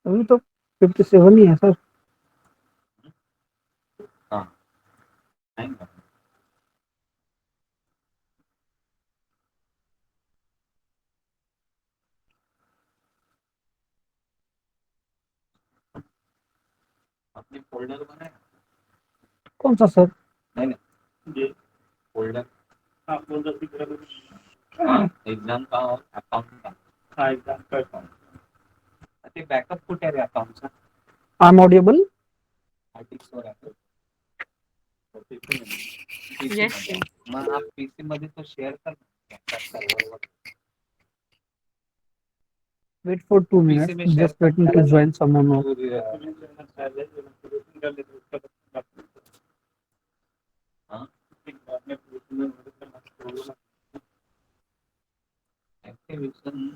अभी तो 57 ही है सर। हाँ आएगा। आपने फोल्डर बनाया? कौन सा सर? नहीं नहीं, ये फोल्डर। हाँ फोल्डर की तरह एग्जाम का और अकाउंट का। हाँ एग्जाम का अकाउंट। ते बॅकअप कुठे आहे रे अकाउंटचा? I am audible? आर्टिक्सवर आहे. PC Yes, मध्ये. sir. मग हा PC मध्ये तो शेअर कर ना त्या सर्व्हरवर. वेट फॉर 2 minutes, PC में share just waiting to join someone more. हाँ एक्टिवेशन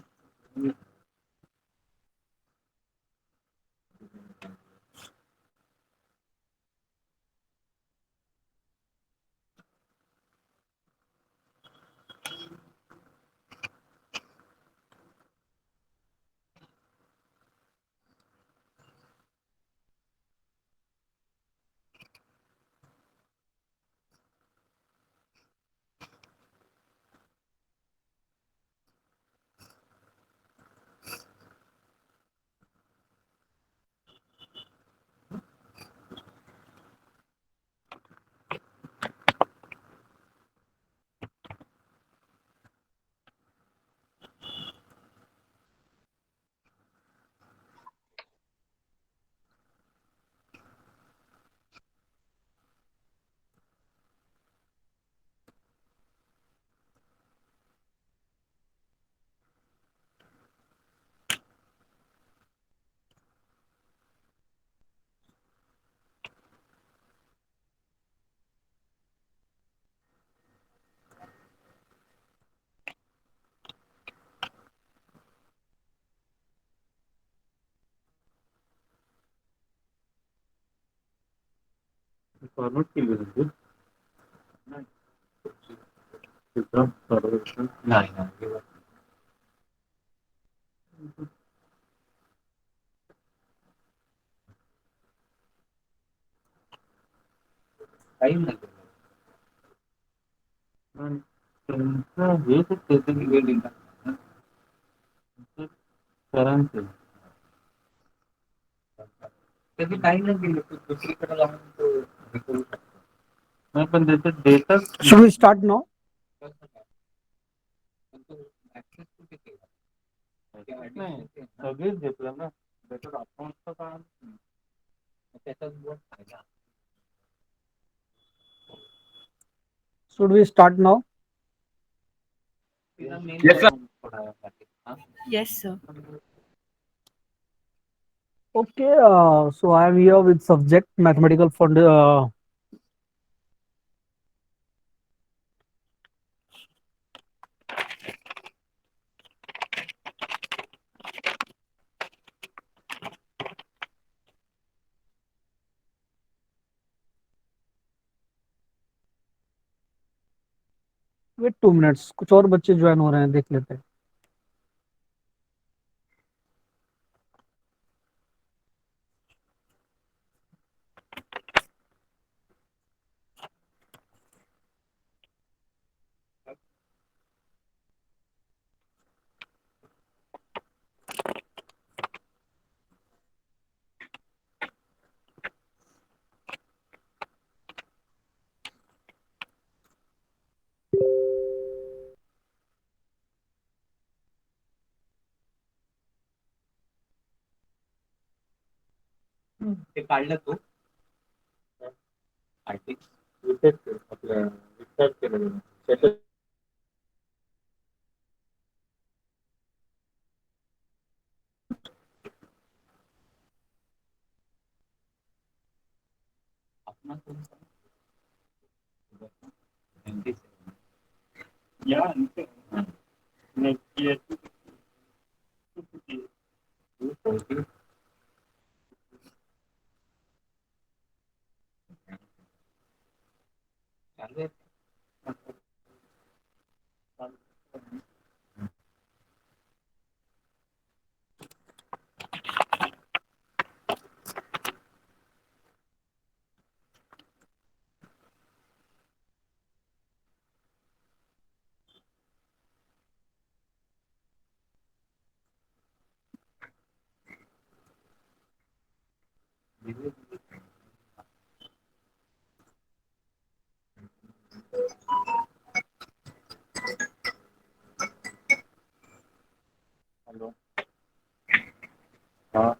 फॉरवर्ड केली होती. नाही नाही नाही. काही नाही. त्यांचं हे तर त्याचं गेली ना सरांचं त्याची काही नाही गेली तू दुसरीकडे जाऊन तो हे करू शकतो. नाही पण त्याचं डेटाच Should we start now? नाही सगळेच घेतलं ना त्याच्यात अकाउंटचं काम त्याच्यात बोट फायदा. Should we start now? Yes, sir. Yes, sir. Okay, so I am here with subject mathematical fund. Wait 2 minutes, कुछ और बच्चे ज्वाइन हो रहे हैं, देख लेते हैं. ते काढलं तू आर्टिक्स विचार आपल्या विचार केलं त्याच्यात आपण या नक्की चालू आहे. हेलो। हाँ।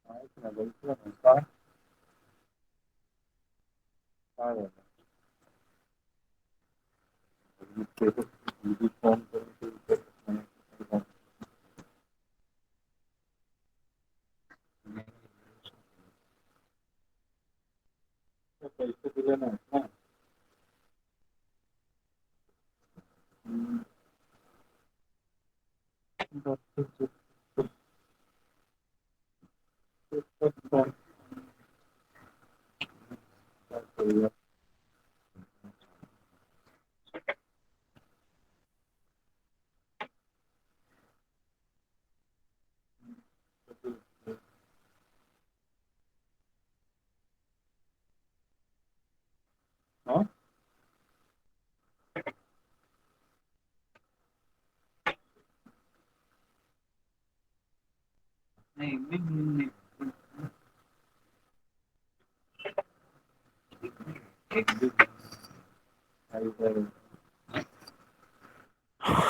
हाँ, इतना बोलते हैं ना, कहाँ रहता है? मुझे तो मुझे फोन करके मैंने पैसे दिले ना ना। हाँ, नहीं नहीं नहीं।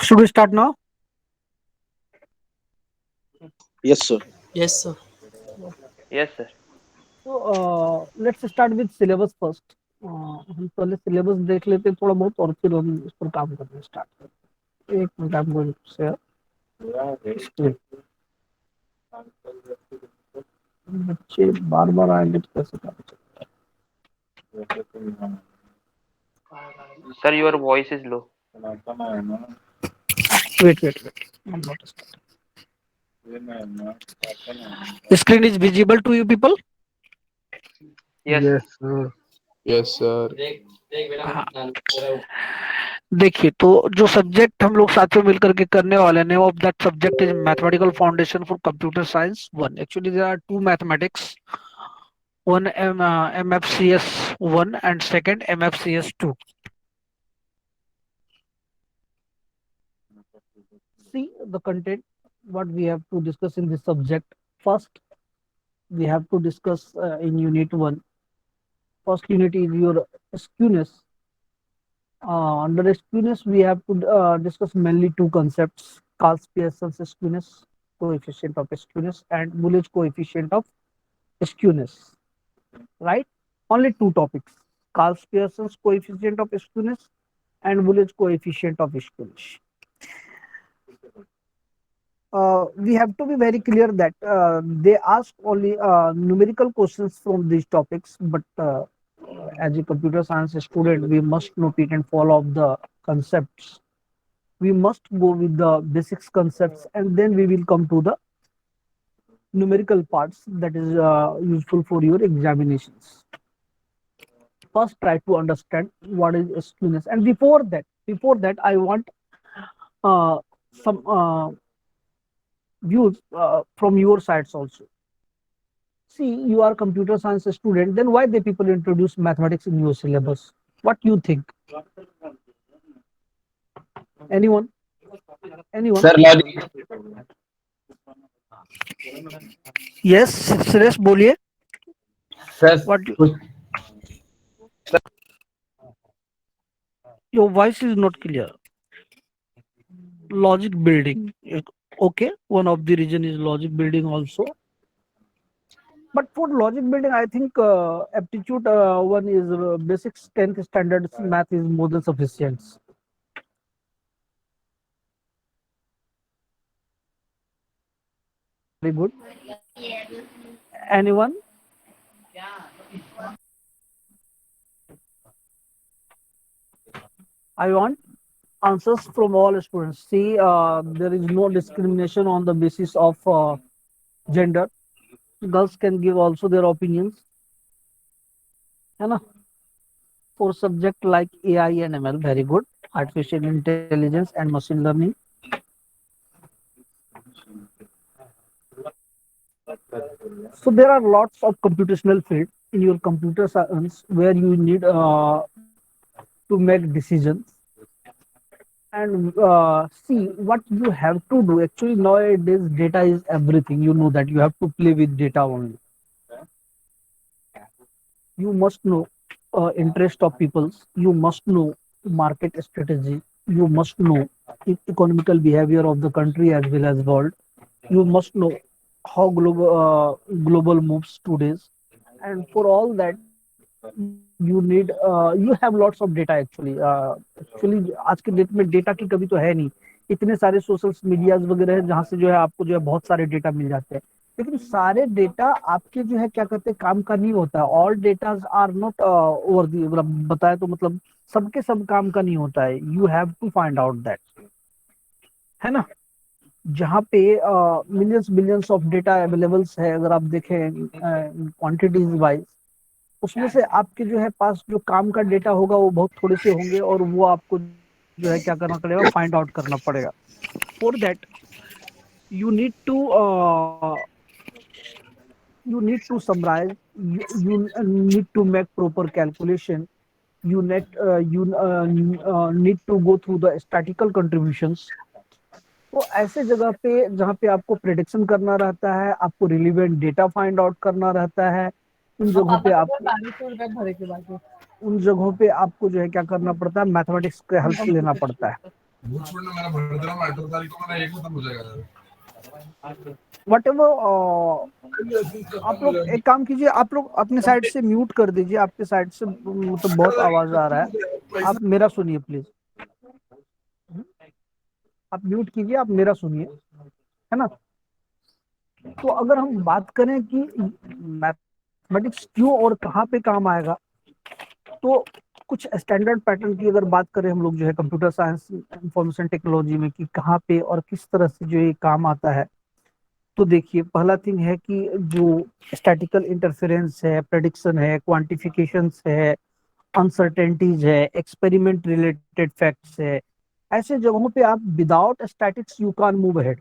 Should we start now? Yes, sir. Yes, sir. Yes, sir. So let's start with syllabus first. हम पहले सिलेबस देख लेते हैं थोड़ा बहुत और फिर हम इस पर काम करना स्टार्ट करते हैं। एक मिनट आप गोइंग टू शेयर स्क्रीन। बच्चे बार बार आएंगे तो कैसे काम चलेगा? Sir, your voice is low. Wait. I'm not starting. The screen is visible to you people? Yes. Yes, sir. Yes, sir. हाँ। देखिए तो जो सब्जेक्ट हम लोग साथ में मिलकर के करने वाले name of that subject is mathematical foundation for computer science 1. Actually there are two mathematics, one MFCS 1 and second MFCS 2. See the content what we have to discuss in this subject. First we have to discuss in unit 1. First unit is your skewness. Under skewness we have to discuss mainly two concepts: Carl-Pearson's skewness, coefficient of skewness, and Bullish coefficient of skewness. Right? Only two topics: Carl-Pearson's coefficient of skewness and Bullish coefficient of skewness. We have to be very clear that they ask only numerical questions from these topics, but as a computer science student, we must know it and follow the concepts. We must go with the basics concepts, and then we will come to the numerical parts that is useful for your examinations. First, try to understand what is skewness, and before that, I want some views from your sides also. See, you are computer science student, then why the people introduce mathematics in your syllabus? What you think? Anyone? Sir, logic. Yes, Suresh, बोलिए. Sir, What your voice is not clear. Logic building. Okay, one of the reason is logic building also. But for logic building, I think aptitude one is basic 10th standard math is more than sufficient. Very good. Anyone? I want answers from all students. See, there is no discrimination on the basis of gender. Girls can give also their opinions. है ना? For subject like AI and ML, very good. Artificial intelligence and machine learning. So there are lots of computational field in your computer science where you need to make decisions. And see what you have to do. Actually, nowadays data is everything. You know that you have to play with data only. You must know interest of peoples. You must know market strategy. You must know economical behavior of the country as well as world. You must know how global moves today. And for all that, you have lots of data actually. Actually आज के date में data की कमी तो है नहीं. इतने सारे सोशल मीडियाज वगैरह है जहाँ से जो है आपको जो है बहुत सारे डेटा मिल जाते हैं. लेकिन सारे डेटा आपके जो है क्या कहते हैं काम का नहीं होता है. All data are not over the. बताए तो मतलब सबके सब काम का नहीं होता है. You have to find out that, है ना. जहाँ पे millions billions of data availables है, अगर आप देखें क्वांटिटीज वाइज, उसमें से आपके जो है पास जो काम का डेटा होगा वो बहुत थोड़े से होंगे और वो आपको जो है क्या करना पड़ेगा, फाइंड आउट करना पड़ेगा. For that you need to summarize. You need to make proper calculation. You need to go through the statistical contributions. तो ऐसे जगह पे जहाँ पे आपको प्रेडिक्शन करना रहता है, आपको रिलीवेंट डेटा फाइंड आउट करना रहता है, उन जगहों पे आपको जो है क्या करना पड़ता है, मैथमेटिक्स का हेल्प लेना पड़ता है. What ever. आप लोग एक काम कीजिए, आप लोग अपने साइड से म्यूट कर दीजिए. आपके साइड से मतलब बहुत आवाज आ रहा है. आप मेरा सुनिए प्लीज. आप म्यूट कीजिए, आप मेरा सुनिए, है ना. तो अगर हम बात करें कि मैथमेटिक्स क्यों और कहाँ पे काम आएगा, तो कुछ स्टैंडर्ड पैटर्न की अगर बात करें हम लोग जो है कंप्यूटर साइंस इंफॉर्मेशन टेक्नोलॉजी में कि कहाँ पे और किस तरह से जो ये काम आता है, तो देखिए पहला थिंग है कि जो स्टैटिकल इंटरफेरेंस है, प्रेडिक्शन है, क्वांटिफिकेशंस है, अनसर्टेनिटीज है, एक्सपेरिमेंट रिलेटेड फैक्ट्स है, ऐसे जगहों पे आप without statics you can move ahead.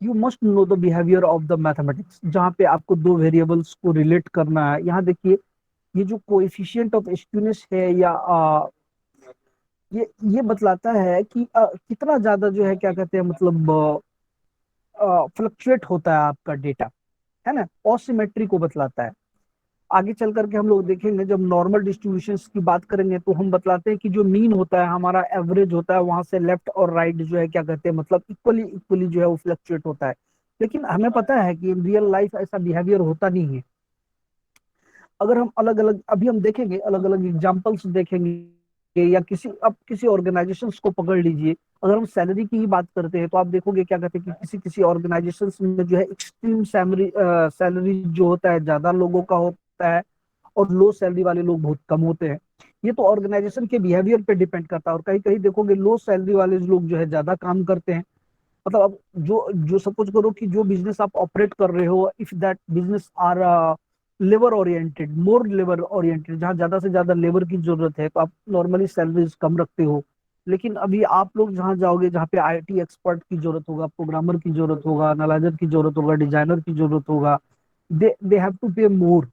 You must know the behaviour of the mathematics. जहाँ पे आपको दो वेरिएबल्स को रिलेट करना है. यहाँ देखिए ये जो कोएफिशिएंट ऑफ स्क्यूनेस है या ये बतलाता है कि कितना ज्यादा जो है क्या कहते हैं मतलब फ्लक्चुएट होता है आपका डेटा, है ना. ऑसिमेट्री को बतलाता है. आगे चल करके हम लोग देखेंगे जब नॉर्मल डिस्ट्रीब्यूशंस की बात करेंगे तो हम बतलाते हैं कि जो मीन होता है हमारा एवरेज होता है, वहां से लेफ्ट और राइट जो है क्या कहते हैं मतलब इक्वली जो है वो फ्लक्चुएट होता है. लेकिन हमें पता है कि इन रियल लाइफ ऐसा बिहेवियर होता नहीं है. अगर हम अलग अलग अभी हम देखेंगे, अलग अलग एग्जांपल्स देखेंगे या किसी ऑर्गेनाइजेशंस को पकड़ लीजिए. अगर हम सैलरी की ही बात करते हैं तो आप देखोगे क्या कहते हैं कि किसी किसी ऑर्गेनाइजेशंस में जो है एक्सट्रीम सैलरी जो होता है ज्यादा लोगों का होता है और लो सैलरी वाले लोग बहुत कम होते हैं. ये तो ऑर्गेनाइजेशन के बिहेवियर पे डिपेंड करता है. और कहीं कहीं देखोगे लो सैलरी वाले लोग जो है ज्यादा काम करते हैं. मतलब अब जो जो सपोज करो कि जो बिजनेस आप ऑपरेट कर रहे हो, if that business are labour oriented, more labour oriented, जहाँ ज्यादा से ज्यादा लेबर की जरूरत है, तो आप नॉर्मली सैलरीज कम रखते हो. लेकिन अभी आप लोग जहाँ जाओगे जहाँ पे आईटी एक्सपर्ट की जरूरत होगा, प्रोग्रामर की जरूरत होगा, एनालाइजर की जरूरत होगा, डिजाइनर की जरूरत होगा, दे हैव टू पे मोर,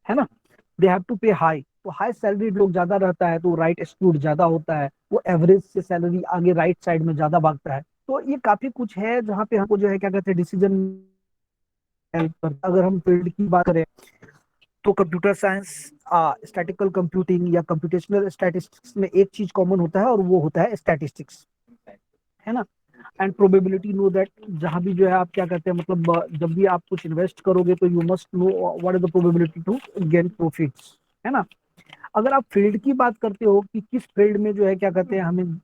है ना. दे हैव टू पे हाई. तो हाई सैलरी लोग ज्यादा रहता है तो राइट स्कूड ज्यादा होता है, वो एवरेज से सैलरी आगे राइट साइड में ज्यादा भागता है. तो ये काफी कुछ है जहाँ पे हमको जो है क्या कहते हैं डिसीजन हेल्प करता है. अगर हम फील्ड की बात करें तो कंप्यूटर साइंस, स्टैटिकल कंप्यूटिंग या कंप्यूटेशनल स्टैटिस्टिक्स में एक चीज कॉमन होता है और वो होता है स्टैटिस्टिक्स, है ना. And probability know that. जहां भी जो है आप क्या कहते हैं मतलब जब भी आप कुछ इन्वेस्ट करोगे तो you must know what is the probability to gain profits, है ना. अगर आप फील्ड की बात करते हो कि किस फील्ड में जो है क्या कहते हैं हमें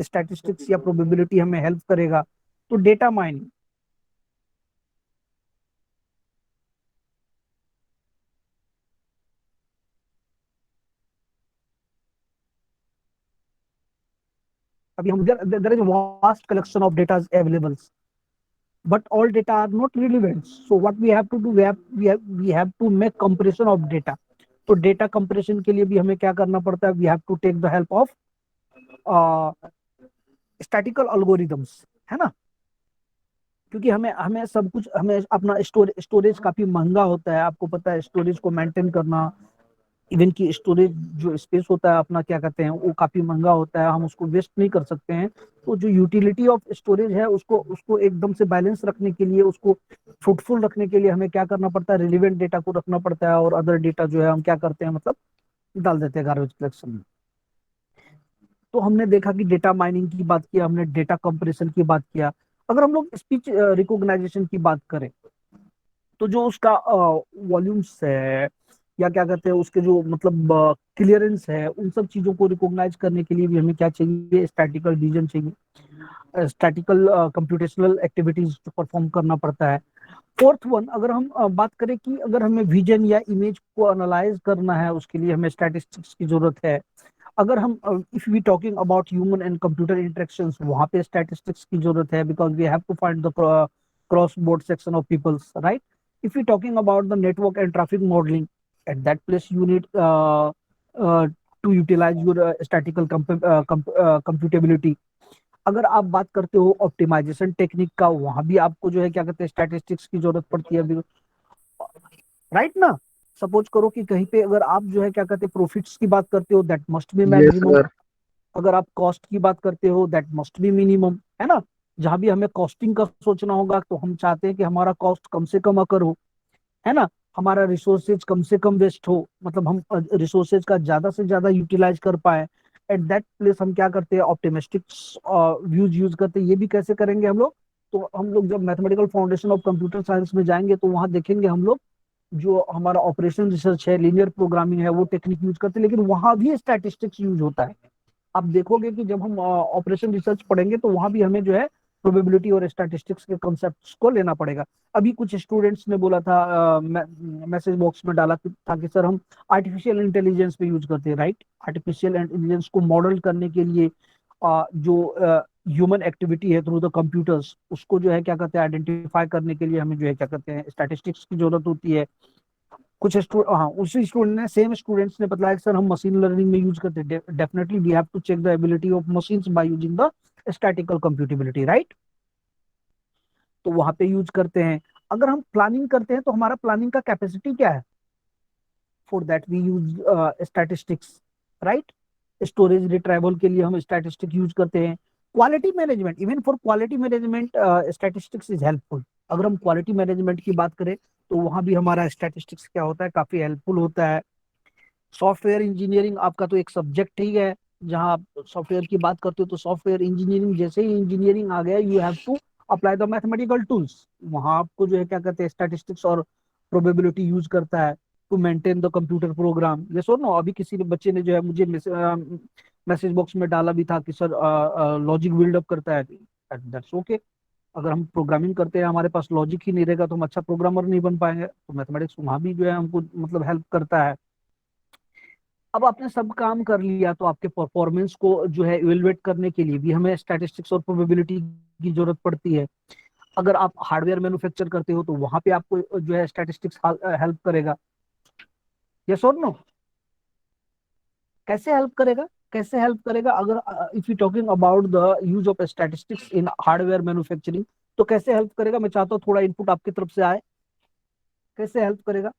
स्टैटिस्टिक्स या प्रोबेबिलिटी हमें हेल्प करेगा, तो डेटा माइनिंग. अभी हम there is vast collection of data available, but all data are not relevant. So what we have to do, we have to make compression of data. तो data compression के लिए भी हमें क्या करना पड़ता है, we have to take the help of statical algorithms, है ना. क्योंकि हमें हमें सब कुछ हमें अपना स्टोरेज काफी महंगा होता है. आपको पता है स्टोरेज को मेंटेन करना इवन की स्टोरेज जो स्पेस होता है अपना, क्या कहते हैं, वो काफी महंगा होता है, हम उसको वेस्ट नहीं कर सकते हैं। तो जो यूटिलिटी ऑफ स्टोरेज है उसको उसको एकदम से बैलेंस रखने के लिए, उसको फ्रूटफुल रखने के लिए हमें क्या करना पड़ता है, रिलेवेंट डेटा को रखना पड़ता है, और अदर डेटा जो है हम क्या करते हैं, मतलब डाल देते हैं गार्बेज कलेक्शन में। तो हमने देखा कि डेटा माइनिंग की बात किया, हमने डेटा कंप्रेशन की बात किया। अगर हम लोग स्पीच रिकॉग्नाइजेशन की बात करें, तो जो उसका वॉल्यूम्स है, या क्या कहते हैं उसके जो मतलब क्लियरेंस है, उन सब चीजों को रिकॉग्नाइज करने के लिए भी हमें क्या चाहिए, स्टैटिकल रीजन चाहिए, स्टैटिकल कंप्यूटेशनल एक्टिविटीज परफॉर्म करना पड़ता है। फोर्थ वन, अगर हम बात करें कि अगर हमें विजन या इमेज को एनालाइज करना है, उसके लिए हमें स्टैटिस्टिक्स की जरूरत है। अगर हम if we talking about human and computer interactions, वहां पे स्टैटिस्टिक्स की जरूरत है, because we have to find the cross board section of peoples, right? If we talking about the network and traffic modeling, at that place you need to utilize your statistical computability. अगर आप बात करते हो optimisation technique का, वहां भी आपको जो है क्या कहते हैं, स्टैटिस्टिक्स की जरूरत पड़ती है, राइट ना? सपोज करो कि कहीं पे अगर आप जो है क्या कहते हैं प्रॉफिट्स की बात करते हो, that must be Yes, maximum. sir. अगर आप कॉस्ट की बात करते हो, दैट मस्ट बी मिनिमम, है ना? जहां भी हमें कॉस्टिंग का सोचना होगा, तो हम चाहते हैं कि हमारा कॉस्ट कम से कम अकर हो, है ना? हमारा रिसोर्सेज कम से कम वेस्ट हो, मतलब हम रिसोर्सेज का ज्यादा से ज्यादा यूटिलाइज कर पाए। एट दैट प्लेस हम क्या करते हैं, ऑप्टिमिस्टिक्स व्यूज यूज करते हैं। ये भी कैसे करेंगे हम लोग? तो हम लोग जब mathematical foundation of computer science में जाएंगे, तो वहां देखेंगे हम लोग जो हमारा ऑपरेशन रिसर्च है, लीनियर प्रोग्रामिंग है, वो टेक्निक यूज करते हैं, लेकिन वहां भी स्टैटिस्टिक्स यूज होता है। आप देखोगे कि जब हम ऑपरेशन रिसर्च पढ़ेंगे, तो वहां भी हमें जो है प्रोबेबिलिटी और स्टैटिस्टिक्स के कॉन्सेप्ट्स को लेना पड़ेगा। अभी कुछ स्टूडेंट्स ने बोला था, मैसेज बॉक्स में डाला था कि सर हम आर्टिफिशियल इंटेलिजेंस पे यूज करते हैं, राइट? आर्टिफिशियल इंटेलिजेंस को मॉडल करने के लिए जो ह्यूमन एक्टिविटी है थ्रू द कंप्यूटर्स, उसको जो है क्या कहते हैं, आइडेंटिफाई करने के लिए हमें जो है क्या कहते हैं, स्टैटिस्टिक्स की जरूरत होती है। कुछ हाँ, उसी स्टूडेंट ने, सेम स्टूडेंट्स ने बताया कि सर हम मशीन लर्निंग में यूज करते हैं। Definitely we have to check the ability of machines by using the statical computability, right? तो वहां पे यूज करते हैं। अगर हम प्लानिंग करते हैं, तो हमारा प्लानिंग का कैपेसिटी क्या है? For that we use statistics, right? Storage retrieval के लिए हम स्टैटिस्टिक्स यूज करते हैं। Quality management, even for quality management statistics is helpful. अगर हम क्वालिटी मैनेजमेंट की बात करें, तो वहां भी हमारा स्टैटिस्टिक्स क्या होता है, काफी हेल्पफुल होता है। सॉफ्टवेयर इंजीनियरिंग आपका तो एक सब्जेक्ट ही है। जहां आप सॉफ्टवेयर की बात करते हो, तो सॉफ्टवेयर इंजीनियरिंग, जैसे ही इंजीनियरिंग आ गया, you have to apply the mathematical tools. वहां आपको जो है क्या कहते हैं, स्टैटिस्टिक्स और प्रोबेबिलिटी यूज करता है to maintain the computer program. ये सो नो, अभी किसी बच्चे ने जो है मुझे मैसेज बॉक्स में डाला भी था कि सर लॉजिक बिल्डअप करता है। That's okay. अगर हम प्रोग्रामिंग करते हैं, हमारे पास लॉजिक ही नहीं रहेगा, तो हम अच्छा प्रोग्रामर नहीं बन पाएंगे। तो मैथमेटिक्स वहां भी जो है हमको मतलब हेल्प करता है। अब आपने सब काम कर लिया, तो आपके परफॉर्मेंस को जो है इवेलुएट करने के लिए भी हमें स्टैटिस्टिक्स और प्रोबेबिलिटी की जरूरत पड़ती है। अगर आप हार्डवेयर मैन्युफैक्चर करते हो, तो वहां पे आपको जो है स्टैटिस्टिक्स हेल्प करेगा। यस और नो? कैसे हेल्प करेगा? कैसे हेल्प करेगा? अगर if you talking about the use of statistics in hardware manufacturing, तो कैसे हेल्प करेगा? मैं चाहता हूँ थोड़ा इनपुट आपकी तरफ से आए। कैसे हेल्प करेगा?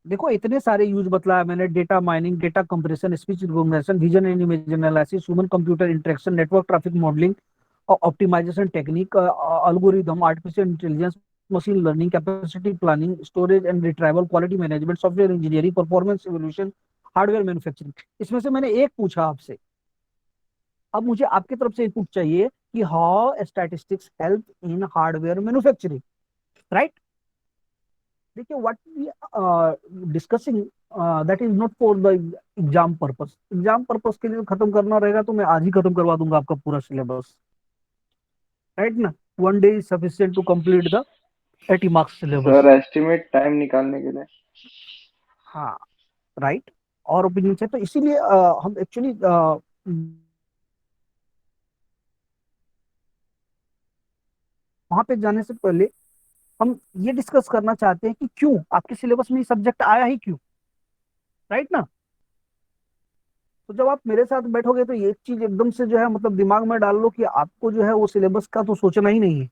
देखो, इतने सारे यूज बतलाया मैंने, data mining, data compression, speech recognition, vision and image analysis, human computer interaction, network traffic modelling, optimisation technique, algorithm, artificial intelligence, machine learning, capacity planning, storage and retrieval, quality management, software engineering, performance evolution, hardware manufacturing. इसमें से मैंने एक पूछा आपसे, अब मुझे आपकी तरफ से इनपुट चाहिए कि how statistics help in hardware manufacturing, right? देखिए, what we discussing, that is not for the exam purpose. Exam purpose के लिए खत्म करना रहेगा, तो मैं आज ही खत्म करवा दूंगा आपका पूरा सिलेबस, राइट ना? One day is sufficient to complete the 80 marks syllabus. Sir estimate time निकालने के लिए। हाँ, राइट। और ओपिनियन है, तो इसीलिए हम एक्चुअली वहां पे जाने से पहले हम ये डिस्कस करना चाहते हैं कि क्यों आपके सिलेबस में ये सब्जेक्ट आया ही क्यों, राइट ना? तो जब आप मेरे साथ बैठोगे, तो ये एक चीज एकदम से जो है मतलब दिमाग में डाल लो कि आपको जो है वो सिलेबस का तो सोचना ही नहीं है।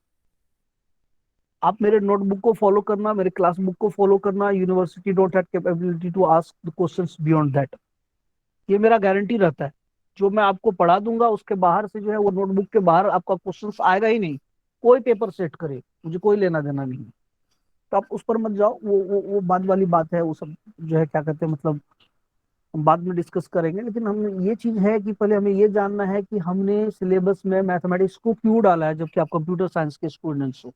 आप मेरे नोटबुक को फॉलो करना, मेरे क्लास बुक को फॉलो करना। University don't have capability to ask the questions beyond that. ये मेरा गारंटी रहता है। जो मैं आपको पढ़ा दूंगा उसके बाहर से जो है वो नोटबुक के बाहर आपका क्वेश्चंस आएगा ही नहीं। कोई पेपर सेट करे, मुझे कोई लेना देना नहीं है। तो आप उस पर मत जाओ, वो बाद वाली बात है, वो सब जो है क्या कहते हैं, मतलब हम बाद में डिस्कस करेंगे। लेकिन हम ये चीज है कि पहले हमें ये जानना है कि हमने सिलेबस में मैथमेटिक्स को क्यों डाला है, जबकि आप कंप्यूटर साइंस के स्टूडेंट्स हो।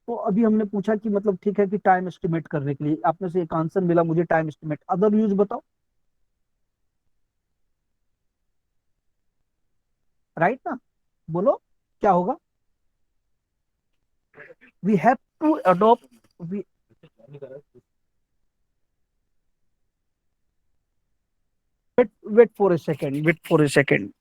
तो अभी हमने पूछा कि मतलब ठीक है कि टाइम एस्टिमेट करने के लिए आपने से एक आंसर मिला मुझे, टाइम एस्टिमेट। अदर यूज बताओ, राइट ना? बोलो क्या होगा। We have to adopt. We wait for a second, wait for a second.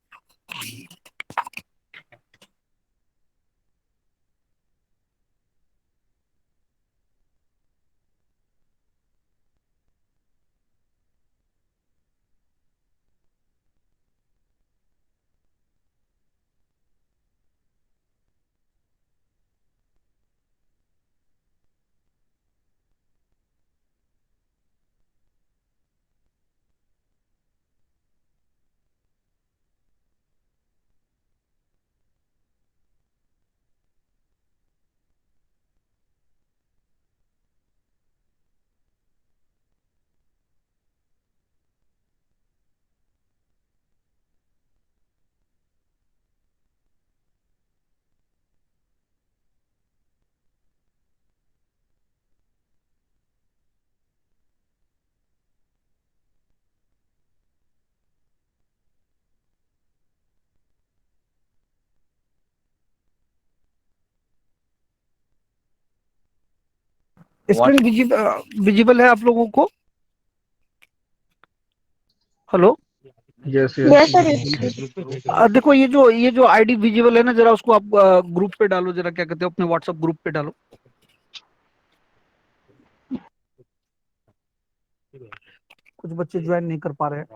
Screen visible है आप लोगों को? Hello? Yes, Yes, yes. sir. Yes. देखो ये जो आईडी विजिबल है ना, जरा उसको आप ग्रुप पे डालो, जरा क्या कहते हो अपने व्हाट्सएप ग्रुप पे डालो। कुछ बच्चे ज्वाइन नहीं कर पा रहे हैं।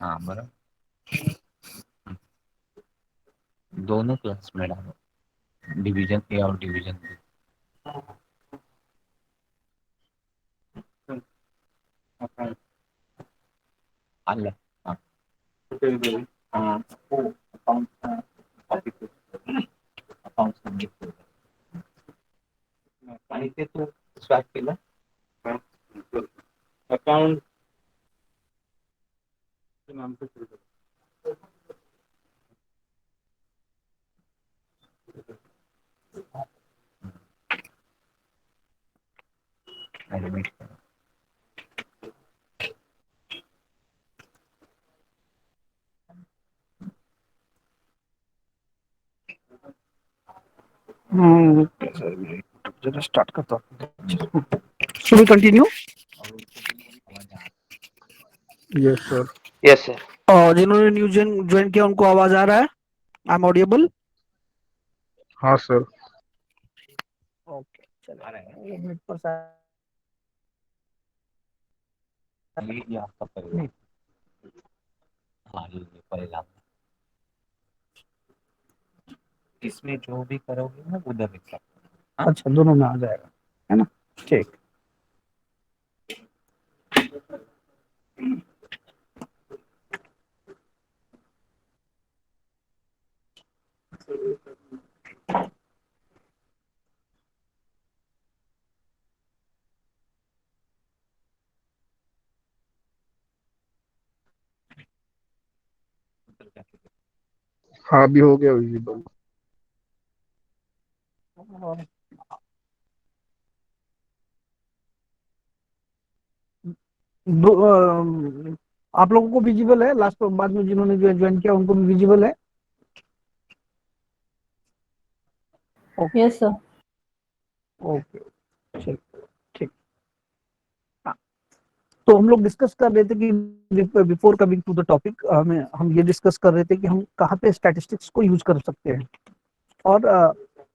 हाँ बराबर, दोनों क्लास में डालो, डिवीजन ए और डिवीजन बी। अल्लाह हाँ हाँ, वो अकाउंट कॉपी अकाउंट सबमिट आणि ते तू स्वॅप केलं अकाउंट एडमिट जरा स्टार्ट करता हूँ। Should we continue? Yes, sir. Yes, sir. और जिन्होंने न्यू ज्वाइन किया उनको आवाज आ रहा है? I am audible? हाँ सर. ओके चलो, मिनट पर सा- ये आपका परिणाम। हाँ ये परिणाम, इसमें जो भी करोगे ना उधर लिख सकते हो। अच्छा दोनों में आ जाएगा, है ना? ठीक। हाँ अभी हो गया visible. आप लोगों को विजिबल है? लास्ट बाद में जिन्होंने जो ज्वाइन किया उनको भी विजिबल है? Yes, sir. ओके, ठीक ठीक। हाँ, तो हम लोग डिस्कस कर रहे थे कि before coming to the topic हम ये डिस्कस कर रहे थे कि हम कहाँ पे स्टैटिस्टिक्स को यूज कर सकते हैं और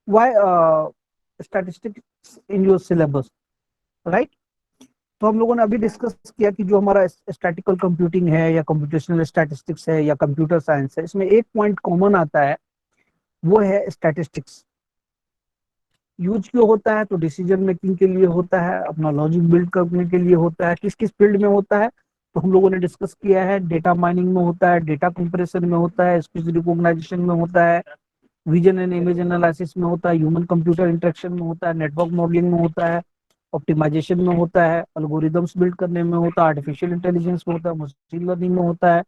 why statistics in your syllabus, right? तो हम लोगों ने अभी डिस्कस किया कि जो हमारा स्टैटिकल कंप्यूटिंग है या कंप्यूटेशनल स्टैटिस्टिक्स है या कंप्यूटर साइंस है, इसमें एक पॉइंट कॉमन आता है, वो है स्टैटिस्टिक्स। यूज क्यों होता है? तो डिसीजन मेकिंग के लिए होता है, अपना लॉजिक बिल्ड करने के लिए होता है। किस किस फील्ड में होता है? तो हम लोगों ने डिस्कस किया है, डेटा माइनिंग में होता है, डेटा कंप्रेशन में होता है, स्पीच रिकॉग्नाइजेशन में होता है, विजन एंड इमेज एनालिसिस में होता है, ह्यूमन कंप्यूटर इंटरेक्शन में होता है, नेटवर्क मॉडलिंग में होता है, ऑप्टिमाइजेशन में होता है, एल्गोरिदम्स बिल्ड करने में होता है, आर्टिफिशियल इंटेलिजेंस में होता है, मशीन लर्निंग में होता है,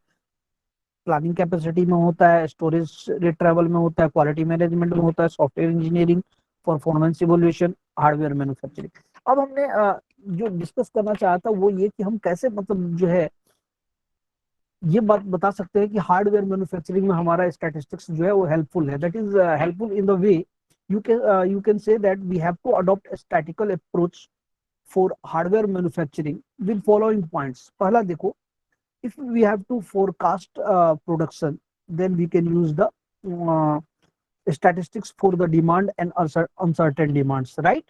प्लानिंग कैपेसिटी में होता है, स्टोरेज रिट्रीवल में होता है, क्वालिटी मैनेजमेंट में होता है, software engineering, performance evolution, hardware manufacturing. अब हमने जो डिस्कस करना चाहा था वो ये कि हम कैसे मतलब जो है ये बात बता सकते हैं कि हार्डवेयर मैन्युफैक्चरिंग में हमारा स्टैटिस्टिक्स जो है वो हेल्पफुल है। That is helpful in the way you can say that we have to adopt a statistical approach for hardware manufacturing with following points. पहला देखो, if we have to forecast production, then we can use the uh, statistics for the demand and uncertain demands, right?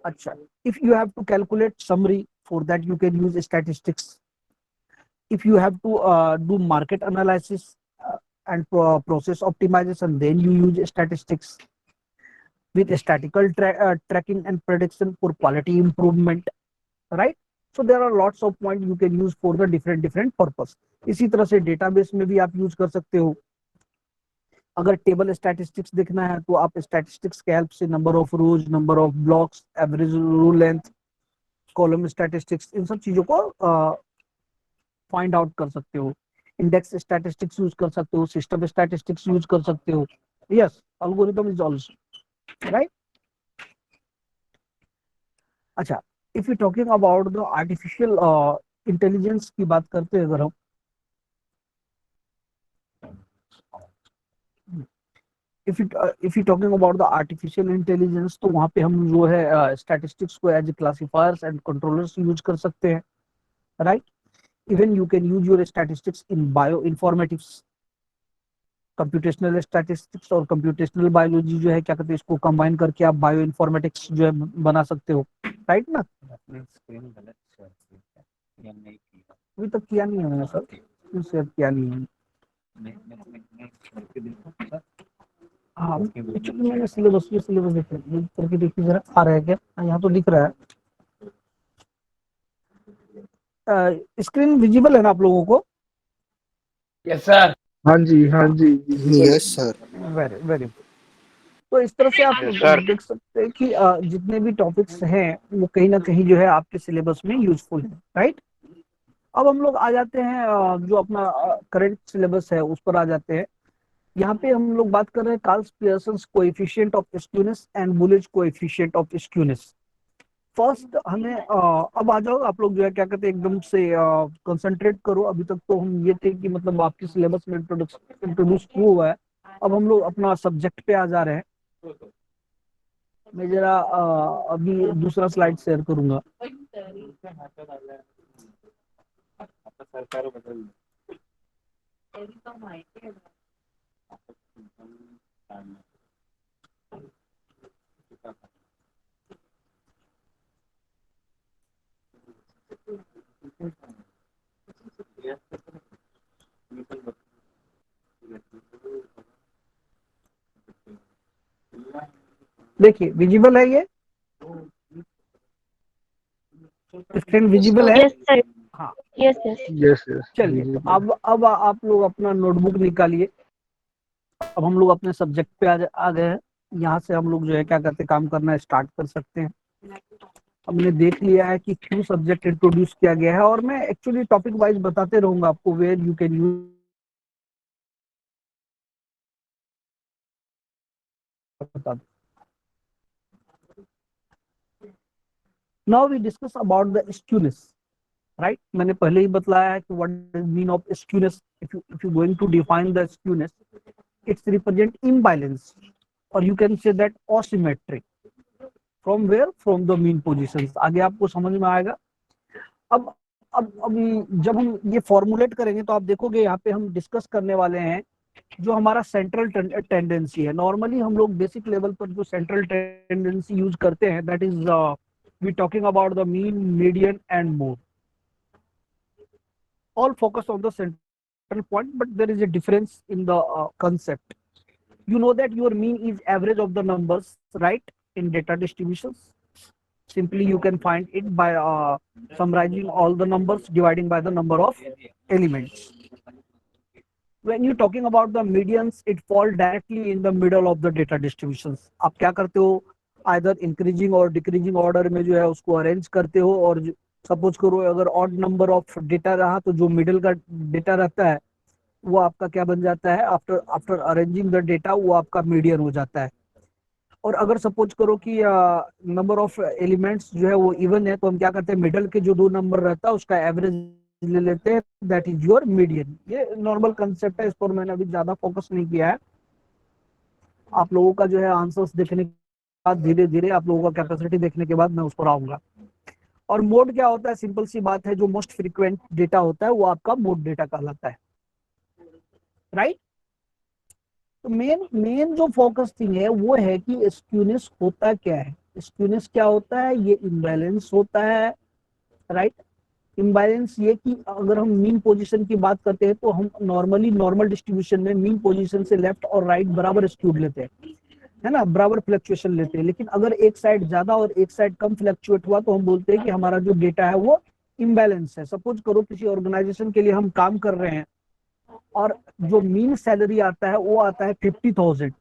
अच्छा, if you have to calculate summary, for that you can use statistics. If you have to do market analysis and process optimization, then you use statistics with statistical tracking and prediction for quality improvement, right? So there are lots of points you can use for the different purpose. इसी तरह से database में भी आप use कर सकते हो। अगर टेबल स्टैटिस्टिक्स देखना है तो आप स्टैटिस्टिक्स के हेल्प से number of rows, number of blocks, average row length, column statistics, इन सब चीजों को फाइंड आउट कर सकते हो। इंडेक्स स्टैटिस्टिक्स यूज कर सकते हो, सिस्टम स्टैटिस्टिक्स यूज कर सकते हो। Yes, algorithm is also right. अच्छा, if you talking about the artificial intelligence की बात करते हैं अगर हम, if you talking about the artificial intelligence, तो वहां पे हम जो है स्टैटिस्टिक्स को as classifiers and controllers use कर सकते हैं, right? Even you can use your statistics in bioinformatics. Computational statistics और कंप्यूटेशनल बायोलॉजी जो है क्या कहते हैं, इसको कंबाइन करके आप बायो इन्फॉर्मेटिक्स जो है बना सकते हो, राइट ना? अपनी स्क्रीन गलत शेयर की है, या नहीं की है। अभी तक किया नहीं है मैंने सर, शेयर किया नहीं है। मैं करके देखूं सर। हाँ, एक्चुअली मैंने सिलेबस करके देखिए जरा, आ रहा है क्या? यहाँ तो दिख रहा है। स्क्रीन विजिबल है ना आप लोगों को? Yes sir. हाँ जी, हाँ जी, विजिबल है। Yes sir. Very very. तो इस तरह से आप Yes, sir. देख सकते हैं कि जितने भी टॉपिक्स हैं वो कहीं ना कहीं जो है आपके सिलेबस में यूजफुल है, राइट? अब हम लोग आ जाते हैं जो अपना करंट सिलेबस है उस पर आ जाते हैं। यहाँ पे हम लोग बात कर रहे हैं Karl Pearson's coefficient of skewness and Bowley's coefficient of skewness. First हमें अब आ जाओ आप लोग जो है क्या कहते हैं, एकदम से कंसंट्रेट करो। अभी तक तो हम ये थे कि मतलब आपके सिलेबस में इंट्रोड्यूस किया हुआ है, अब हम लोग अपना सब्जेक्ट पे आ जा रहे हैं। मैं जरा अभी दूसरा स्लाइड शेयर करूंगा। सरकार बदल देखिए, विजिबल है ये स्क्रीन, विजिबल है? Yes, sir. हाँ, Yes, yes. यस यस, चलिए। तो विजिबल। अब आप लोग अपना नोटबुक निकालिए। अब हम लोग अपने सब्जेक्ट पे आ गए हैं। यहाँ से हम लोग जो है क्या करते हैं, काम करना स्टार्ट कर सकते हैं। हमने देख लिया है कि क्यों सब्जेक्ट इंट्रोड्यूस किया गया है, और मैं एक्चुअली टॉपिक वाइज बताते रहूंगा आपको वेयर यू कैन यूज बता दो। Now we discuss about the skewness, right. मैंने पहले ही बतलाया है कि what is mean of skewness. If you going to define the skewness, it's represent imbalance, और you can say that asymmetric from where, from the mean positions. आगे आपको समझ में आएगा। अब जब हम ये फॉर्मुलेट करेंगे तो आप देखोगे यहाँ पे हम डिस्कस करने वाले हैं जो हमारा सेंट्रल टेंडेंसी है। नॉर्मली हम लोग बेसिक लेवल पर जो सेंट्रल टेंडेंसी यूज करते हैं, that is we talking about the mean, median and mode. All focus on the central point, but there is a difference in the concept. You know that your mean is average of the numbers, right, in data distributions. Simply you can find it by summarizing all the numbers, dividing by the number of elements. When you're talking about the medians, it falls directly in the middle of the data distributions. आप क्या करते हो, either increasing और decreasing order में जो है उसको arrange करते हो, और सपोज करो अगर ऑड नंबर ऑफ डेटा रहा तो जो मिडिल का डेटा रहता है वो आपका क्या बन जाता है, after after arranging the data वो आपका मीडियन हो जाता है। और अगर सपोज करो कि नंबर ऑफ एलिमेंट्स जो है वो इवन है, तो हम क्या करते हैं, मिडल के जो दो नंबर रहता है उसका एवरेज ले लेते हैं, दैट इज योर मीडियन। ये नॉर्मल कंसेप्ट है, इस पर मैंने अभी ज्यादा फोकस नहीं किया है। आप लोगों का जो है आंसर्स देखने के बाद, धीरे धीरे आप लोगों का कैपेसिटी देखने के बाद मैं उस पर आऊंगा। और मोड क्या होता है, सिंपल सी बात है, जो मोस्ट फ्रीक्वेंट डेटा होता है वो आपका मोड डेटा कहलाता है, राइट। तो मेन जो फोकस थिंग है वो है कि स्क्यूनेस होता क्या है। स्क्यूनेस क्या होता है, ये इम्बैलेंस होता है, राइट। इम्बैलेंस ये कि अगर हम मीन पोजीशन की बात करते हैं तो हम नॉर्मली नॉर्मल डिस्ट्रीब्यूशन में मीन पोजीशन से लेफ्ट और राइट बराबर स्क्यूड लेते हैं, है ना, बराबर फ्लक्चुएशन लेते हैं। लेकिन अगर एक साइड ज्यादा और एक साइड कम फ्लक्चुएट हुआ तो हम बोलते हैं कि हमारा जो डेटा है वो इम्बैलेंस है। सपोज करो किसी ऑर्गेनाइजेशन के लिए हम काम कर रहे हैं और जो मीन सैलरी आता है वो आता है 50,000,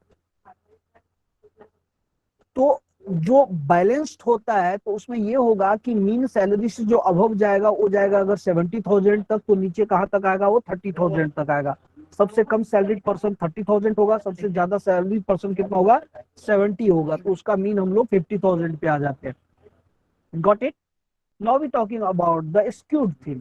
तो जो बैलेंस्ड होता है तो उसमें ये होगा कि मीन सैलरी से जो अबव जाएगा वो जाएगा अगर 70,000 तक, तो नीचे कहां तक आएगा, वो 30,000 तक आएगा। सबसे कम सैलरी पर्सन 30,000 होगा, सबसे ज्यादा सैलरी पर्सन कितना होगा, 70 होगा, तो उसका मीन हम लोग 50,000 पे आ जाते हैं। Got it. Now we talking about the skewed thing.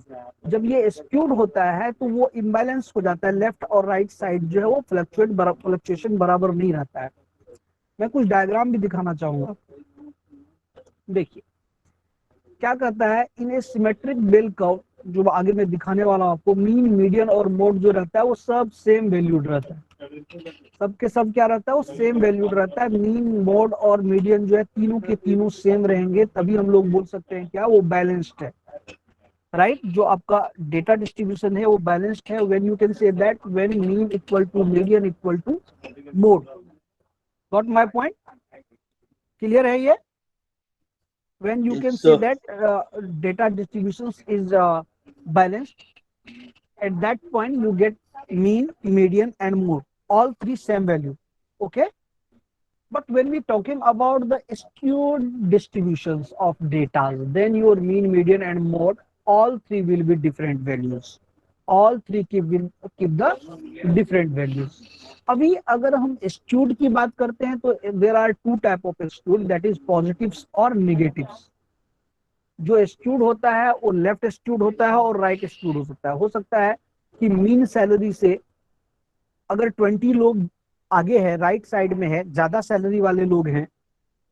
जब ये स्क्यूड होता है तो वो इम्बैलेंस हो जाता है, लेफ्ट और राइट साइड जो है वो फ्लक्चुएशन बराबर नहीं रहता है। मैं कुछ डायग्राम भी दिखाना चाहूंगा। देखिए क्या कहता है, इन ए सिमेट्रिक बेल कर्व, जो आगे मैं दिखाने वाला हूं आपको, मीन, मीडियन और मोड जो रहता है वो सब सेम वैल्यूड रहता है। सबके सब क्या रहता है, वो सेम वैल्यूड रहता है। मीन, मोड और मीडियन जो है तीनों के तीनों सेम रहेंगे, तभी हम लोग बोल सकते हैं क्या, वो बैलेंस्ड है, राइट। जो आपका डेटा डिस्ट्रीब्यूशन है वो बैलेंस्ड है when you can say that when mean equal to median equal to mode. Got my point, clear है ये। when you Yes, can sir. say that data distributions is balanced, at that point you get mean, median and mode, all three same value, okay. But when we talking about the skewed distributions of data, then your mean, median and mode, all three will be different values, all three will keep the different values. अभी अगर हम skewed की बात करते हैं तो there are two type of skewed, that is positives और negatives। जो skewed होता है वो लेफ्ट skewed होता है और राइट skewed हो सकता है कि मीन सैलरी से अगर 20 लोग आगे है, राइट साइड में है, ज्यादा सैलरी वाले लोग हैं,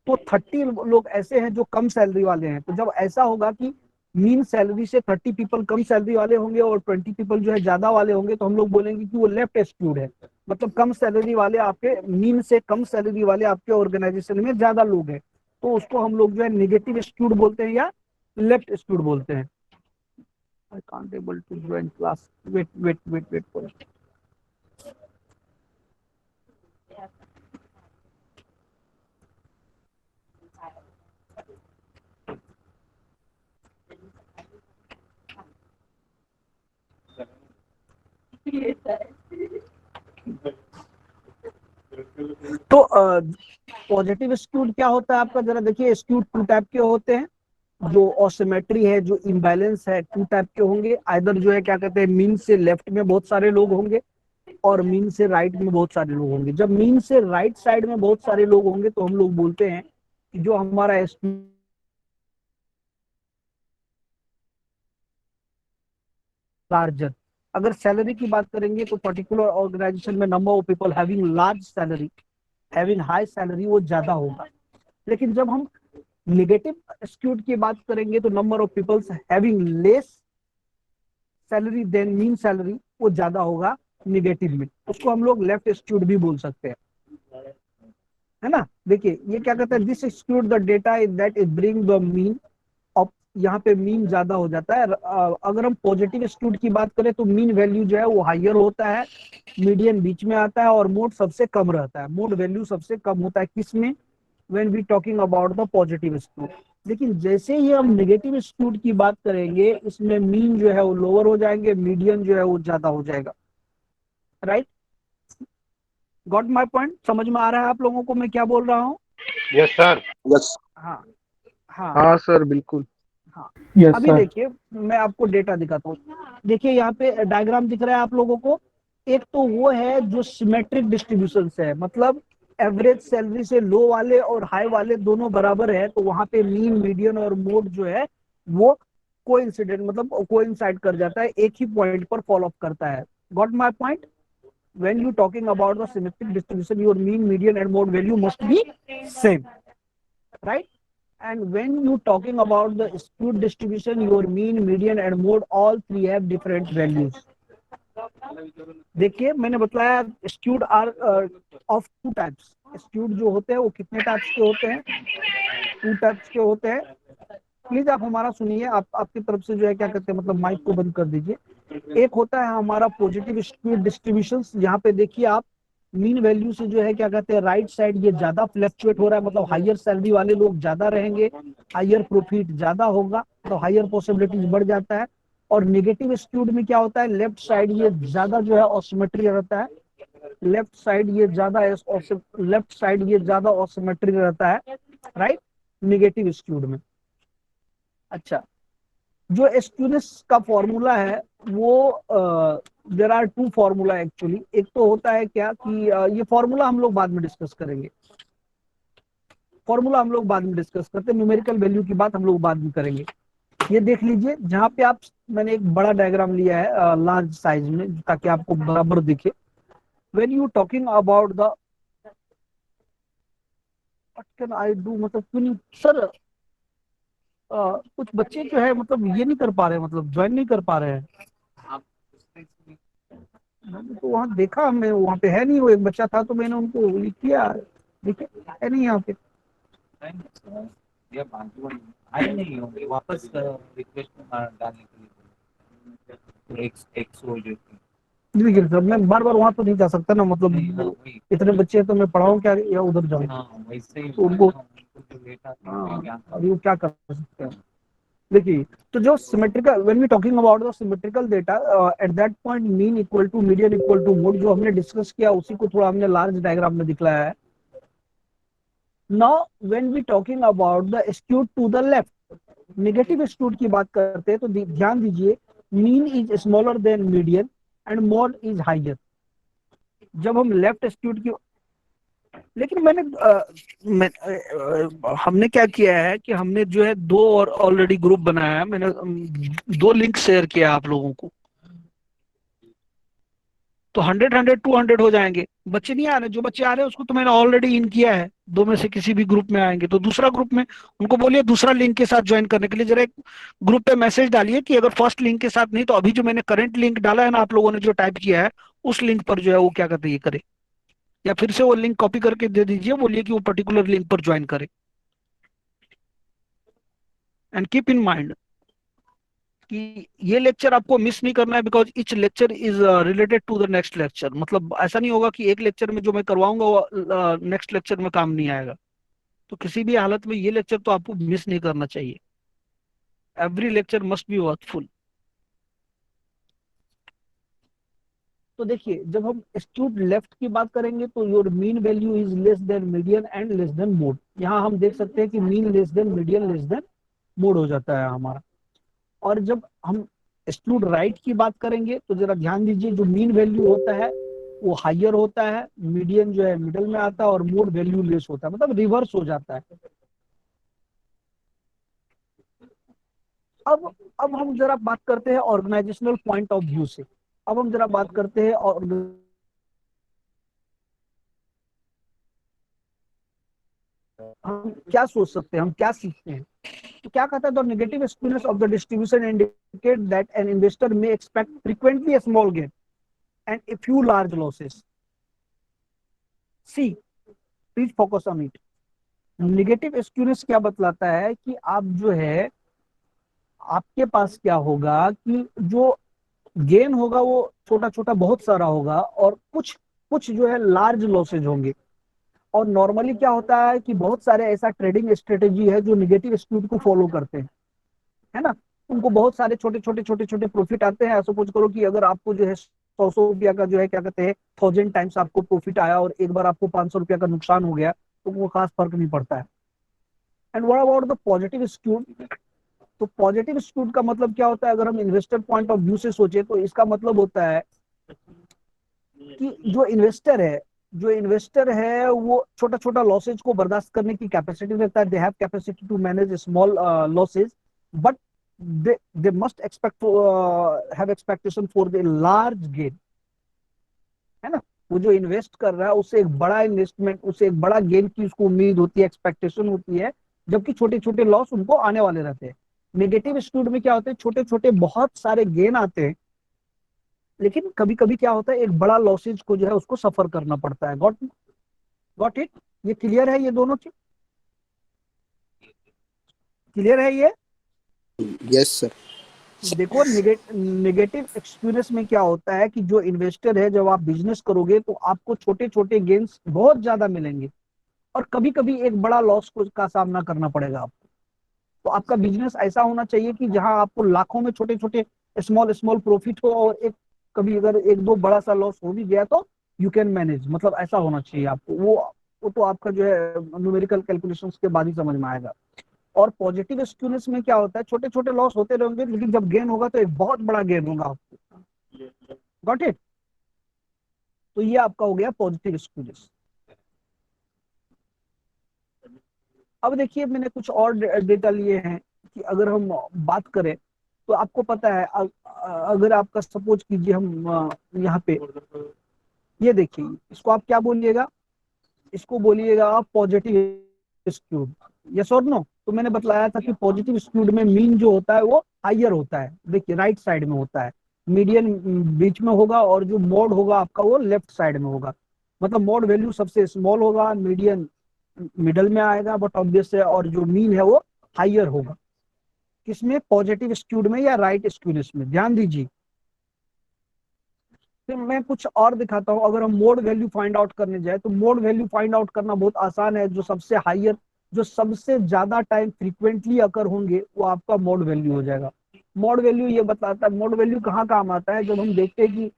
तो 30 लोग ऐसे हैं जो कम सैलरी वाले हैं। तो जब ऐसा होगा कि मीन सैलरी से 30 पीपल कम सैलरी वाले होंगे और 20 पीपल जो है ज्यादा वाले होंगे, तो हम लोग बोलेंगे कि वो लेफ्ट स्क्यूड है। मतलब कम सैलरी वाले आपके, मीन से कम सैलरी वाले आपके ऑर्गेनाइजेशन में ज्यादा लोग हैं, तो उसको हम लोग जो है नेगेटिव स्क्यूड बोलते हैं या लेफ्ट स्क्यूड बोलते हैं। I can't able to join class. Wait for it. तो पॉजिटिव स्क्यूड क्या होता है आपका, जरा देखिए। स्क्यूड टू टाइप के होते हैं, जो ऑसिमेट्री है, जो इम्बैलेंस है, टू टाइप के होंगे। आइदर जो है क्या कहते हैं, मीन से लेफ्ट में बहुत सारे लोग होंगे, और मीन से राइट में बहुत सारे लोग होंगे। जब मीन से राइट साइड में बहुत सारे लोग होंगे तो हम लोग बोलते हैं कि जो हमारा लार्जर। अगर सैलरी की बात करेंगे तो पर्टिकुलर ऑर्गेनाइजेशन में number of people having large salary, having high salary, वो ज्यादा होगा। लेकिन जब हम नेगेटिव स्क्यूड की बात करेंगे तो number of peoples having less salary than mean salary, वो ज्यादा होगा निगेटिव में। उसको हम लोग लेफ्ट स्क्यूड भी बोल सकते हैं, है ना। देखिए ये क्या कहता है, this exclude the data is that is bring the mean. अब यहाँ पे मीन ज्यादा हो जाता है। अगर हम पॉजिटिव एक्सक्लूड की बात करें तो मीन वैल्यू जो है वो हाइयर होता है, मीडियन बीच में आता है और मोड सबसे कम रहता है। मोड वैल्यू सबसे कम होता है किसमें, when we talking about the positive exclude. लेकिन जैसे ही हम नेगेटिव एक्सक्लूड की बात करेंगे इसमें मीन जो है वो लोअर हो जाएंगे, मीडियन जो है वो ज्यादा हो जाएगा। Right, got my point? समझ में आ रहा है आप लोगों को मैं क्या बोल रहा हूँ? Yes sir. यस। हाँ हाँ हाँ सर बिल्कुल। हाँ। Yes, अभी sir. देखिए मैं आपको डेटा दिखाता हूँ। देखिए यहाँ पे डायग्राम दिख रहा है आप लोगों को। एक तो वो है जो सिमेट्रिक डिस्ट्रीब्यूशन से है, मतलब एवरेज सैलरी से लो वाले और हाई वाले दोनों बराबर है, तो वहां पे मीन मीडियन और मोड जो है वो कोइंसिडेंट, मतलब कोइंसाइड कर जाता है, एक ही पॉइंट पर फॉलो अप करता है। Got my point? when you talking about the symmetric distribution, your mean, median and mode value must be same, right? And when you talking about the skewed distribution, your mean, median and mode, all three have different values. देखिए मैंने बताया skewed are of two types. skewed जो होते हैं वो कितने types के होते हैं? टू टाइप्स के होते हैं। प्लीज आप हमारा सुनिए, आप आपकी तरफ से जो है क्या कहते हैं, मतलब माइक को बंद कर दीजिए। एक होता है हमारा पॉजिटिव स्क्यूड डिस्ट्रीब्यूशन। यहाँ पे देखिए आप मीन वैल्यू से जो है क्या कहते हैं राइट साइड ये ज्यादा फ्लक्चुएट हो रहा है, मतलब हायर सैलरी वाले लोग ज्यादा रहेंगे, हायर प्रॉफिट ज्यादा होगा, तो हायर पॉसिबिलिटीज बढ़ जाता है। और नेगेटिव स्क्यूड में क्या होता है, लेफ्ट साइड ये ज्यादा जो है ऑसिमेट्री रहता है, लेफ्ट साइड ये ज्यादा लेफ्ट साइड ये ज्यादा ऑसिमेट्री रहता है, राइट, नेगेटिव स्क्यूड में। अच्छा, जो स्क्यूनेस का फॉर्मूला है वो there are two formula actually. एक तो होता है क्या कि ये फॉर्मूला हम लोग बाद में डिस्कस करेंगे, फॉर्मूला हम लोग बाद में डिस्कस करते हैं, न्यूमेरिकल वैल्यू की बात हम लोग बाद में करेंगे। ये देख लीजिए जहां पे आप, मैंने एक बड़ा डायग्राम लिया है लार्ज साइज में ताकि आपको बराबर दिखे। When you talking about the what can I do, मतलब सर कुछ बच्चे जो है मतलब ये नहीं कर पा रहे हैं, मतलब ज्वाइन नहीं कर पा रहे हैं। मैंने तो वहाँ देखा, मैं वहाँ पे है नहीं, वो एक बच्चा था तो मैंने उनको ये किया, देखिए है नहीं यहाँ पे। या बाजू वाली आई नहीं होंगे, वापस रिक्वेस्ट डालने के लिए एक हो जाती देखिए सर मैं बार बार वहाँ तो नहीं जा सकता ना, मतलब नहीं। हाँ वही, इतने बच्चे हैं तो मैं पढ़ाऊँ क्या या उधर जाऊँ? हाँ वैसे ही तो उनको जो डेटा हाँ, अभी वो क्या कर सकते हैं। देखिए तो जो symmetrical, when we talking about the symmetrical data, at that point mean equal to median equal to mode, जो हमने डिस्कस किया उसी को थोड़ा हमने लार्ज डायग्राम में दिखलाया है। Now when we talking about the skewed to the left, negative skewed की बात करते हैं तो ध्यान दीजिए, mean is smaller than median and mode is higher. जब हम लेफ्ट स्क्यूड की, लेकिन हमने क्या किया है कि हमने जो है दो और ऑलरेडी ग्रुप बनाया है, मैंने दो लिंक शेयर किया आप लोगों को, तो 100 100 200 हो जाएंगे। बच्चे नहीं आ रहे, जो बच्चे आ रहे हैं उसको तो मैंने ऑलरेडी इन किया है, दो में से किसी भी ग्रुप में आएंगे तो दूसरा ग्रुप में उनको बोलिए दूसरा लिंक के साथ ज्वाइन करने के लिए जरा एक ग्रुप पे मैसेज डालिए कि अगर फर्स्ट लिंक के साथ नहीं तो अभी जो मैंने करंट लिंक डाला है ना आप लोगों ने जो टाइप किया है उस लिंक पर जो है वो क्या कहते हैं ये करे, या फिर से वो लिंक कॉपी करके दे दीजिए, बोलिए कि वो पर्टिकुलर लिंक पर ज्वाइन करे। एंड कीप इन माइंड कि ये लेक्चर आपको मिस नहीं करना है, because each lecture is related to the next lecture. मतलब ऐसा नहीं होगा कि एक लेक्चर में जो मैं करवाऊंगा वो नेक्स्ट लेक्चर में काम नहीं आएगा। तो किसी भी हालत में ये लेक्चर तो आपको मिस नहीं करना चाहिए। Every lecture must be worthful. तो देखिए जब हम स्क्यूड लेफ्ट की बात करेंगे तो your mean value is less than median and less than mode. यहाँ हम देख सकते हैं कि mean less than median less than mode हो जाता है हमारा। और जब हम एक्सक्लूड राइट की बात करेंगे तो जरा ध्यान दीजिए, जो मीन वैल्यू होता है वो हायर होता है, मीडियन जो है मिडल में आता है, और मोड वैल्यू लेस होता है, मतलब रिवर्स हो जाता है। अब अब हम जरा बात करते हैं ऑर्गेनाइजेशनल पॉइंट ऑफ व्यू से। अब हम जरा बात करते हैं और हम क्या सोच सकते हैं, हम क्या सीखते हैं। तो क्या कहता है, the negative experience of the distribution indicate that an investor may expect frequently a small gain and a few large losses. See, please focus on it. Negative experience क्या बतलाता है कि आप जो है, आपके पास क्या होगा कि जो गेन होगा वो छोटा छोटा बहुत सारा होगा, और कुछ कुछ जो है लार्ज लॉसेज होंगे। और नॉर्मली क्या होता है कि बहुत सारे ऐसा ट्रेडिंग स्ट्रेटेजी है जो निगेटिव स्क्यूड को फॉलो करते हैं, है ना। उनको बहुत सारे छोटे छोटे प्रॉफिट आते हैं। सपोज करो कि अगर आपको जो है 100 रुपया का जो है क्या कहते हैं 1000 टाइम्स आपको प्रॉफिट आया, और एक बार आपको 500 रुपया का नुकसान हो गया, तो वो खास फर्क नहीं पड़ता है। And what about the positive skewed? तो पॉजिटिव स्क्यूड का मतलब क्या होता है, अगर हम इन्वेस्टर पॉइंट ऑफ व्यू से सोचे तो इसका मतलब होता है कि जो इन्वेस्टर है वो छोटा छोटा लॉसेज को बर्दाश्त करने की कैपेसिटी रखता है। They have capacity to manage small losses, but they must expect have expectation for the large gain, है ना। वो जो इन्वेस्ट कर रहा है उससे एक बड़ा इन्वेस्टमेंट, उससे एक बड़ा गेन की उसको उम्मीद होती है, एक्सपेक्टेशन होती है, जबकि छोटे छोटे लॉस उनको आने वाले रहते हैं। नेगेटिव स्टूड में क्या होते हैं, छोटे छोटे बहुत सारे गेन आते हैं, लेकिन कभी कभी क्या होता है एक बड़ा लॉसेज को जो है उसको सफर करना पड़ता है। Got got it? ये क्लियर है, ये दोनों चीज क्लियर है ये? Yes, sir. देखो, नेगेटिव एक्सपीरियंस में क्या होता है कि जो इन्वेस्टर है, जब आप बिजनेस करोगे तो आपको छोटे छोटे गेन्स बहुत ज्यादा मिलेंगे, और कभी कभी एक बड़ा लॉस का सामना करना पड़ेगा आपको। तो आपका बिजनेस ऐसा होना चाहिए कि जहां आपको लाखों में छोटे छोटे स्मॉल स्मॉल प्रॉफिट हो, और एक कभी अगर एक दो बड़ा सा लॉस हो भी गया तो यू कैन मैनेज, मतलब ऐसा होना चाहिए आपको। वो तो आपका जो है न्यूमेरिकल कैलकुलेशंस के बाद ही समझ में आएगा। और पॉजिटिव स्क्यूनेस में क्या होता है, छोटे छोटे लॉस होते रहेंगे, लेकिन जब गेन होगा तो एक बहुत बड़ा गेन होगा आपको। Got it? तो ये आपका हो गया पॉजिटिव स्क्यूनेस। अब देखिए, मैंने कुछ और डेटा लिए हैं कि अगर हम बात करें तो आपको पता है, अगर आपका सपोज कीजिए हम यहाँ पे ये देखिए, इसको आप क्या बोलिएगा, इसको बोलिएगा आप पॉजिटिव स्क्यूड। यस और नो? तो मैंने बतलाया था कि पॉजिटिव स्क्यूड में मीन जो होता है वो हायर होता है, देखिए राइट साइड में होता है, मीडियन बीच में होगा, और जो मोड होगा आपका वो लेफ्ट साइड में होगा। मतलब मोड वैल्यू सबसे स्मॉल होगा, मीडियन मिडल में आएगा, बट ऑब्वियस है, और जो मीन है वो हायर होगा। किसमें? पॉजिटिव स्क्यूड में या राइट स्क्यूनेस में, ध्यान दीजिए। फिर मैं कुछ और दिखाता हूं। अगर हम मोड वैल्यू फाइंड आउट करने जाए तो मोड वैल्यू फाइंड आउट करना बहुत आसान है। जो सबसे हायर, जो सबसे ज्यादा टाइम फ्रीक्वेंटली अकर होंगे वो आपका मोड वैल्यू हो जाएगा। मोड वैल्यू ये बताता है, मोड वैल्यू कहाँ काम आता है, जब हम देखते हैं कि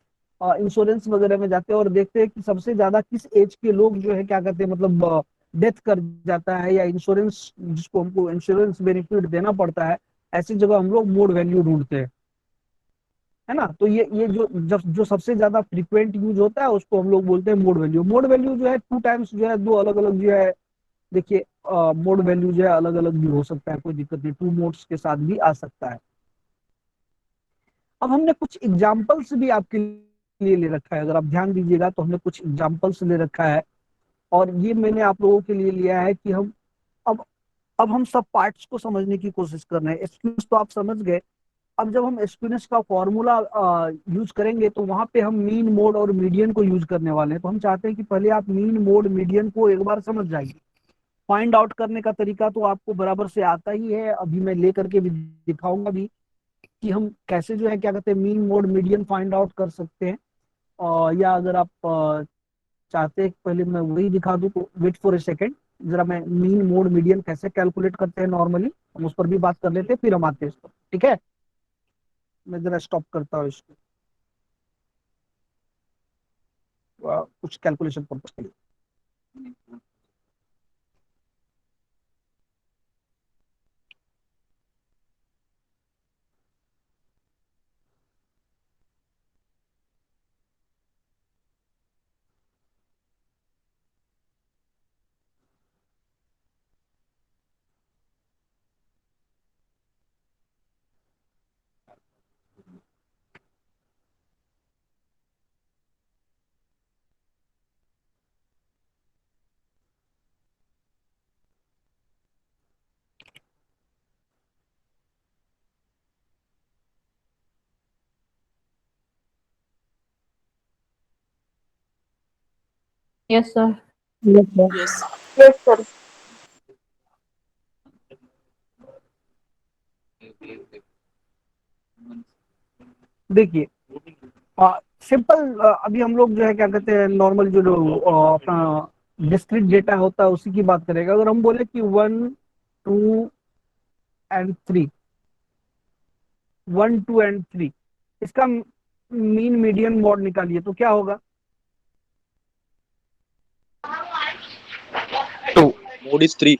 इंश्योरेंस वगैरह में जाते हैं और देखते हैं कि सबसे ज्यादा किस एज के लोग जो है क्या कहते हैं, मतलब डेथ कर जाता है, या इंश्योरेंस जिसको हमको इंश्योरेंस बेनिफिट देना पड़ता है, ऐसी जगह हम लोग मोड वैल्यू ढूंढते हैं, है ना। तो ये जो सबसे ज्यादा फ्रीक्वेंट यूज होता है उसको हम लोग बोलते हैं मोड वैल्यू। मोड वैल्यू जो है टू टाइम्स जो है, दो अलग अलग जो है, देखिए मोड वैल्यू जो है अलग अलग भी हो सकता है, कोई दिक्कत नहीं, टू मोड्स के साथ भी आ सकता है। अब हमने कुछ एग्जाम्पल्स भी आपके लिए ले रखा है, अगर आप ध्यान दीजिएगा तो हमने कुछ एग्जाम्पल्स ले रखा है, और ये मैंने आप लोगों के लिए लिया है कि हम अब अब हम सब पार्ट्स को समझने की कोशिश कर रहे हैं। एक्सक्यूज तो आप समझ गए। अब जब हम स्पिनच का फॉर्मूला यूज करेंगे तो वहां पे हम मीन मोड और मीडियन को यूज करने वाले हैं। तो हम चाहते हैं कि पहले आप मीन मोड मीडियन को एक बार समझ जाइए। फाइंड आउट करने का तरीका तो आपको बराबर से आता ही है, अभी मैं लेकर के भी दिखाऊंगा भी कि हम कैसे जो है क्या कहते हैं mean mode median find out कर सकते हैं। या अगर आप चाहते हैं कि पहले मैं वही दिखा दूं तो वेट फॉर ए सेकेंड, जरा मैं मीन मोड मीडियन कैसे कैलकुलेट करते हैं नॉर्मली, हम उस पर भी बात कर लेते हैं, फिर हम आते हैं इस पर। ठीक है, मैं जरा स्टॉप करता हूँ इसको कुछ कैलकुलेशन पर्पज के लिए। Yes, sir. Yes. Yes, sir. देखिए सिंपल, अभी हम लोग जो है क्या कहते हैं, नॉर्मल जो अपना डिस्क्रीट डेटा होता है उसी की बात करेगा। अगर हम बोले कि 1 2 एंड 3, 1 2 एंड 3, इसका मीन मीडियन मॉड निकालिए तो क्या होगा? Mode is 3.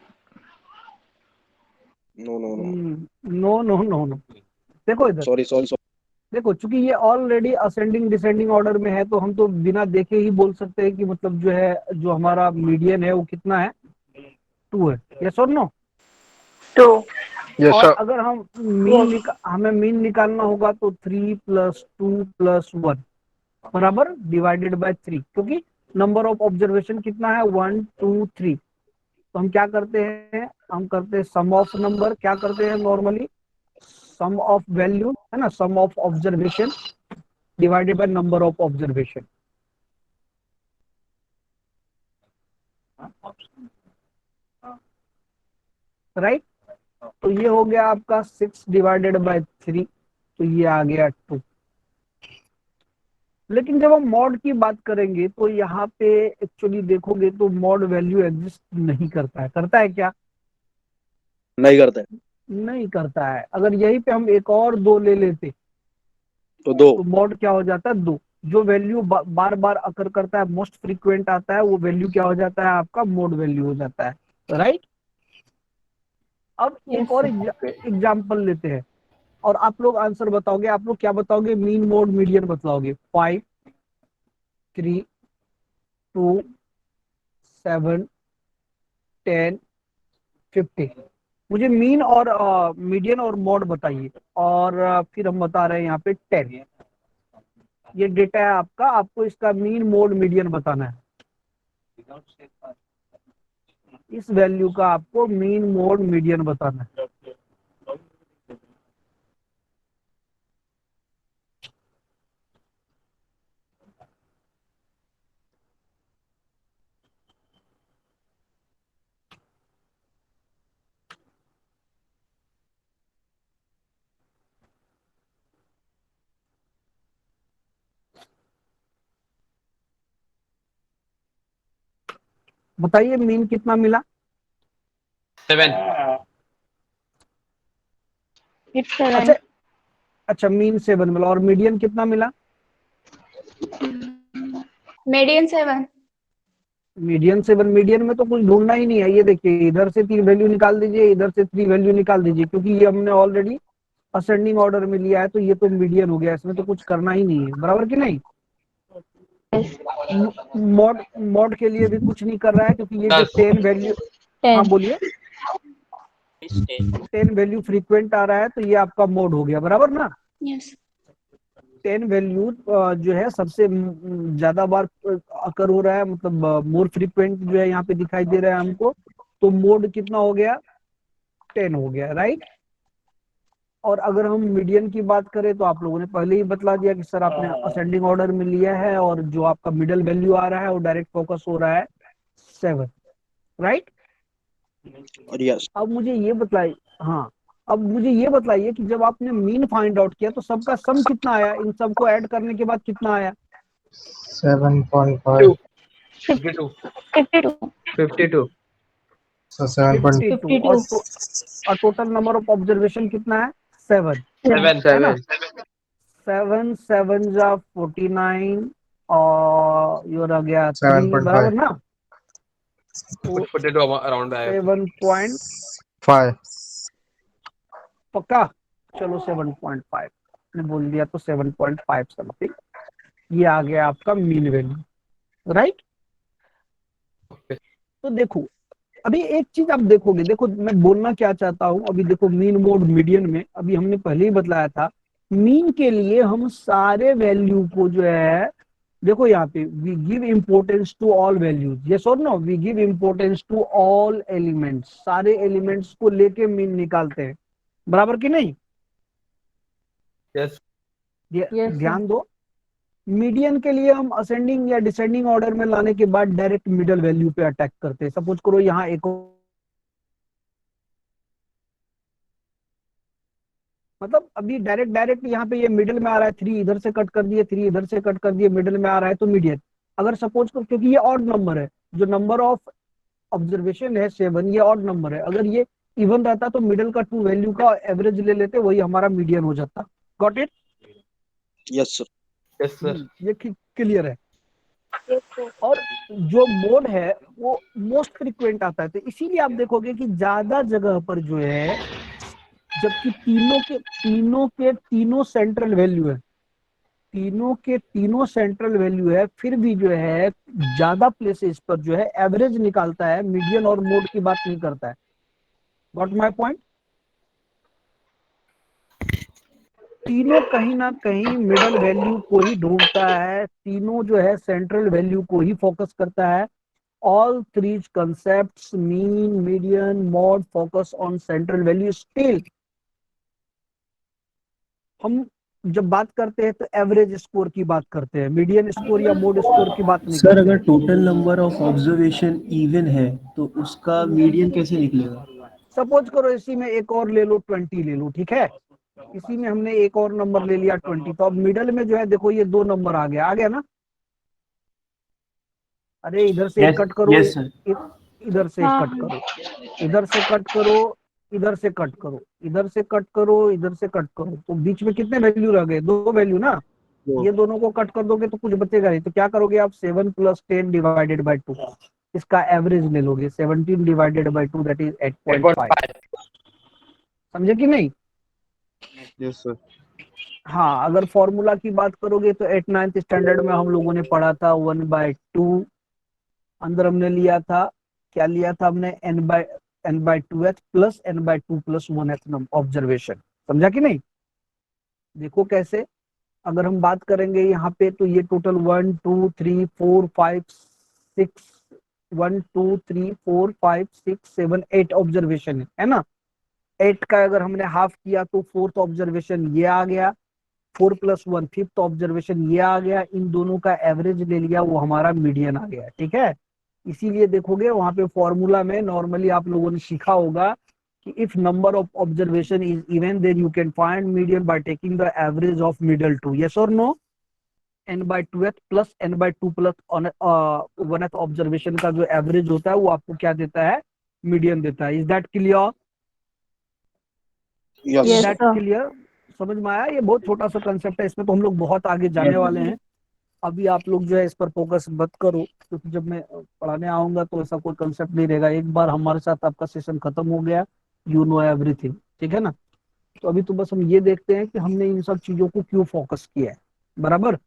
No, no, no. No no no no, देखो इधर, Sorry. देखो चूंकि ये ऑलरेडी असेंडिंग डिसेंडिंग ऑर्डर में है तो हम तो बिना देखे ही बोल सकते हैं कि मतलब जो है जो हमारा मीडियन है वो कितना है, 2 है। यस और नो? 2. Yes, और sir. अगर हम Yes. हमें मीन निकालना होगा तो 3 + 2 + 1 बराबर डिवाइडेड बाय 3, क्योंकि नंबर ऑफ ऑब्जर्वेशन कितना है, 1 2 3। तो हम क्या करते हैं, हम करते हैं सम ऑफ नंबर, क्या करते हैं नॉर्मली, सम ऑफ वैल्यू है ना, sum of observation divided by number of observation, right. तो ये हो गया आपका 6/3, तो ये आ गया 2। लेकिन जब हम मॉड की बात करेंगे तो यहाँ पे एक्चुअली देखोगे तो मॉड वैल्यू एग्जिस्ट नहीं करता है। करता है क्या? नहीं करता है नहीं करता है। अगर यहीं पे हम एक और 2 ले लेते तो 2. तो मॉड क्या हो जाता है, 2। जो वैल्यू बार बार अकर करता है, मोस्ट फ्रीक्वेंट आता है, वो वैल्यू क्या हो जाता है, आपका मोड वैल्यू हो जाता है, राइट। अब Yes, एक और sir. एग्जाम्पल लेते हैं और आप लोग आंसर बताओगे। आप लोग क्या बताओगे? मीन मोड मीडियन बताओगे। 5 3 2 7 10 50। मुझे मीन और मीडियन और मॉड बताइए। और फिर हम बता रहे हैं यहाँ पे 10। ये डेटा है आपका, आपको इसका मीन मोड मीडियन बताना है। इस वैल्यू का आपको मीन मोड मीडियन बताना है। बताइए मीन कितना मिला? 7. It's 7. अच्छा, अच्छा मीन 7 मिला। और मीडियन कितना मिला? Median 7. मीडियन 7। मीडियन में तो कुछ ढूंढना ही नहीं है। ये देखिए, इधर से 3 वैल्यू निकाल दीजिए, इधर से 3 वैल्यू निकाल दीजिए, क्योंकि ये हमने ऑलरेडी असेंडिंग ऑर्डर में लिया है, तो ये तो मीडियन हो गया। इसमें तो कुछ करना ही नहीं है, बराबर कि नहीं। मॉड मॉड के लिए भी कुछ नहीं कर रहा है, क्योंकि ये जो 10. 10 वैल्यू, हाँ 10. बोलिए, 10 वैल्यू फ्रीक्वेंट आ रहा है तो ये आपका मोड हो गया, बराबर ना। Yes. 10 वैल्यू जो है सबसे ज्यादा बार अकर हो रहा है, मतलब मोर फ्रीक्वेंट जो है यहाँ पे दिखाई दे रहा है हमको। तो मोड कितना हो गया? 10 हो गया, राइट। और अगर हम मीडियन की बात करें तो आप लोगों ने पहले ही बतला दिया कि सर आपने असेंडिंग ऑर्डर में लिया है और जो आपका मिडल वैल्यू आ रहा है वो डायरेक्ट फोकस हो रहा है 7, राइट। और यस. अब मुझे ये बताइए, हाँ, अब मुझे ये बताइए कि जब आपने मीन फाइंड आउट किया तो सबका सम कितना आया? इन सबको ऐड करने के बाद कितना आया? 7.5. 52. 52. 52. So 7. 52। 52. और टोटल नंबर ऑफ ऑब्जर्वेशन कितना है? 7, 7. है ना। 7. 7 7 जा 49 और ये रह गया 3, 7.5. बराबर ना। कुछ तो potato around आया. 7 पॉइंट 5. पक्का। चलो 7.5 ने बोल दिया तो 7.5 समथिंग ये आ गया आपका मीन वैल्यू, राइट। तो देखो, अभी एक चीज आप देखोगे, देखो मैं बोलना क्या चाहता हूं। अभी देखो मीन मोड मीडियन में अभी हमने पहले ही बतलाया था, मीन के लिए हम सारे वैल्यू को जो है, देखो यहाँ पे we give importance to all values, yes और no, we give importance to all elements. सारे एलिमेंट्स को लेके मीन निकालते हैं, बराबर कि नहीं। Yes. Yes, sir. ध्यान दो, मीडियन के लिए हम असेंडिंग या डिसेंडिंग ऑर्डर में लाने के बाद डायरेक्ट मिडल वैल्यू पे अटैक करते हैं। सपोज करो यहाँ एक, मतलब अभी डायरेक्ट डायरेक्ट यहाँ पे ये मिडिल में आ रहा है, 3 इधर से कट कर दिए, 3 इधर से कट कर दिए, मिडिल में आ रहा है तो मीडियन। अगर सपोज करो, क्योंकि ये ऑड नंबर है, जो नंबर ऑफ ऑब्जर्वेशन है 7, ये ऑड नंबर है, अगर ये इवन रहता तो मिडिल का 2 वैल्यू का एवरेज ले लेते, वही हमारा मीडियन हो जाता। Got it? Yes sir. Yes, sir. ये क्लियर है। और जो मोड है वो मोस्ट फ्रीक्वेंट आता है, तो इसीलिए आप देखोगे कि ज्यादा जगह पर जो है, जबकि तीनों सेंट्रल वैल्यू है, तीनों सेंट्रल वैल्यू है, फिर भी जो है ज्यादा प्लेसेस पर जो है एवरेज निकालता है, मीडियन और मोड की बात नहीं करता है। Got my point? तीनों कहीं ना कहीं मिडल वैल्यू को ही ढूंढता है, तीनों जो है सेंट्रल वैल्यू को ही फोकस करता है। All three concepts, mean, median, mod, focus on central value. Still हम जब बात करते हैं तो एवरेज स्कोर की बात करते हैं, मीडियन स्कोर या मोड स्कोर की बात नहीं सर करते अगर हैं। Total number of observation even है तो उसका मीडियन कैसे निकलेगा? सपोज करो इसी में एक और ले लो, 20 ले लो, ठीक है, इसी में हमने एक और नंबर ले लिया 20, तो अब मिडल में जो है देखो ये 2 नंबर आ गया ना। अरे इधर से एक कट करो, यस सर। इधर से एक हाँ कट करो, इधर से कट करो, इधर से कट करो, इधर से कट करो, इधर से कट करो, तो बीच में कितने वैल्यू रह गए? 2 वैल्यू ना। दो। ये दोनों को कट कर दोगे तो कुछ बचेगा नहीं, तो क्या करोगे आप? 7 + 10 डिवाइडेड बाई 2, इसका एवरेज ले लोगे। 17 डिवाइडेड बाई 2 दैट इज 8.5। 8.5. समझे कि नहीं? Yes sir. हाँ, अगर फॉर्मूला की बात करोगे तो 8th 9th स्टैंडर्ड में हम लोगों ने पढ़ा था 1/2, अंदर हमने लिया था, क्या लिया था हमने? n/2h plus n/2 plus 1h observation. समझा कि नहीं? देखो कैसे, अगर हम बात करेंगे यहाँ पे तो ये टोटल 1 2 3 4 5 6, 1 2 3 4 5 6 7 8 ऑब्जर्वेशन है ना। 8 का अगर हमने हाफ किया तो 4th ऑब्जर्वेशन ये आ गया, 4 + 1 5th ऑब्जर्वेशन ये आ गया, इन दोनों का एवरेज ले लिया, वो हमारा मीडियन आ गया। ठीक है, इसीलिए देखोगे वहां पे फॉर्मूला में नॉर्मली आप लोगों ने सीखा होगा कि if number of observation is even then you can find median by taking the average of middle two. Yes और no? n/2h plus n/2 plus 1th observation का जो एवरेज होता है वो आपको क्या देता है? मीडियन देता है। Is that clear? Yes. Yes, that sir. Clear? समझ में आया? ये बहुत छोटा सा कंसेप्ट है, इसमें तो हम लोग बहुत आगे जाने वाले हैं। अभी आप लोग जो है इस पर फोकस मत करो, क्योंकि जब मैं पढ़ाने आऊंगा तो ऐसा कोई कंसेप्ट नहीं रहेगा। एक बार हमारे साथ आपका सेशन खत्म हो गया, यू नो एवरीथिंग। ठीक है ना? तो अभी तो बस हम ये देखते हैं कि हमने इन सब चीजों को क्यों फोकस किया है। बराबर?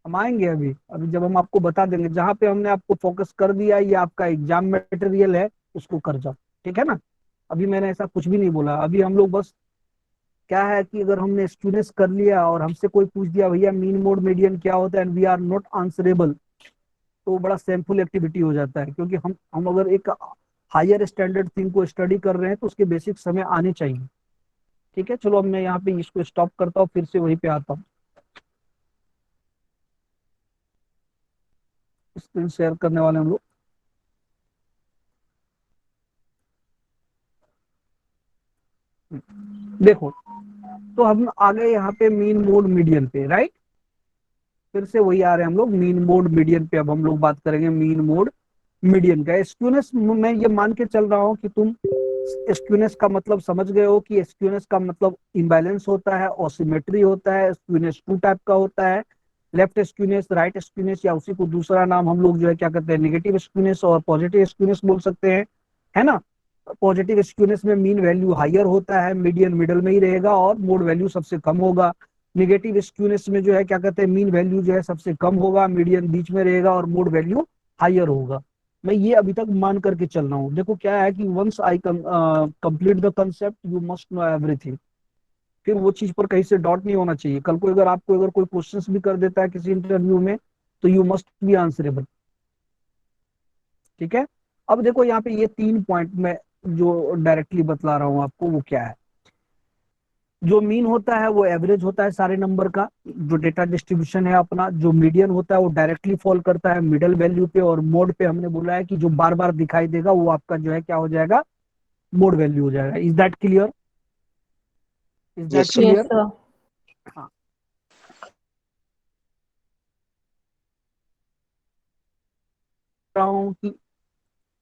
हम आएंगे अभी अभी जब हम आपको बता देंगे, जहां पे हमने आपको फोकस कर दिया ये आपका एग्जाम मटेरियल है, उसको कर जाओ। ठीक है ना? अभी मैंने ऐसा कुछ भी नहीं बोला, अभी हम लोग बस क्या है कि अगर हमने स्टूडेंट्स कर लिया और हमसे कोई पूछ दिया भैया मीन मोड मीडियन क्या होता है and we are not answerable, तो बड़ा सेम्पल एक्टिविटी हो जाता है। क्योंकि हम अगर एक हायर स्टैंडर्ड थिंग को स्टडी कर रहे हैं तो उसके बेसिक्स हमें आने चाहिए। ठीक है, चलो अब मैं यहाँ पे इसको स्टॉप करता हूँ, फिर से वहीं पे आता हूँ। स्क्रीन शेयर करने वाले हम लोग। देखो, तो हम आ गए यहाँ पे मीन मोड मीडियन पे, राइट? फिर से वही आ रहे हैं हम लोग मीन मोड मीडियन पे। अब हम लोग बात करेंगे मीन मोड मीडियन का। स्क्यूनेस, मैं ये मान के चल रहा हूँ कि तुम स्क्यूनेस का मतलब समझ गए हो कि स्क्यूनेस का मतलब इम्बैलेंस होता है, ऑसिमेट्री होता है। स्क्यूनेस 2 टाइप का होता है, लेफ्ट स्क्यूनेस, राइट स्क्यूनेस, या उसी को दूसरा नाम हम लोग जो है क्या कहते हैं, नेगेटिव स्क्यूनेस और पॉजिटिव स्क्यूनेस बोल सकते हैं, है ना? पॉजिटिव स्क्यूनेस में मीन वैल्यू हायर होता है, मीडियन मिडल में ही रहेगा और मोड वैल्यू सबसे कम होगा। निगेटिव स्क्यूनेस में जो है क्या कहते हैं, मीन वैल्यू जो है सबसे कम होगा, मीडियन बीच में रहेगा और मोड वैल्यू हायर होगा। मैं ये अभी तक मान करके चल रहा हूँ। देखो क्या है कि once I complete the concept you must know everything, फिर वो चीज पर कहीं से डॉट नहीं होना चाहिए। कल को अगर आपको अगर कोई क्वेश्चंस भी कर देता है किसी इंटरव्यू में तो यू मस्ट बी आंसरेबल। ठीक है, अब देखो यहाँ पे ये 3 पॉइंट में जो डायरेक्टली बतला रहा हूँ आपको वो क्या है। जो मीन होता है वो एवरेज होता है सारे नंबर का, जो डेटा डिस्ट्रीब्यूशन है अपना। जो मीडियन होता है वो डायरेक्टली फॉल करता है मिडल वैल्यू पे, और मोड पे हमने बोला है कि जो बार बार दिखाई देगा वो आपका जो है क्या हो जाएगा, मोड वैल्यू हो जाएगा। Is that clear? Is that Yes, sir. Yes, clear? sir. हाँ। रहा हूँ कि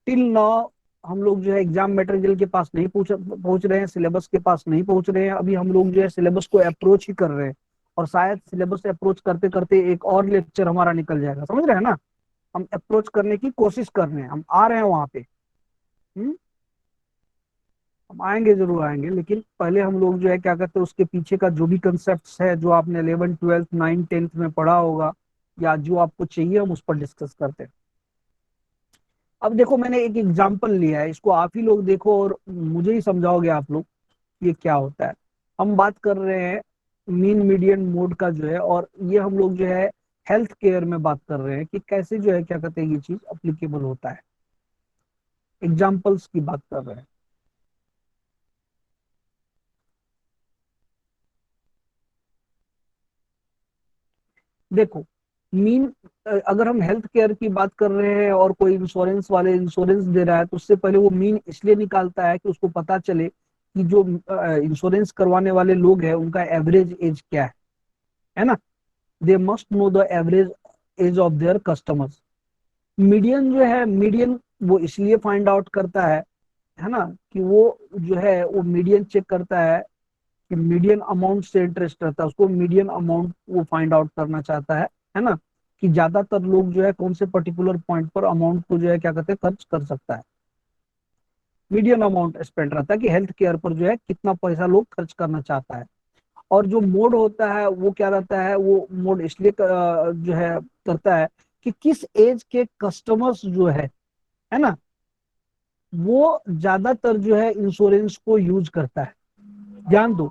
टिल नाउ हम लोग जो है एग्जाम मटेरियल के पास नहीं पहुंच रहे हैं, सिलेबस के पास नहीं पहुंच रहे हैं। अभी हम लोग जो है सिलेबस को अप्रोच ही कर रहे हैं, और शायद सिलेबस अप्रोच करते करते एक और लेक्चर हमारा निकल जाएगा, समझ रहे हैं ना? हम अप्रोच करने की कोशिश कर रहे हैं, हम आ रहे हैं वहां पे। हम आएंगे, जरूर आएंगे, लेकिन पहले हम लोग जो है क्या करते हैं, उसके पीछे का जो भी कंसेप्ट है जो आपने 11th 12th 9th 10th में पढ़ा होगा, या जो आपको चाहिए, हम उस पर डिस्कस करते हैं। अब देखो, मैंने एक एग्जाम्पल लिया है, इसको आप ही लोग देखो और मुझे ही समझाओगे आप लोग ये क्या होता है। हम बात कर रहे हैं मीन मीडियन मोड का जो है, और ये हम लोग जो है हेल्थ केयर में बात कर रहे हैं कि कैसे जो है क्या कहते हैं ये चीज अप्लीकेबल होता है। एग्जाम्पल्स की बात कर रहे हैं। देखो, मीन अगर हम हेल्थ केयर की बात कर रहे हैं और कोई इंश्योरेंस वाले इंश्योरेंस दे रहा है, तो उससे पहले वो मीन इसलिए निकालता है कि उसको पता चले कि जो इंश्योरेंस करवाने वाले लोग हैं उनका एवरेज एज क्या है ना? They must know the average age of their customers. Median जो है, मीडियन वो इसलिए फाइंड आउट करता है ना, कि वो जो है वो मीडियन चेक करता है कि मीडियन अमाउंट से इंटरेस्ट रहता है उसको, मीडियन अमाउंट वो फाइंड आउट करना चाहता है ना, कि ज्यादातर लोग जो है कौन से पर्टिकुलर पॉइंट पर अमाउंट को जो है क्या कहते हैं खर्च कर सकता है। मीडियन अमाउंट स्पेंड रहता है कि हेल्थ केयर पर जो है कितना पैसा लोग खर्च करना चाहता है। और जो मोड होता है वो क्या रहता है, वो मोड इसलिए जो है करता है कि किस एज के कस्टमर्स जो है ना, वो ज्यादातर जो है इंश्योरेंस को यूज करता है। ध्यान दो,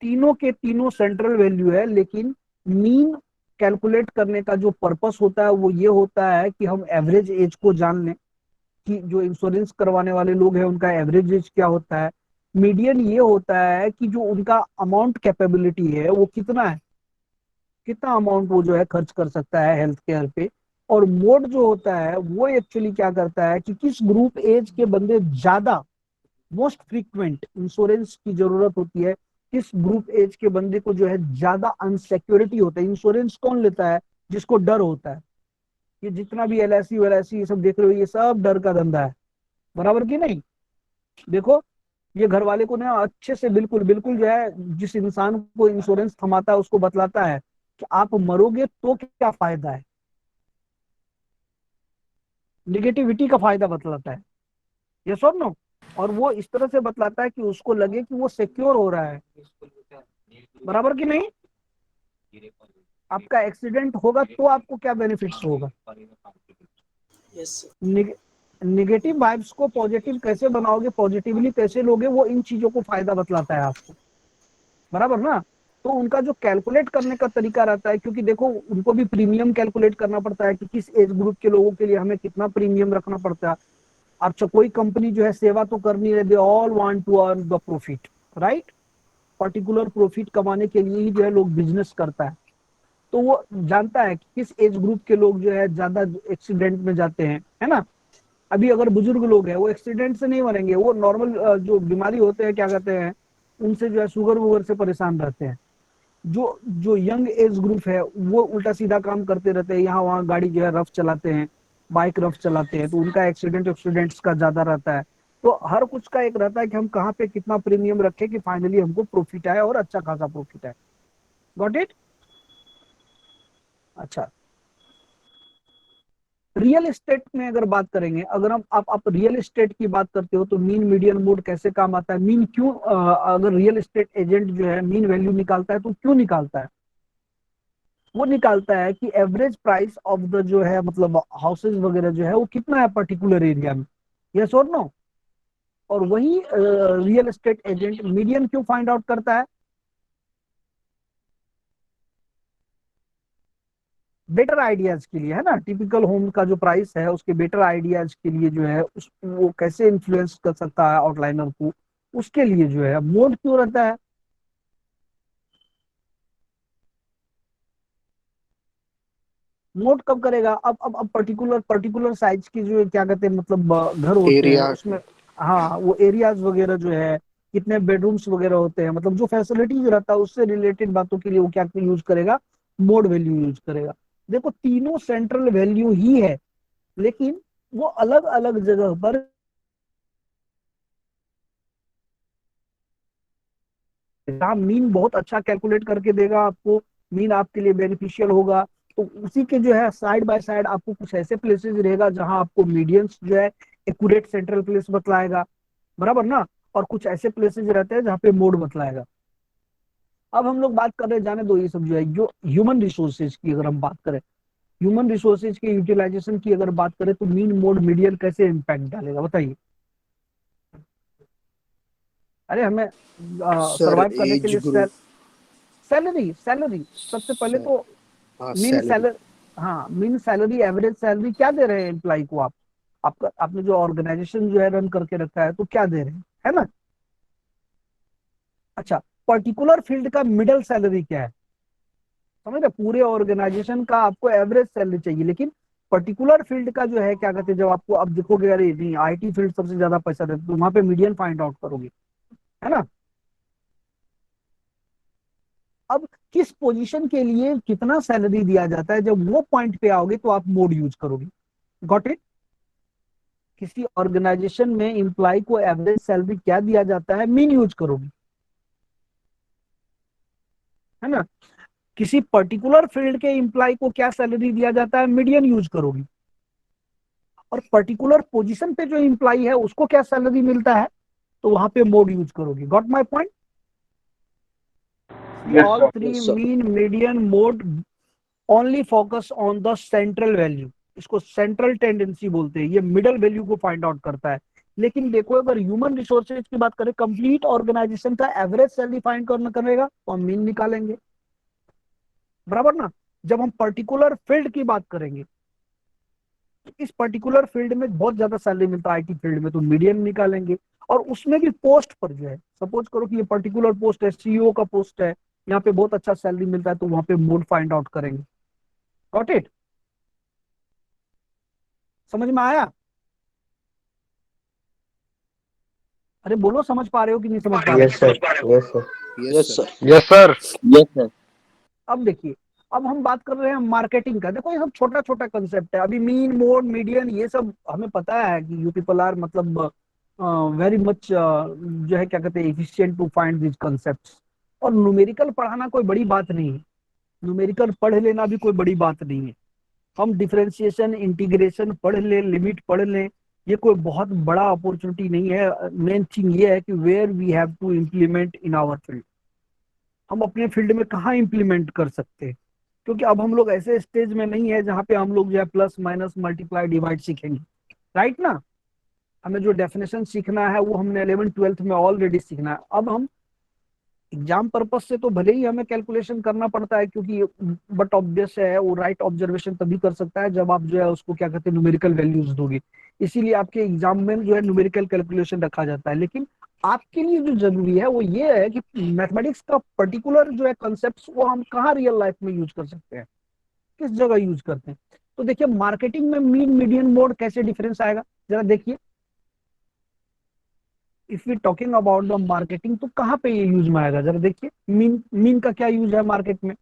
तीनों के तीनों सेंट्रल वैल्यू है, लेकिन मीन कैलकुलेट करने का जो पर्पस होता है वो ये होता है कि हम एवरेज एज को जान लें कि जो इंश्योरेंस करवाने वाले लोग हैं उनका एवरेज एज क्या होता है। मीडियन ये होता है कि जो उनका अमाउंट कैपेबिलिटी है वो कितना है, कितना अमाउंट वो जो है खर्च कर सकता है हेल्थ केयर पे। और मोड जो होता है वो एक्चुअली क्या करता है कि किस ग्रुप एज के बंदे ज्यादा मोस्ट फ्रीक्वेंट इंश्योरेंस की जरूरत होती है, किस ग्रुप एज के बंदे को जो है ज्यादा अनसिक्योरिटी होता है। इंश्योरेंस कौन लेता है? जिसको डर होता है। ये जितना भी LIC WLIC ये सब देख रहे हो, ये सब डर का धंधा है, बराबर की नहीं? देखो, ये घर वाले को ना अच्छे से बिल्कुल बिल्कुल जो है, जिस इंसान को इंश्योरेंस थमाता है उसको बतलाता है कि आप मरोगे तो क्या फायदा है, निगेटिविटी का फायदा बतलाता है। यस और नो? और वो इस तरह से बतलाता है कि उसको लगे कि वो सिक्योर हो रहा है, बराबर की नहीं? आपका एक्सीडेंट होगा तो आपको क्या बेनिफिट्स होगा? निगेटिव वाइब्स को पॉजिटिव कैसे बनाओगे, पॉजिटिवली कैसे लोगे, वो इन चीजों को फायदा बतलाता है आपको, बराबर ना? तो उनका जो कैलकुलेट करने का तरीका रहता है, क्योंकि देखो उनको भी प्रीमियम कैलकुलेट करना पड़ता है कि किस एज ग्रुप के लोगों के लिए हमें कितना प्रीमियम रखना पड़ता है। अच्छा, कोई कंपनी जो है सेवा तो करनी है, they all want to earn the profit, right? Particular profit कमाने के लिए ही जो है लोग बिजनेस करता है। तो वो जानता है कि किस एज ग्रुप के लोग जो है ज्यादा एक्सीडेंट में जाते हैं, है ना? अभी अगर बुजुर्ग लोग हैं वो एक्सीडेंट से नहीं मरेंगे, वो नॉर्मल जो बीमारी होते हैं क्या कहते हैं उनसे जो है शुगर वुगर से परेशान रहते हैं। जो जो यंग एज ग्रुप है वो उल्टा सीधा काम करते रहते हैं, यहाँ वहाँ गाड़ी जो है रफ चलाते हैं, बाइक रफ चलाते हैं, तो उनका एक्सीडेंट्स का ज्यादा रहता है। तो हर कुछ का एक रहता है कि हम कहाँ पे कितना प्रीमियम रखें कि फाइनली हमको प्रॉफिट आए, और अच्छा खासा प्रॉफिट आए। Got it? अच्छा, रियल एस्टेट में अगर बात करेंगे, अगर हम आप रियल एस्टेट की बात करते हो तो मीन मीडियन मोड कैसे काम आता है? मीन क्यों अगर रियल एस्टेट एजेंट जो है मीन वैल्यू निकालता है तो क्यों निकालता है? वो निकालता है कि एवरेज प्राइस ऑफ द जो है मतलब हाउसेज वगैरह जो है वो कितना है पर्टिकुलर एरिया में। यस और नो? और वही रियल एस्टेट एजेंट मीडियन क्यों फाइंड आउट करता है? बेटर आइडियाज के लिए, है ना? टिपिकल होम का जो प्राइस है उसके बेटर आइडियाज के लिए जो है उस वो कैसे इन्फ्लुएंस कर सकता है आउटलाइनर को, उसके लिए जो है मोड क्यों रहता है? मोड कब करेगा? अब पर्टिकुलर साइज की जो क्या कहते हैं मतलब घर होते हैं एरिया उसमें, हाँ वो एरियाज वगैरह जो है, कितने बेडरूम्स वगैरह होते हैं, मतलब जो फैसिलिटीज रहता है उससे रिलेटेड बातों के लिए वो क्या यूज करेगा? मोड वैल्यू यूज करेगा। देखो तीनों सेंट्रल वैल्यू ही है, लेकिन वो अलग अलग जगह पर मीन बहुत अच्छा कैलकुलेट करके देगा आपको, मीन आपके लिए बेनिफिशियल होगा। तो उसी के जो है साइड बाय साइड आपको कुछ ऐसे प्लेसेस रहेगा जहां आपको मीडियंस जो है एक्यूरेट सेंट्रल प्लेस बतलाएगा, बराबर ना, और कुछ ऐसे प्लेसेस रहते हैं जहाँ पे मोड बतलाएगा। अब हम लोग बात कर रहे हैं, जाने दो ये सब जो है, जो ह्यूमन रिसोर्सेज की अगर हम बात करें, ह्यूमन रिसोर्सेज के यूटिलाइजेशन की अगर बात करें, तो मीन मोड मीडियन कैसे इम्पैक्ट डालेगा बताइए। अरे हमें सर सरवाइव करने के एज लिए ग्रुप। सैलरी सैलरी सबसे पहले सर तो हाँ मीन सैलरी। सैलरी, हाँ मीन सैलरी, एवरेज सैलरी क्या दे रहे हैं एम्प्लॉय को आप? आपका आपने जो ऑर्गेनाइजेशन जो है रन करके रखा है तो क्या दे रहे हैं, है ना? अच्छा, पर्टिकुलर फील्ड का मिडल सैलरी क्या है? समझ रहे, पूरे ऑर्गेनाइजेशन का आपको एवरेज सैलरी चाहिए, लेकिन पर्टिकुलर फील्ड का जो है क्या कहते हैं, जब आपको अब देखोगे अरे नहीं आईटी फील्ड सबसे ज्यादा पैसा देते तो वहां पे मीडियन फाइंड आउट करोगे, है ना? अब किस पोजीशन के लिए कितना सैलरी दिया जाता है, जब वो पॉइंट पे आओगे तो आप मोड यूज करोगे। Got it? किसी ऑर्गेनाइजेशन में एम्प्लॉय को एवरेज सैलरी क्या दिया जाता है, मीन यूज करोगे, है ना? किसी पर्टिकुलर फील्ड के एम्प्लॉय को क्या सैलरी दिया जाता है, मीडियन यूज करोगी। और पर्टिकुलर पोजीशन पे जो एम्प्लॉय है उसको क्या सैलरी मिलता है, तो वहां पे मोड यूज करोगे। Got my point? Yes, all sir. Three yes sir. Mean median mode only focus on the central value, इसको सेंट्रल टेंडेंसी बोलते हैं, ये मिडल वैल्यू को फाइंड आउट करता है। लेकिन देखो अगर ह्यूमन रिसोर्सेज की बात करें, कंप्लीट ऑर्गेनाइजेशन का एवरेज सैलरी फाइंड करना करेगा तो हम मीन निकालेंगे, बराबर ना? जब हम पर्टिकुलर फील्ड की बात करेंगे, तो इस पर्टिकुलर फील्ड में बहुत ज्यादा सैलरी मिलता है आईटी फील्ड में, तो मीडियन निकालेंगे। और उसमें भी पोस्ट पर जो है, सपोज करो कि ये पर्टिकुलर पोस्ट है, सीईओ का पोस्ट है, यहाँ पे बहुत अच्छा सैलरी मिलता है, तो वहां पे मोड फाइंड आउट करेंगे। Got it? समझ में आया? अरे बोलो, समझ पा रहे हो कि नहीं समझ पा रहे हो? Yes, sir. Yes, sir. Yes sir. Yes, sir. Yes sir. अब देखिए, अब हम बात कर रहे हैं मार्केटिंग का। देखो ये सब छोटा छोटा कंसेप्ट है, अभी मीन मोड मीडियन ये सब हमें पता है कि यू पीपल आर मतलब वेरी मच जो है क्या कहते हैं efficient to find this concepts. और न्यूमेरिकल पढ़ाना कोई बड़ी बात नहीं है, न्यूमेरिकल पढ़ लेना भी कोई बड़ी बात नहीं है। हम डिफरेंशिएशन इंटीग्रेशन पढ़ लें, लिमिट पढ़ लें, ये कोई बहुत बड़ा अपॉर्चुनिटी नहीं है। मेन थिंग ये है कि where we have to implement in our field, हम अपने फील्ड में कहाँ इंप्लीमेंट कर सकते हैं। क्योंकि अब हम लोग ऐसे स्टेज में नहीं है जहाँ पे हम लोग जो है प्लस माइनस मल्टीप्लाई डिवाइड सीखेंगे, राइट ना? हमें जो डेफिनेशन सीखना है वो हमने 11th 12th में ऑलरेडी सीखना है। अब हम एग्जाम पर्पज से तो भले ही हमें कैलकुलेशन करना पड़ता है, क्योंकि बट ऑब्वियस है वो राइट ऑब्जर्वेशन तभी कर सकता है जब आप जो है उसको क्या कहते हैं न्यूमेरिकल वैल्यूज दोगे। इसीलिए आपके एग्जाम में जो है न्यूमेरिकल कैलकुलेशन रखा जाता है। लेकिन आपके लिए जो जरूरी है वो ये है कि मैथमेटिक्स का पर्टिकुलर जो है कंसेप्ट वो हम कहाँ रियल लाइफ में यूज कर सकते हैं, किस जगह यूज करते हैं। तो देखिए मार्केटिंग में मीन मीडियन मोड कैसे डिफरेंस आएगा, जरा देखिए। If we talking about the marketing तो कहाँ पे ये यूज में आएगा, जरा देखिए। मीन मीन का क्या यूज है मार्केट में,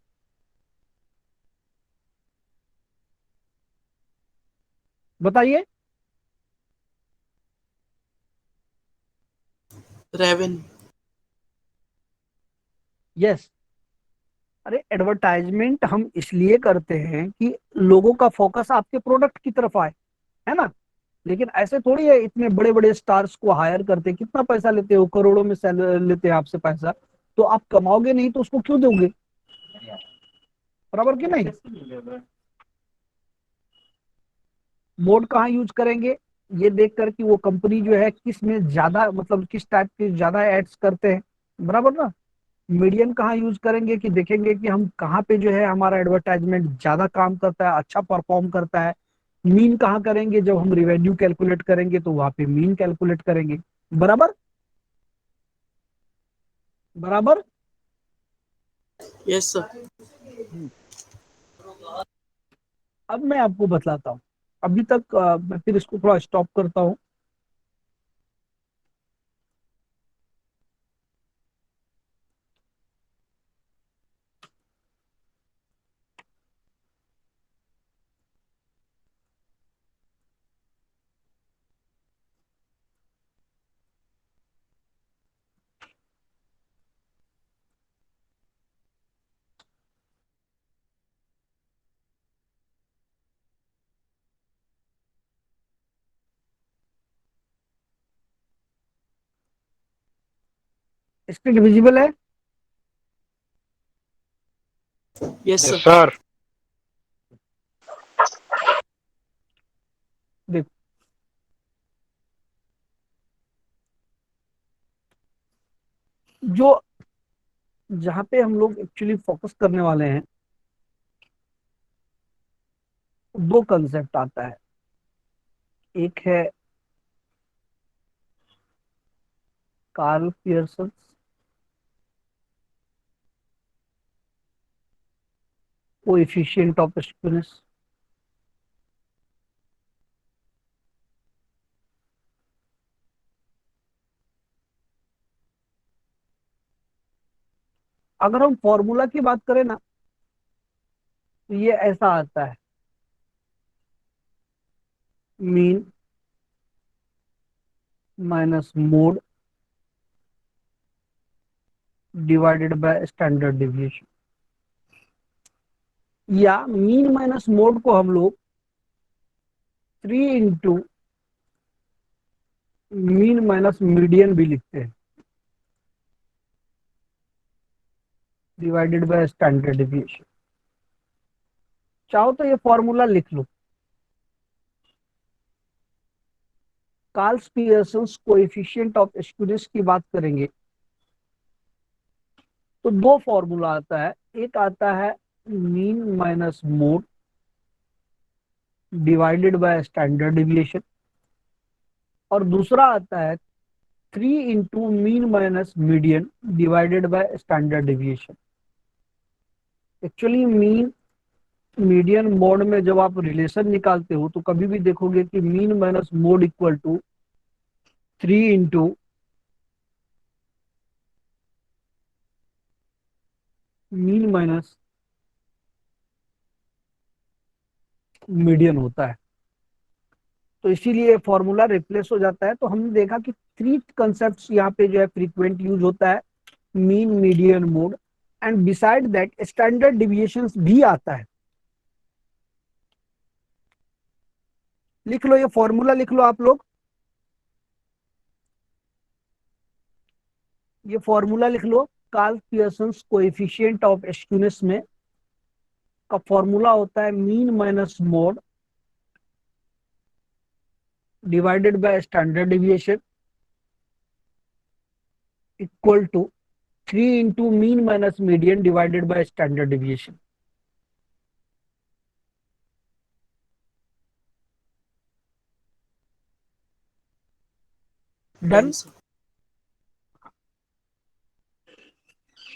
बताइए। रेवेन्यू। यस। अरे एडवर्टाइजमेंट हम इसलिए करते हैं कि लोगों का फोकस आपके प्रोडक्ट की तरफ आए, है ना? लेकिन ऐसे थोड़ी है, इतने बड़े बड़े स्टार्स को हायर करते, कितना पैसा लेते हो, करोड़ों में लेते हैं आपसे पैसा, तो आप कमाओगे नहीं तो उसको क्यों दोगे, बराबर कि नहीं? मोड कहाँ यूज करेंगे, ये देख कर कि वो कंपनी जो है किस में ज्यादा मतलब किस टाइप के ज्यादा एड्स करते हैं, बराबर ना? मीडियन कहाँ यूज करेंगे कि देखेंगे कि हम कहाँ पे जो है हमारा एडवर्टाइजमेंट ज्यादा काम करता है, अच्छा परफॉर्म करता है। मीन कहाँ करेंगे, जब हम रिवेन्यू कैलकुलेट करेंगे तो वहां पे मीन कैलकुलेट करेंगे, बराबर? बराबर। Yes sir. अब मैं आपको बतलाता हूँ। अभी तक मैं फिर इसको थोड़ा स्टॉप करता हूँ। स्क्रीन विजिबल है? Yes, Yes, sir. sir. देखो, जो जहां पे हम लोग एक्चुअली फोकस करने वाले हैं, दो कंसेप्ट आता है। एक है Karl Pearson coefficient of skewness, अगर हम फॉर्मूला की बात करें ना, तो ये ऐसा आता है, mean minus mode divided by standard deviation. या मीन माइनस मोड को हम लोग 3 इंटू मीन माइनस मीडियन भी लिखते हैं, डिवाइडेड बाय स्टैंडर्ड डिविएशन। चाहो तो ये फॉर्मूला लिख लो। Karl Pearson coefficient of skewness की बात करेंगे तो दो फॉर्मूला आता है। एक आता है mean minus mode divided by standard deviation, और दूसरा आता है 3 into mean minus median divided by standard deviation. Actually mean median mode में जब आप रिलेशन निकालते हो तो कभी भी देखोगे कि mean minus mode equal to 3 into mean minus median होता है। तो इसीलिए फॉर्मूला रिप्लेस हो जाता है। तो हमने देखा कि थ्री कंसेप्ट्स यहाँ पे जो है फ्रीक्वेंट यूज होता है, mean median mode, and beside that standard deviations भी आता है। लिख लो, ये फॉर्मूला लिख लो आप लोग, ये फॉर्मूला लिख लो। Karl Pearson coefficient of skewness में का फॉर्मूला होता है mean minus mode divided by standard deviation equal to 3 into mean minus median divided by standard deviation. Done.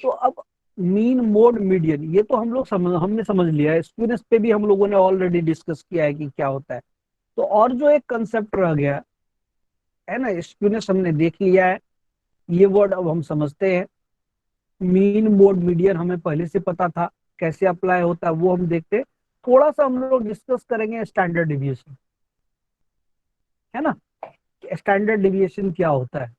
तो अब मीन मोड मीडियन ये तो हम लोग हमने समझ लिया है। स्क्यूनेस पे भी हम लोगों ने ऑलरेडी डिस्कस किया है कि क्या होता है। तो और जो एक कंसेप्ट रह गया है ना, स्क्यूनेस हमने देख लिया है, ये वर्ड अब हम समझते हैं। मीन मोड मीडियन हमें पहले से पता था, कैसे अप्लाई होता है वो हम देखते हैं। थोड़ा सा हम लोग डिस्कस करेंगे स्टैंडर्ड डिविएशन, है ना। स्टैंडर्ड डिविएशन क्या होता है?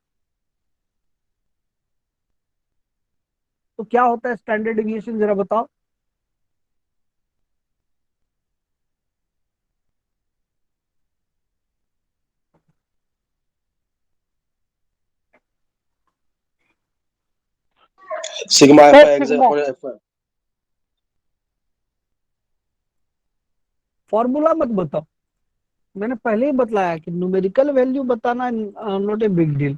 तो क्या होता है स्टैंडर्ड डिविएशन, जरा बताओ। Sigma Sir, FI sigma. example FI. Formula मत बताओ, मैंने पहले ही बतलाया कि न्यूमेरिकल वैल्यू बताना not a big deal.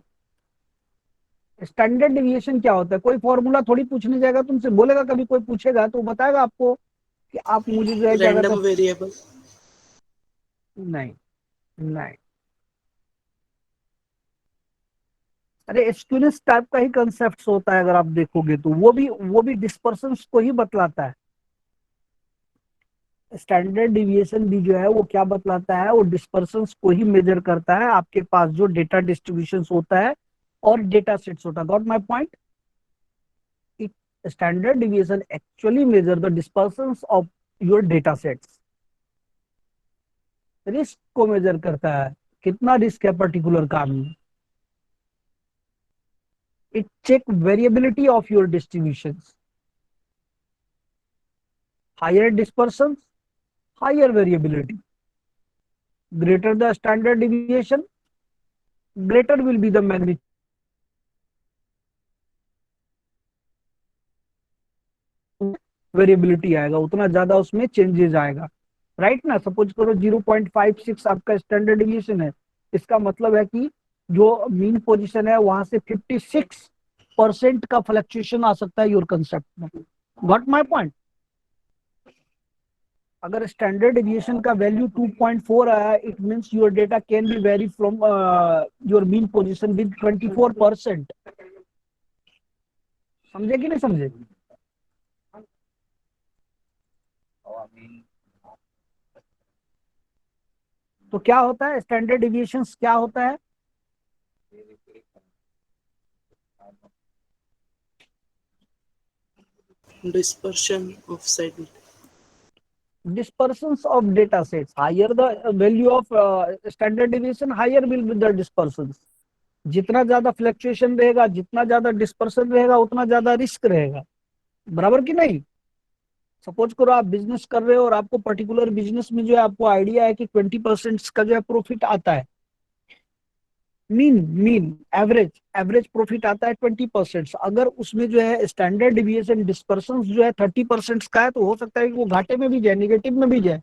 Standard deviation क्या होता है? कोई फॉर्मूला थोड़ी पूछने जाएगा तुमसे, बोलेगा कभी कोई पूछेगा तो बताएगा आपको कि आप मुझे जो है क्या कहते Random हैं। variable. नहीं, नहीं, अरे स्क्यूनेस टाइप का ही कंसेप्ट होता है। अगर आप देखोगे तो वो भी डिस्पर्सन को ही बतलाता है। स्टैंडर्ड डिविएशन भी जो है वो क्या बतलाता है, वो डिस्पर्सन्स को ही मेजर करता है, आपके पास जो डेटा डिस्ट्रीब्यूशन होता है और डेटा सेट्स होता है। Got my point? Standard deviation actually measure the dispersions of your data sets. Risk को मेजर करता है, कितना रिस्क है पर्टिकुलर काम में। It check variability of your distributions. Higher dispersions, higher variability. Greater the standard deviation, greater will be the magnitude. Variability आएगा, उतना ज्यादा उसमें चेंजेस आएगा, राइट ना। सपोज करो 0.56 आपका स्टैंडर्ड डिविएशन है, इसका मतलब है कि जो मीन पोजीशन है वहां से 56% का फ्लक्चुएशन आ सकता है योर कंसेप्ट में। Got my point? अगर स्टैंडर्ड डिविएशन का वैल्यू 2.4 आया, it means your data can be very from your mean position with 24%। समझे कि नहीं समझे? तो क्या होता है स्टैंडर्ड डिविएशन, क्या होता है? Dispersion of signal. Dispersons of data sets. Higher the value of standard deviation, higher will be the dispersons. जितना ज्यादा फ्लक्चुएशन रहेगा, जितना ज्यादा डिस्पर्सन रहेगा, उतना ज्यादा रिस्क रहेगा, बराबर कि नहीं। सपोज करो आप बिजनेस कर रहे हो और आपको पर्टिकुलर बिजनेस में जो है आपको आइडिया है कि 20% का जो है प्रॉफिट आता है, मीन एवरेज प्रॉफिट आता है 20%। अगर उसमें जो है स्टैंडर्ड डिविएशन डिस्पर्सन जो है 30% का है, तो हो सकता है कि वो घाटे में भी जाए, निगेटिव में भी जाए।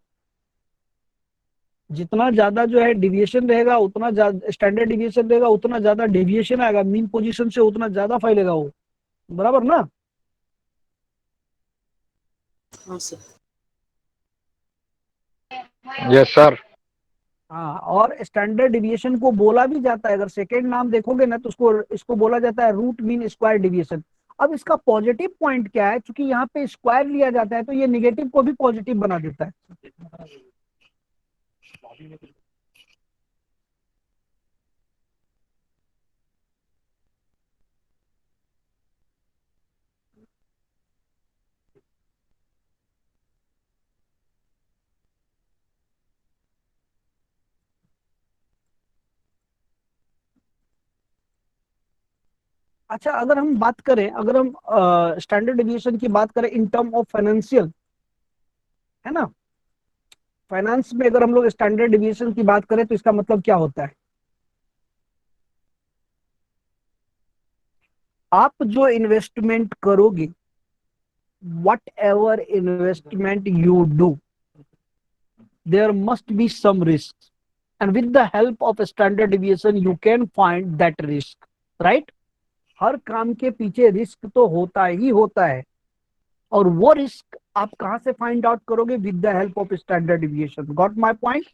जितना ज्यादा जो है डिविएशन रहेगा, उतना ज्यादा स्टैंडर्ड डिविएशन रहेगा, उतना ज्यादा डिविएशन आएगा मीन पोजीशन से, उतना ज्यादा फैलेगा वो, बराबर ना। हाँ सर। Yes, sir. हाँ, और स्टैंडर्ड डिविएशन को बोला भी जाता है, अगर सेकेंड नाम देखोगे ना तो इसको बोला जाता है रूट मीन स्क्वायर डिविएशन। अब इसका पॉजिटिव पॉइंट क्या है, क्योंकि यहाँ पे स्क्वायर लिया जाता है तो ये निगेटिव को भी पॉजिटिव बना देता है। अच्छा, अगर हम बात करें, अगर हम स्टैंडर्ड डिविएशन की बात करें इन टर्म ऑफ फाइनेंशियल, है ना, फाइनेंस में अगर हम लोग स्टैंडर्ड डिविएशन की बात करें तो इसका मतलब क्या होता है? आप जो इन्वेस्टमेंट करोगे, whatever investment you do, there must be some risk, and with the help of standard deviation you can find that risk, right. हर काम के पीछे रिस्क तो होता ही होता है, और वो रिस्क आप कहां से फाइंड आउट करोगे? With the help of standard deviation. Got my point?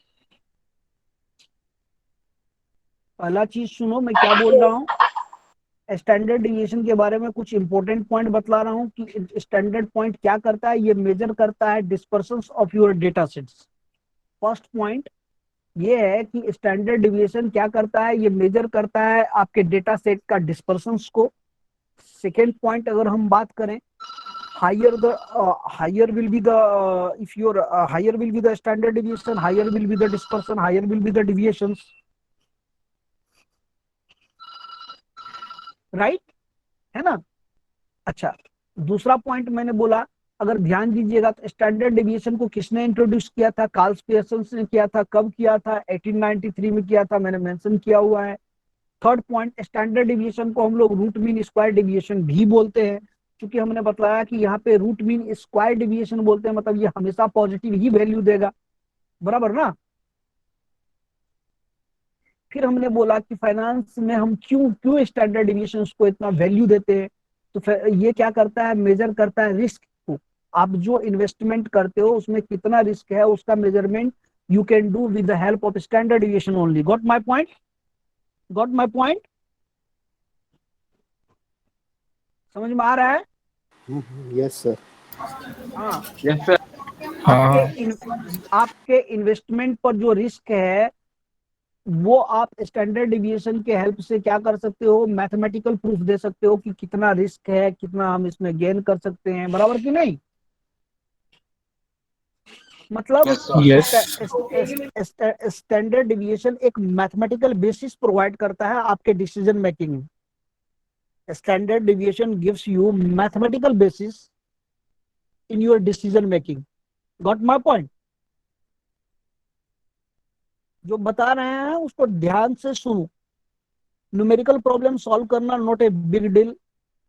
पहला चीज सुनो मैं क्या बोल रहा हूं। स्टैंडर्ड डिविएशन के बारे में कुछ इंपॉर्टेंट पॉइंट बतला रहा हूं कि स्टैंडर्ड पॉइंट क्या करता है, ये मेजर करता है dispersions of your data sets. First point ये है कि स्टैंडर्ड डिविएशन क्या करता है, ये मेजर करता है आपके डेटा सेट का डिस्पर्सन्स को। सेकेंड पॉइंट अगर हम बात करें, higher will be the if your higher will be the standard deviation, higher will be the dispersion, higher will be the deviations, right, है ना। अच्छा, दूसरा पॉइंट मैंने बोला, अगर ध्यान दीजिएगा तो स्टैंडर्ड डिविएशन को किसने इंट्रोड्यूस किया था? कार्ल पियर्सन ने किया था। कब किया था? 1893 में किया था, मैंने मेंशन किया हुआ है। थर्ड पॉइंट, स्टैंडर्ड डिविएशन को हम लोग रूट मीन स्क्वायर डिविएशन भी बोलते हैं, क्योंकि हमने बताया कि यहाँ पे रूट मीन स्क्वायर डिविएशन बोलते हैं, मतलब ये हमेशा पॉजिटिव ही वैल्यू देगा, बराबर ना। फिर हमने बोला कि फाइनेंस में हम क्यों स्टैंडर्ड डिविएशन को इतना वैल्यू देते हैं, तो ये क्या करता है, मेजर करता है रिस्क को। आप जो इन्वेस्टमेंट करते हो उसमें कितना रिस्क है, उसका measurement you can do with the help of standard deviation only. Got my point? Got my point? समझ में आ रहा है? Yes, sir. हाँ, Yes, sir. आपके हाँ आपके इन्वेस्टमेंट पर जो रिस्क है वो आप स्टैंडर्ड डिविएशन के हेल्प से क्या कर सकते हो, मैथमेटिकल प्रूफ दे सकते हो कि कितना रिस्क है, कितना हम इसमें गेन कर सकते हैं, बराबर कि नहीं। मतलब यस स्टैंडर्ड डिविएशन एक मैथमेटिकल बेसिस प्रोवाइड करता है आपके डिसीजन मेकिंग में। Standard deviation gives you mathematical basis in your decision making. Got my point. जो बता रहे हैं उसको ध्यान से सुनो। न्यूमेरिकल प्रॉब्लम सॉल्व करना नॉट ए बिग डील।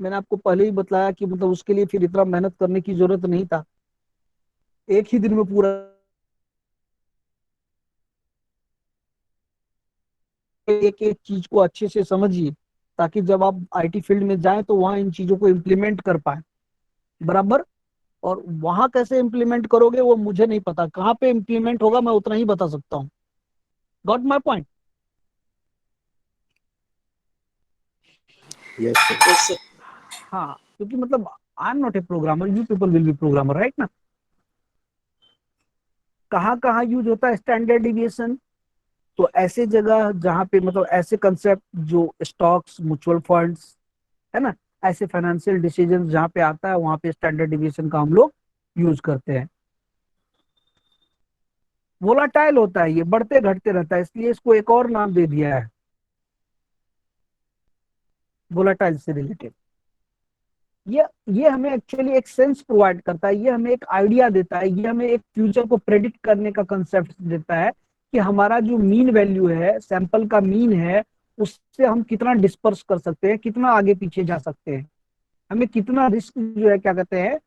मैंने आपको पहले ही बताया कि मतलब उसके लिए फिर इतना मेहनत करने की जरूरत नहीं था, एक ही दिन में पूरा। एक एक चीज को अच्छे से समझिए ताकि जब आप आईटी फील्ड में जाएं तो वहां इन चीजों को इम्प्लीमेंट कर पाए, बराबर। और वहां कैसे इम्प्लीमेंट करोगे वो मुझे नहीं पता, कहाँ पे इम्प्लीमेंट होगा मैं उतना ही बता सकता हूँ। Got my point. Yes, sir. हाँ, क्योंकि मतलब I am not a programmer, you people will be programmer, right ना। कहाँ कहाँ यूज होता है स्टैंडर्ड डिविएशन, तो ऐसे जगह जहाँ पे मतलब ऐसे कंसेप्ट जो स्टॉक्स, म्यूचुअल फंड्स, है ना, ऐसे फाइनेंशियल डिसीजन जहाँ पे आता है वहां पे स्टैंडर्ड डिविएशन का हम लोग यूज करते हैं। वोलाटाइल होता है, ये बढ़ते घटते रहता है, इसलिए इसको एक और नाम दे दिया है, वोलाटाइल से रिलेटेड। ये हमें एक्चुअली एक सेंस प्रोवाइड करता है, ये हमें एक आइडिया देता है, ये हमें एक फ्यूचर को प्रेडिक्ट करने का कंसेप्ट देता है कि हमारा जो मीन वैल्यू है, सैंपल का मीन है, उससे हम कितना डिस्पर्स कर सकते हैं, कितना आगे पीछे जा सकते हैं, हमें कितना रिस्क जो है क्या कहते हैं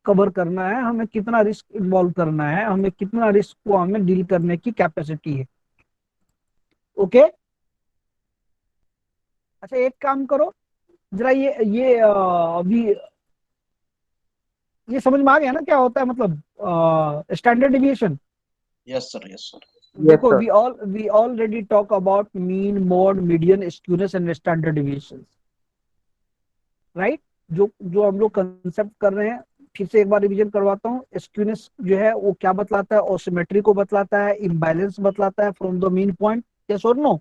कवर करना है, हमें कितना रिस्क इन्वॉल्व करना है, हमें कितना रिस्क को हमें डील करने की कैपेसिटी है। ओके। अच्छा एक काम करो, जरा ये अभी ये समझ में आ गया ना क्या होता है, मतलब standard deviation. Yes, sir. Yes, sir. Yes, देखो sir. We already talk about mean, mode, median, skewness and standard deviation, right. जो जो हम लोग कंसेप्ट कर रहे हैं, फिर से एक बार रिवीजन करवाता हूँ। स्क्यूनेस जो है वो क्या बतलाता है, ओसिमेट्री को बतलाता है, इम्बैलेंस बतलाता है from the mean point, yes और नो।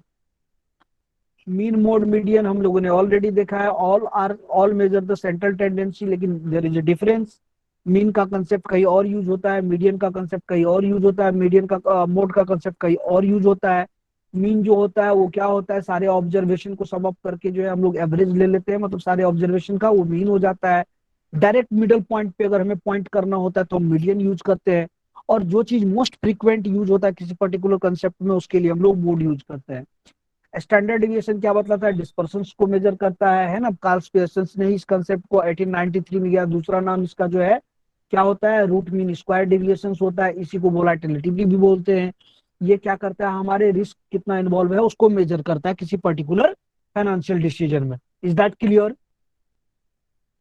मीन, मोड, मीडियन हम लोगों ने ऑलरेडी देखा है, all measure the central tendency, लेकिन there is a difference. Mean का कंसेप्ट कहीं और यूज होता है, मीडियन का कंसेप्ट कहीं और यूज होता है, मीडियन का मोड का कंसेप्ट कहीं और यूज होता है। मीन जो होता है वो क्या होता है, सारे ऑब्जर्वेशन को सम अप करके जो है हम लोग एवरेज ले लेते हैं, मतलब सारे ऑब्जर्वेशन का वो मीन हो जाता है। डायरेक्ट मिडल पॉइंट पे अगर हमें पॉइंट करना होता है तो हम मीडियन यूज करते हैं। और जो चीज मोस्ट फ्रीक्वेंट यूज होता है किसी पर्टिकुलर कंसेप्ट में, उसके लिए हम लोग मोड यूज करते हैं। स्टैंडर्ड डिविएशन क्या बतलाता है, डिस्पर्सन को मेजर करता है ना। कार्ल पियर्सन ने इस कंसेप्ट को 1893 में किया। दूसरा नाम इसका जो है क्या होता है, रूट मीन स्क्वायर डिविएशन होता है, इसी को वोलाटिलिटी भी बोलते हैं। ये क्या करता है, हमारे रिस्क कितना इन्वॉल्व है उसको मेजर करता है किसी पर्टिकुलर फाइनेंशियल डिसीजन में। Is that clear,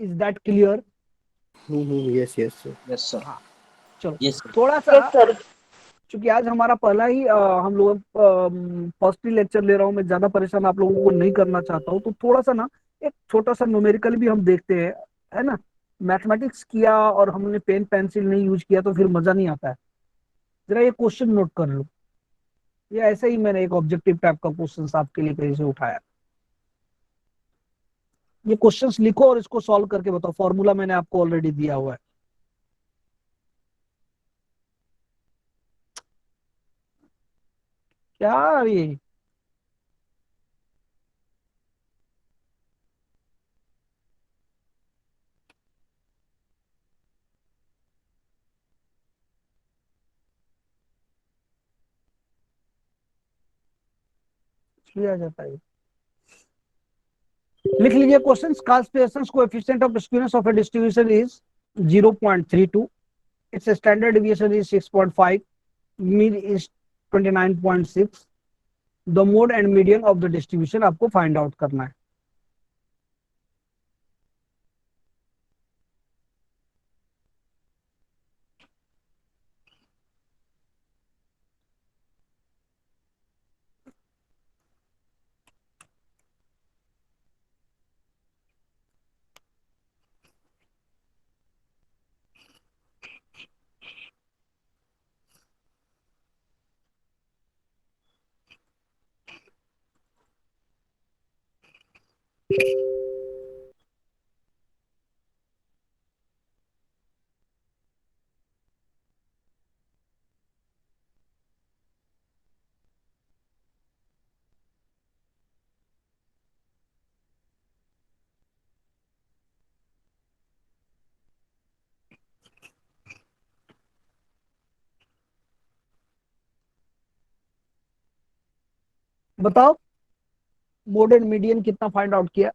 is that clear. Yes, yes, sir. Yes, sir. हाँ, चलो Yes, sir. थोड़ा सा, चूंकि आज हमारा पहला ही हम लोग फर्स्ट ही लेक्चर ले रहा हूँ, मैं ज्यादा परेशान आप लोगों को नहीं करना चाहता हूँ, तो थोड़ा सा ना एक छोटा सा न्यूमेरिकल भी हम देखते हैं, है ना। मैथमेटिक्स किया और हमने पेन पेंसिल नहीं यूज किया तो फिर मजा नहीं आता है। जरा ये क्वेश्चन नोट कर लो, ये ऐसे ही मैंने एक ऑब्जेक्टिव टाइप का क्वेश्चन आपके लिए कहीं से उठाया। ये क्वेश्चंस लिखो और इसको सॉल्व करके बताओ, फॉर्मूला मैंने आपको ऑलरेडी दिया हुआ है। क्या ये किया जाता है, लिख लीजिए question. Karl Pearson's coefficient of skewness of a distribution is 0.32, its standard deviation is 6.5, mean is 29.6, the mode and median of the distribution आपको फाइंड आउट करना है। बताओ मोड एंड मीडियन कितना फाइंड आउट किया?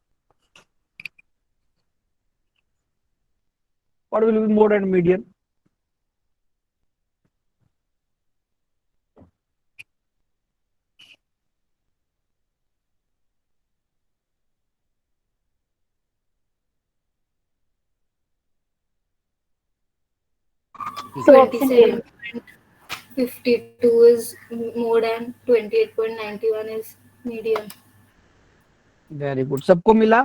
What will be mode and median? So option A. 52 is mode and 28.91 is median. Very good, सबको मिला?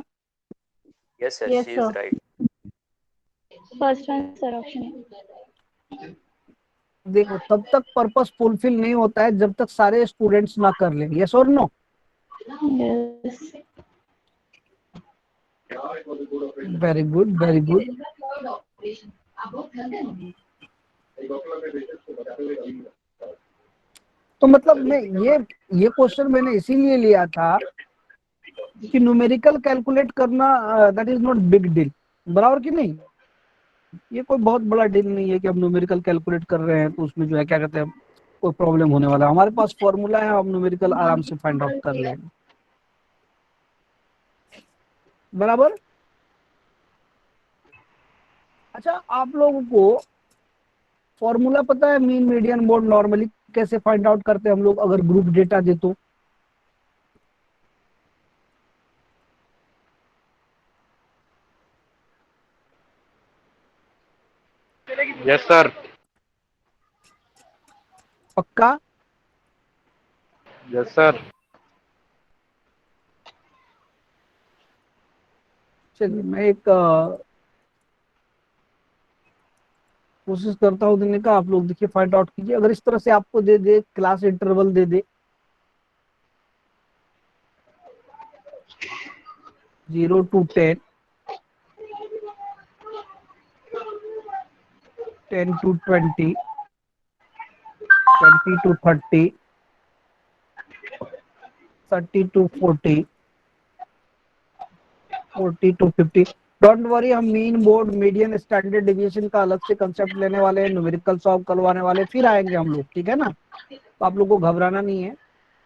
Yes, sir. Yes, She is sir. right. First one, sir, option A. देखो तब तक purpose fulfil नहीं होता है जब तक सारे स्टूडेंट्स ना कर लें, यस और no? Yes. Very good, very good. तो मतलब मैं ये क्वेश्चन मैंने इसीलिए लिया था कि न्यूमेरिकल कैलकुलेट करना that is not big deal, बराबर कि नहीं? ये कोई बहुत बड़ा डील नहीं है कि हम न्यूमेरिकल कैलकुलेट कर रहे हैं तो उसमें जो है क्या कहते हैं कोई प्रॉब्लम होने वाला है। हमारे पास फॉर्मूला है, हम न्यूमेरिकल आराम से फाइंड आउट कर लेंगे, बराबर। अच्छा, आप लोगों को फॉर्मूला पता है मीन मीडियन मोड नॉर्मली कैसे फाइंड आउट करते हैं हम लोग अगर ग्रुप डेटा दे तो? Yes, sir. पक्का? Yes, sir. चलिए मैं एक कोशिश करता हूँ देने का, आप लोग देखिए फाइंड आउट कीजिए। अगर इस तरह से आपको दे दे, क्लास इंटरवल दे दे 0 to 10, 10 to 20, 20 to 30, 30 to 40, 40 to 50, don't worry, हम mean mode median standard deviation का अलग से कंसेप्ट लेने वाले हैं, न्यूमेरिकल सॉल्व करवाने वाले, फिर आएंगे हम लोग, ठीक है ना? तो आप लोग को घबराना नहीं है।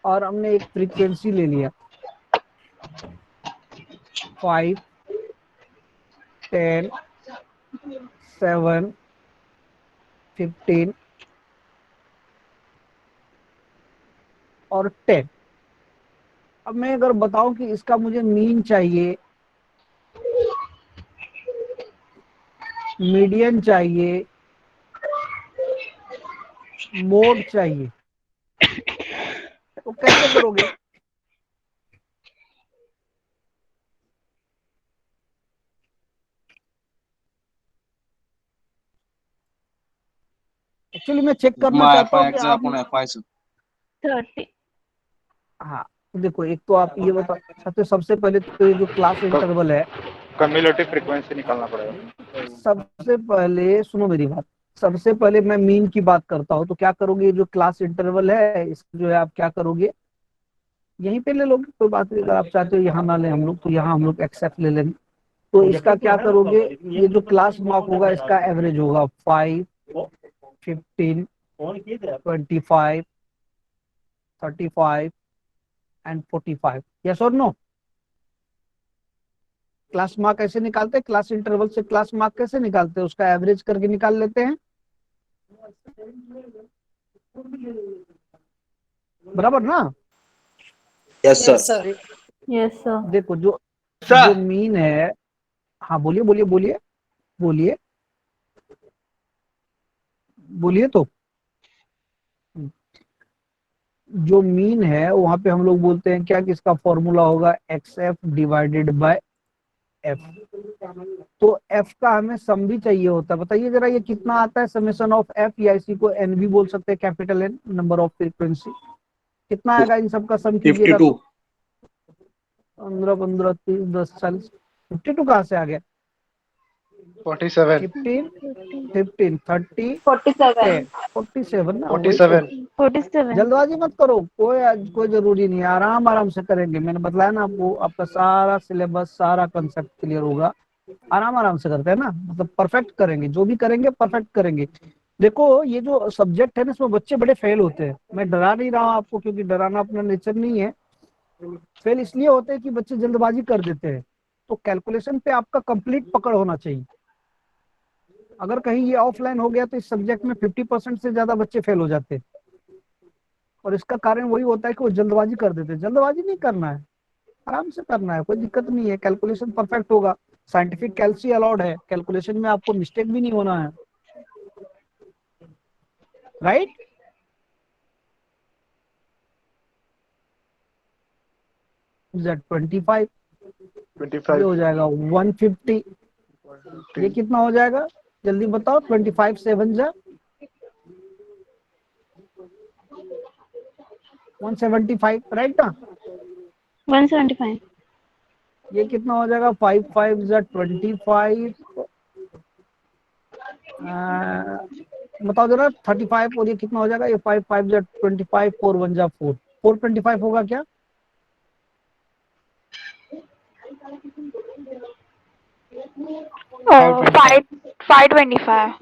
और हमने एक फ्रीक्वेंसी ले लिया 5, 10, 7, 15 और 10। अब मैं अगर बताऊं कि इसका मुझे मीन चाहिए, मीडियन चाहिए, मोड चाहिए, तो कैसे करोगे? एक्चुअली मैं चेक करना चाहता हूँ कि आप 30. हाँ, तो देखो एक तो आप ये बता सकते हो, सबसे पहले तो ये जो क्लास इंटरवल है, कम्युलेटिव फ्रीक्वेंसी निकालना पड़ेगा। सबसे पहले सुनो मेरी बात, सबसे पहले मैं मीन की बात करता हूँ। तो क्या करोगे, ये जो क्लास इंटरवल है इसको जो है आप क्या करोगे, यहीं पे ले लोगे, कोई बात नहीं। अगर आप चाहते हो यहाँ ना ले हम लोग, तो यहाँ हम लोग एक्सेप्ट ले लेंगे। तो इसका क्या करोगे, ये जो क्लास मार्क होगा इसका एवरेज होगा 5, 15, 25, 35 एंड 45, यस और नो? क्लास मार्क कैसे निकालते हैं, क्लास इंटरवल से क्लास मार्क कैसे निकालते हैं, उसका एवरेज करके निकाल लेते हैं, बराबर ना? Yes sir. Yes, sir. देखो जो मीन है, हाँ बोलिए बोलिए बोलिए बोलिए बोलिए। तो जो मीन है वहां पे हम लोग बोलते हैं क्या कि इसका फॉर्मूला होगा XF डिवाइडेड बाय F। तो F का हमें सम भी चाहिए होता है। बताइए जरा ये कितना आता है, समेशन ऑफ F, या इसी को N भी बोल सकते हैं, capital N, number of frequency. कितना आएगा इन सब का सम कीजिएगा 52। 15 15 30 10 40 52 कहाँ से आ गया? 47 15 15 30 47 47 ना, वही तो। 47 47 जल्दबाजी मत करो, कोई जरूरी नहीं है, आराम आराम से करेंगे। मैंने बताया ना आपको, आपका सारा सिलेबस सारा कंसेप्ट क्लियर होगा। आराम आराम से करते हैं ना, मतलब परफेक्ट करेंगे, जो भी करेंगे परफेक्ट करेंगे। देखो ये जो सब्जेक्ट है ना, इसमें बच्चे बड़े फेल होते हैं। मैं डरा नहीं रहा हूँ आपको, क्योंकि डराना अपना नेचर नहीं है। फेल इसलिए होते हैं कि बच्चे जल्दबाजी कर देते हैं। तो कैलकुलेशन पे आपका कंप्लीट पकड़ होना चाहिए। अगर कहीं ये ऑफलाइन हो गया तो इस सब्जेक्ट में 50% से ज्यादा बच्चे फेल हो जाते हैं। और इसका कारण वही होता है कि वो जल्दबाजी कर देते हैं। जल्दबाजी नहीं करना है, आराम से करना है, कोई दिक्कत नहीं है। कैलकुलेशन परफेक्ट होगा। साइंटिफिक कैलसी अलाउड है, कैलकुलेशन में आपको मिस्टेक भी नहीं होना है, राइट? Z 25, ये 25 हो जाएगा 150। ये कितना हो जाएगा जल्दी बताओ? 25 7 जा 175, राइट ना? 175 ये कितना हो जाएगा? 5 5 जा 25, बताओ जरा 35। और ये कितना हो जाएगा? ये 5 5 जा 25, 4 1 जा 4, 425 होगा क्या? Oh, 525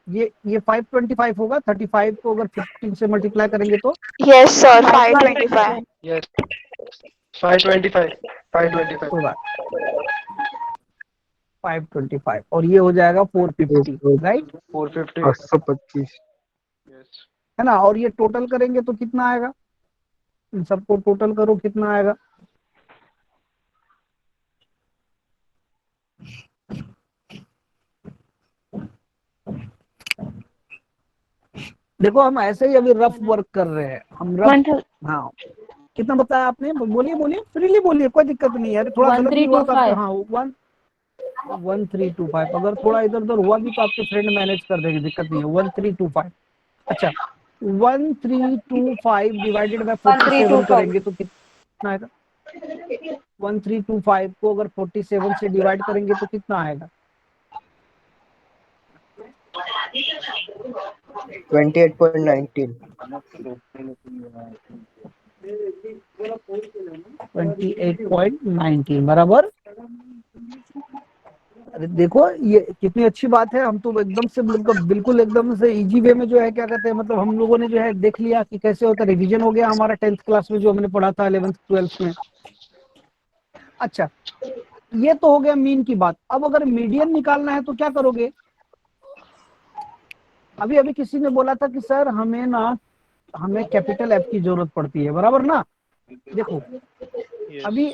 ये 525 होगा। 35 को अगर 15 से मल्टीप्लाई करेंगे तो yes sir 525 yes 525 525 होगा 525, और ये हो जाएगा 450, राइट? 450 825 yes है ना? और ये टोटल करेंगे तो कितना आएगा? इन सबको टोटल करो, कितना आएगा? देखो हम ऐसे ही अभी रफ वर्क कर रहे हैं, हम रफ। 1000 हाँ, कितना बताया आपने? बोलिए बोलिए, फ्रीली बोलिए, कोई दिक्कत नहीं है। अरे थोड़ा गलत भी हुआ तो आपके, हाँ 1325। अगर थोड़ा इधर उधर हुआ भी तो आपके फ्रेंड मैनेज कर देंगे, दिक्कत नहीं है। 1325। अच्छा, 1325 डिवाइडेड बाय 47 करेंगे तो कितना आएगा? 1325 को अगर 47 से डिवाइड करेंगे तो कितना आएगा? 28.19 28.19 बराबर। अरे देखो ये कितनी अच्छी बात है। हम तो एकदम से बिल्कुल एकदम से इजी वे में जो है, क्या कहते हैं, मतलब हम लोगों ने जो है देख लिया कि कैसे होता है। रिवीजन हो गया हमारा 10th क्लास में जो हमने पढ़ा था 11th 12th में। अच्छा, ये तो हो गया मीन की बात। अब अगर मीडियन निकालना है तो क्या करोगे? अभी अभी किसी ने बोला था कि सर हमें कैपिटल एफ की जरूरत पड़ती है, बराबर ना? देखो अभी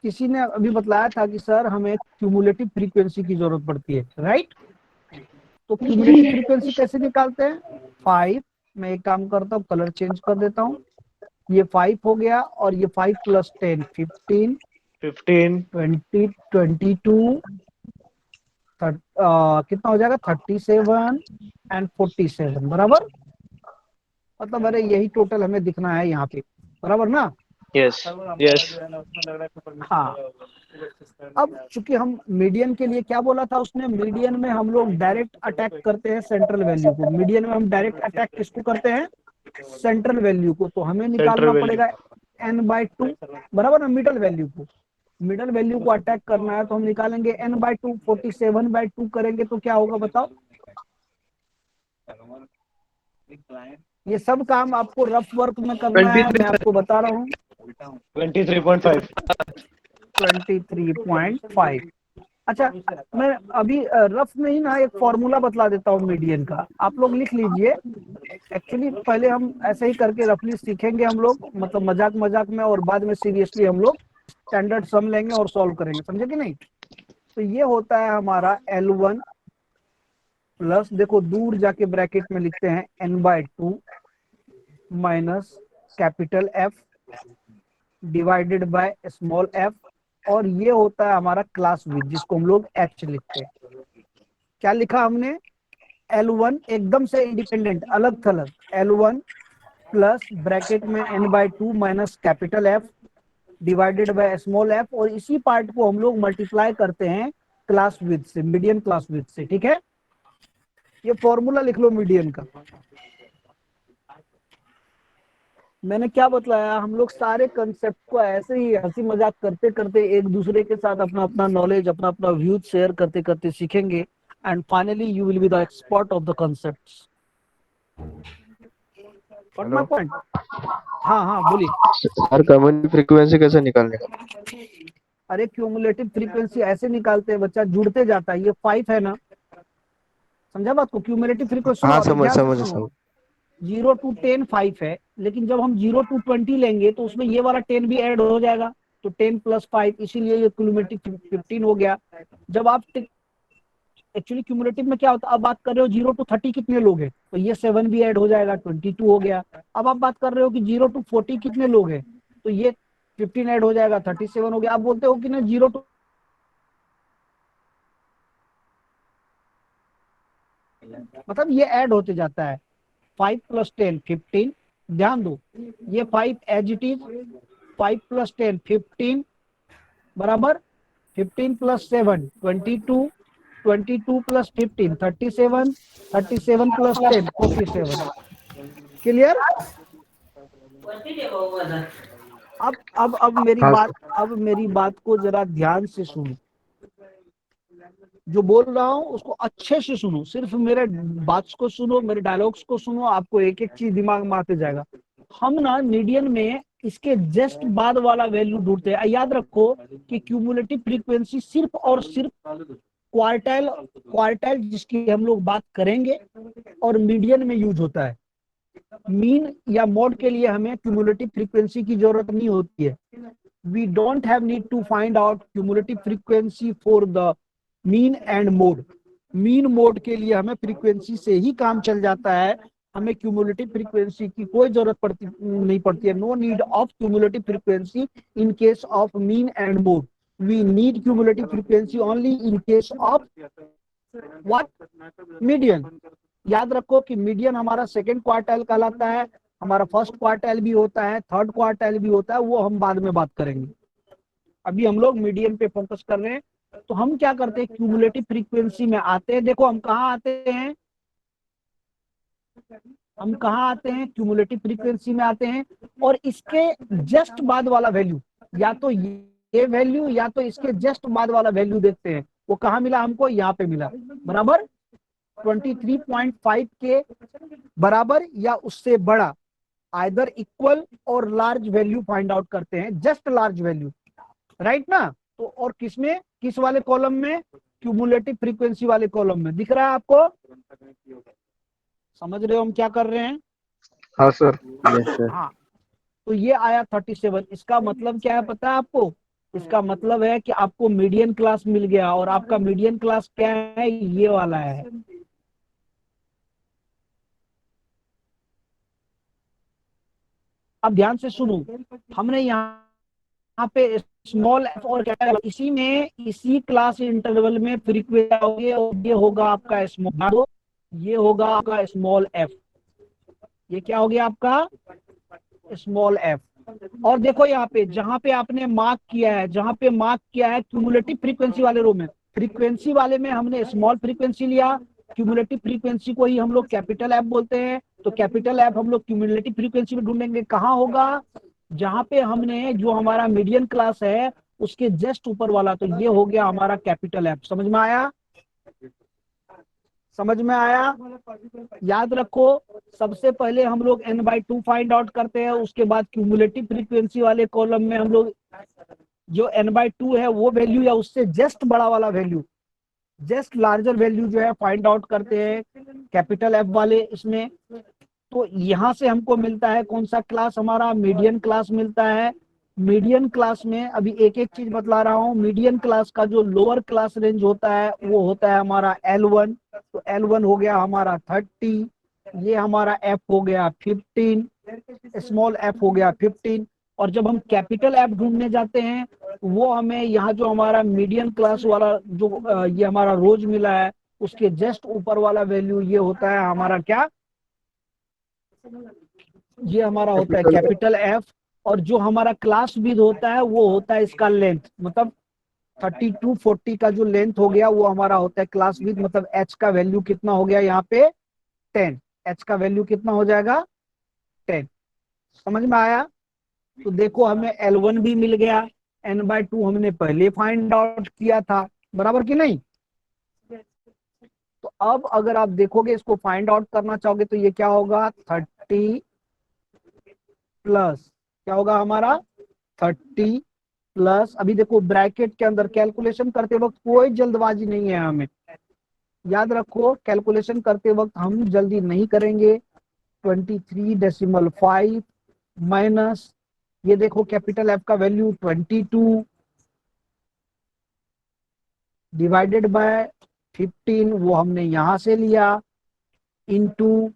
किसी ने अभी बतलाया था कि सर हमें क्यूमुलेटिव फ्रीक्वेंसी की जरूरत पड़ती है, राइट? तो क्यूमुलेटिव फ्रीक्वेंसी कैसे निकालते हैं? 5, मैं एक काम करता हूँ, कलर चेंज कर देता हूँ। ये 5 हो गया, और ये 5 + 10 15 20 22 कितना हो जाएगा? 37 एंड 47, बराबर। मतलब अरे यही टोटल हमें दिखना है यहाँ पे, बराबर ना? yes yes हाँ, अब चूंकि हम मीडियन के लिए क्या बोला था उसने? मीडियन में हम लोग डायरेक्ट अटैक करते हैं सेंट्रल वैल्यू को। मीडियन में हम डायरेक्ट अटैक किसको करते हैं? सेंट्रल वैल्यू को। तो हमें निकालना पड़ेगा n/2, बराबर ना? मिडल वैल्यू को अटैक करना है तो हम निकालेंगे n/2। 47/2 करेंगे तो क्या होगा बताओ? ये सब काम आपको रफ वर्क में करना है, मैं आपको बता रहा हूँ। 23.5 23.5। अच्छा, मैं अभी रफ में ही ना एक फॉर्मूला बतला देता हूँ मीडियन का, आप लोग लिख लीजिए। एक्चुअली पहले हम ऐसे ही करके रफली सीखेंगे हम लोग, मतलब मजाक मजाक में, और बाद में सीरियसली हम लोग स्टैंडर्ड सम लेंगे और सॉल्व करेंगे, समझे कि नहीं? तो ये होता है हमारा L1 प्लस, देखो दूर जाके ब्रैकेट में लिखते हैं n/2 minus capital F divided by small f, और ये होता है हमारा क्लास विड्थ, जिसको हम लोग h लिखते हैं। क्या लिखा हमने? L1 एकदम से इंडिपेंडेंट, अलग थलग, L1 प्लस ब्रैकेट में n/2 minus capital F divided by small F, और इसी पार्ट को हम लोग मल्टीप्लाई करते हैं क्लास विड्थ से, मीडियन क्लास विड्थ से। ठीक है, ये फॉर्मूला लिख लो मीडियन का। मैंने क्या बतलाया, हम लोग सारे कंसेप्ट को ऐसे ही हंसी मजाक करते करते एक दूसरे के साथ अपना अपना नॉलेज, अपना अपना व्यूज शेयर करते करते सीखेंगे, and finally you will be the expert of the concepts. What my point? हाँ हाँ बोलिए। सर कॉमन फ्रीक्वेंसी कैसे निकालने का? अरे क्यूमुलेटिव फ्रीक्वेंसी ऐसे निकालते हैं बच्चा, जुड़ते जाता है। ये 5 है ना, समझा बात को? क्यूमुलेटिव फ्रीक्वेंसी हाँ समझ समझ समझ। 0 to 10 5 है, लेकिन जब हम 0 to 20 लेंगे तो उसमें ये वाला 10 भी ऐड हो जाएगा, तो 10 + 5, इसीलिए ये क्यूमुलेटिव 15 हो गया। जब आप एक्चुअली क्यूमुलेटिव में क्या होता है, अब बात कर रहे हो 0 to 30 कितने लोग हैं, तो ये 7 भी ऐड हो जाएगा, 22 हो गया। अब आप बात कर रहे हो कि 0 to 40 कितने लोग हैं, तो ये 15 ऐड हो जाएगा, 37 हो गया। आप बोलते हो कि ना 0 to मतलब ये ऐड होते जाता है। 5 + 10 15, ध्यान दो, ये 5 एज इट इज, 5 + 10 15 बराबर 15 + 7 22, 22 + 15 37, 37 + 10 47। क्लियर? अब मेरी बात को जरा ध्यान से सुनो, जो बोल रहा हूँ उसको अच्छे से सुनो, सिर्फ मेरे बात को सुनो, मेरे डायलॉग्स को सुनो, आपको एक एक चीज दिमाग में आते जाएगा। हम ना मीडियन में इसके जस्ट बाद वाला वैल्यू ढूंढते हैं। याद रखो कि क्यूमुलेटिव फ्रीक्वेंसी सिर्फ और सिर्फ क्वार्टाइल जिसकी हम लोग बात करेंगे और मीडियन में यूज होता है। मीन या मोड के लिए हमें क्यूमुलेटिव फ्रीक्वेंसी की जरूरत नहीं होती है। We don't have need to find out cumulative frequency for the mean and mode. Mean mode के लिए हमें फ्रीक्वेंसी से ही काम चल जाता है, हमें क्यूमुलेटिव फ्रीक्वेंसी की कोई जरूरत नहीं पड़ती है। No need of cumulative frequency in case of mean and mode. We need cumulative frequency only in case of what? Median. याद रखो कि मीडियन हमारा सेकंड क्वार्टाइल कहलाता है, हमारा फर्स्ट क्वार्टाइल भी होता है, थर्ड क्वार्टाइल भी होता है, वो हम बाद में बात करेंगे। अभी हम लोग मीडियन पे फोकस कर रहे हैं। तो हम क्या करते हैं, क्यूमुलेटिव फ्रीक्वेंसी में आते हैं। देखो हम कहाँ आते हैं, क्यूमुलेटिव फ्रीक्वेंसी में आते हैं, और इसके जस्ट बाद वाला वैल्यू, या तो ये वैल्यू या तो इसके जस्ट बाद वाला वैल्यू देखते हैं। वो कहाँ मिला हमको? यहाँ पे मिला, बराबर 23.5 के बराबर या उससे बड़ा, आइदर इक्वल और लार्ज वैल्यू फाइंड आउट करते हैं, जस्ट लार्ज वैल्यू, राइट ना? तो और किसमें, किस वाले कॉलम में? क्यूमुलेटिव फ्रीक्वेंसी वाले कॉलम में। दिख रहा है आपको? समझ रहे हो हम क्या कर रहे हैं? हाँ सर। Yes sir. हाँ, तो ये आया 37। इसका मतलब क्या है पता है आपको? इसका मतलब है कि आपको मीडियन क्लास मिल गया, और आपका मीडियन क्लास क्या है? ये वाला है। अब ध्यान से सुनो, हमने यहाँ पे स्मॉल एफ और कैपिटल, इसी में इसी क्लास इंटरवल में फ्रीक्वेंसी होगी, और ये होगा आपका स्मॉल, ये होगा आपका स्मॉल एफ। ये क्या हो गया आपका? Small F. और देखो यहाँ पे जहां पे आपने मार्क किया है, क्यूमुलेटिव फ्रीक्वेंसी वाले रो में, फ्रीक्वेंसी वाले में हमने स्मॉल फ्रीक्वेंसी लिया, क्यूमुलेटिव फ्रीक्वेंसी को ही हम लोग कैपिटल एफ बोलते हैं। तो कैपिटल एफ हम लोग क्यूमुलेटिव फ्रीक्वेंसी में ढूंढेंगे। कहाँ होगा? जहां पे हमने, जो हमारा मीडियन क्लास है उसके जस्ट ऊपर वाला, तो ये हो गया हमारा कैपिटल एफ। समझ में आया? समझ में आया? याद रखो, सबसे पहले हम लोग n/2 फाइंड आउट करते हैं, उसके बाद क्यूमुलेटिव फ्रीक्वेंसी वाले कॉलम में हम लोग जो n/2 है वो वैल्यू या उससे जस्ट बड़ा वाला वैल्यू, जस्ट लार्जर वैल्यू जो है फाइंड आउट करते हैं कैपिटल एफ वाले इसमें। तो यहाँ से हमको मिलता है कौन सा क्लास? हमारा मीडियन क्लास मिलता है। मीडियन क्लास में अभी एक एक चीज बतला रहा हूँ। मीडियन क्लास का जो लोअर क्लास रेंज होता है वो होता है हमारा L1। तो L1 हो गया हमारा 30, ये हमारा F हो गया 15, स्मॉल f हो गया 15। और जब हम कैपिटल एफ ढूंढने जाते हैं, वो हमें यहाँ जो हमारा मीडियम क्लास वाला जो ये हमारा रोज मिला है, उसके जस्ट ऊपर वाला वैल्यू ये होता है हमारा क्या? ये हमारा होता है कैपिटल एफ। और जो हमारा क्लास विड्थ होता है वो होता है इसका लेंथ, मतलब 3240 का जो लेंथ हो गया वो हमारा होता है क्लास विड्थ, मतलब h का वैल्यू कितना हो गया यहाँ पे 10, h का वैल्यू कितना हो जाएगा 10। समझ में आया? तो देखो हमें L1 भी मिल गया, n/2 हमने पहले फाइंड आउट किया था, बराबर कि नहीं? तो अब अगर आप देखोगे इसको फाइंड आउट करना चाहोगे तो ये क्या होगा 30 प्लस क्या होगा हमारा 30 प्लस, अभी देखो ब्रैकेट के अंदर कैलकुलेशन करते वक्त कोई जल्दबाजी नहीं है हमें, याद रखो कैलकुलेशन करते वक्त हम जल्दी नहीं करेंगे। 23.5 माइनस ये देखो कैपिटल एफ का वैल्यू 22 डिवाइडेड बाय 15, वो हमने यहां से लिया, इंटू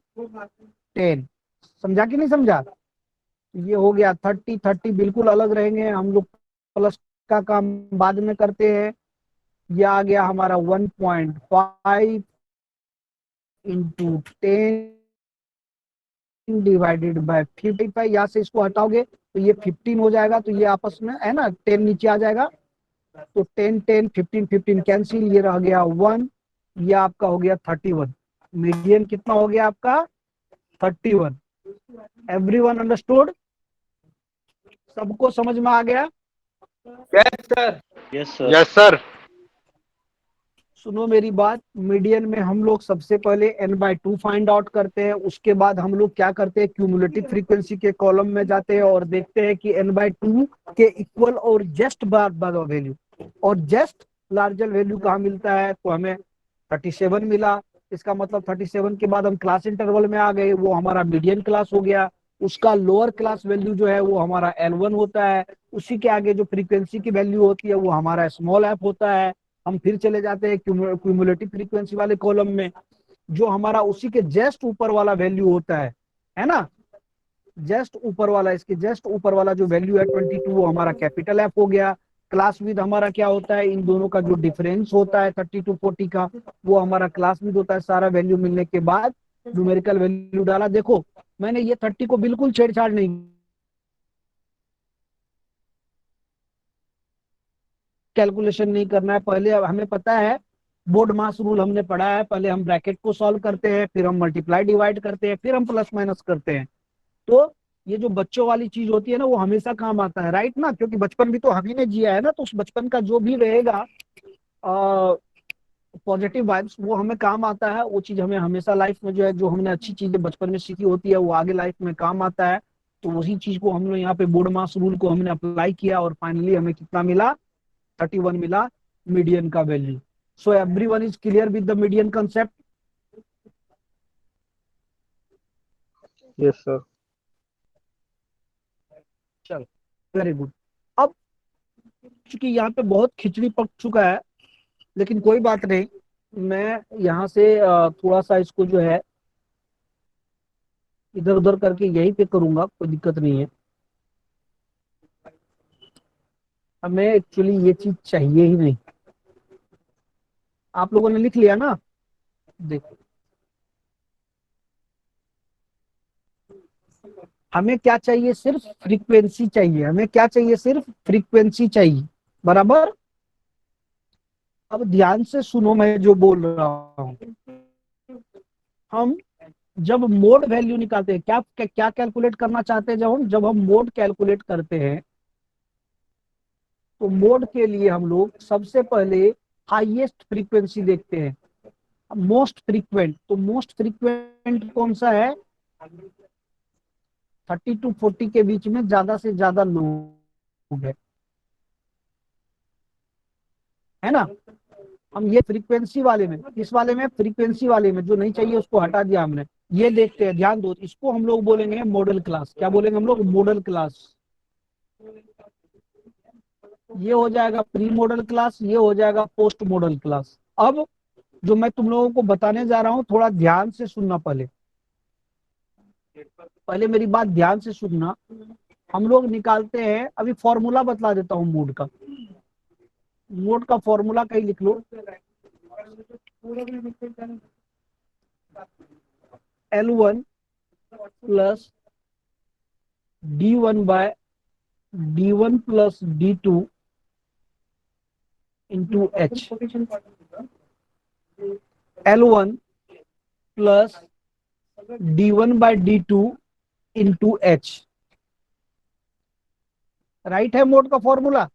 10। समझा कि नहीं समझा? ये हो गया 30 30 बिल्कुल अलग रहेंगे हम लोग, प्लस का काम बाद में करते हैं। ये आ गया हमारा 1.5 इंटू 10 डिवाइडेड बाय 55, यहाँ से इसको हटाओगे तो ये 15 हो जाएगा, तो ये आपस में है ना 10 नीचे आ जाएगा, तो 10 10 15 15 कैंसिल, ये रह गया 1, ये आपका हो गया 31। मीडियन कितना हो गया आपका 31। Everyone understood? सबको समझ में आ गया? Yes, sir. Yes sir. सुनो मेरी बात, मीडियन में हम लोग सबसे पहले n/2 फाइंड आउट करते हैं, उसके बाद हम लोग क्या करते हैं क्यूमुलेटिव फ्रीक्वेंसी के कॉलम में जाते हैं और देखते हैं कि n/2 के इक्वल और जस्ट बार वैल्यू, और जस्ट लार्जर वैल्यू कहाँ मिलता है, तो हमें 37 मिला। इसका मतलब 37 के बाद हम क्लास इंटरवल में आ गए, वो हमारा मीडियन क्लास हो गया। उसका लोअर क्लास वैल्यू जो है वो हमारा L1 होता है, उसी के आगे जो फ्रीक्वेंसी की वैल्यू होती है वो हमारा स्मॉल एफ होता है। हम फिर चले जाते हैं क्यूमुलेटिव फ्रीक्वेंसी वाले कॉलम में, जो हमारा उसी के जस्ट ऊपर वाला वैल्यू होता है ना, जस्ट ऊपर वाला, इसके जस्ट ऊपर वाला जो वैल्यू है 22, वो हमारा कैपिटल एफ हो गया। क्लास विद हमारा क्या होता है, इन दोनों का जो डिफरेंस होता है 32 40 का, वो हमारा क्लास विद होता है। सारा वैल्यू मिलने के बाद न्यूमेरिकल वैल्यू डाला। देखो मैंने ये 30 को बिल्कुल छेड़छाड़ नहीं, कैलकुलेशन नहीं करना है। पहले हमें पता है बोर्ड मास रूल हमने पढ़ा है, पहले हम ब्रैकेट को सॉल्व करते हैं, फिर हम मल्टीप्लाई डिवाइड करते हैं, फिर हम प्लस माइनस करते हैं। तो ये जो बच्चों वाली चीज होती है ना, वो हमेशा काम आता है, राइट ना, क्योंकि बचपन भी तो हम ही ने जिया है ना, तो उस बचपन का जो भी रहेगा पॉजिटिव वाइब्स वो हमें काम आता है। वो चीज हमें हमेशा लाइफ में जो है, जो हमने अच्छी चीजें बचपन में सीखी होती है वो आगे लाइफ में काम आता है। तो उसी चीज को हम लोग यहाँ पे बोर्ड मास रूल को हमने अप्लाई किया और फाइनली हमें कितना मिला 31 मिला मीडियन का value. So everyone is clear with the median concept? Yes sir. चलो वेरी गुड। अब चूंकि यहाँ पे बहुत खिचड़ी पक चुका है, लेकिन कोई बात नहीं, मैं यहाँ से थोड़ा सा इसको जो है इधर उधर करके यहीं पे करूंगा, कोई दिक्कत नहीं है। हमें एक्चुअली ये चीज चाहिए ही नहीं। आप लोगों ने लिख लिया ना? देखो हमें क्या चाहिए, सिर्फ फ्रीक्वेंसी चाहिए। हमें क्या चाहिए, सिर्फ फ्रीक्वेंसी चाहिए, बराबर। अब ध्यान से सुनो मैं जो बोल रहा हूँ। हम जब मोड वैल्यू निकालते हैं, क्या क्या कैलकुलेट करना चाहते हैं, जब हम मोड कैलकुलेट करते हैं, तो मोड के लिए हम लोग सबसे पहले हाईएस्ट फ्रीक्वेंसी देखते हैं, मोस्ट फ्रीक्वेंट। तो मोस्ट फ्रीक्वेंट कौन सा है, 30 to 40 के बीच में ज्यादा से ज्यादा लोग है ना। हम ये फ्रीक्वेंसी वाले में, इस वाले में फ्रीक्वेंसी वाले में जो नहीं चाहिए उसको हटा दिया हमने। ये देखते हैं, ध्यान दो, इसको हम लोग बोलेंगे मॉडल क्लास। क्या बोलेंगे हम लोग, मॉडल क्लास। ये हो जाएगा प्री मॉडल क्लास, ये हो जाएगा पोस्ट मॉडल क्लास। अब जो मैं तुम लोगों को बताने जा रहा हूं थोड़ा ध्यान से सुनना, पहले पहले मेरी बात ध्यान से सुनना। हम लोग निकालते हैं, अभी फॉर्मूला बतला देता हूं मोड का। मोड का फॉर्मूला कहीं लिख लो, L1 plus D1 by D1 plus D2 into H, L1 plus D1 by D2 into H, right है मोड का फॉर्मूला?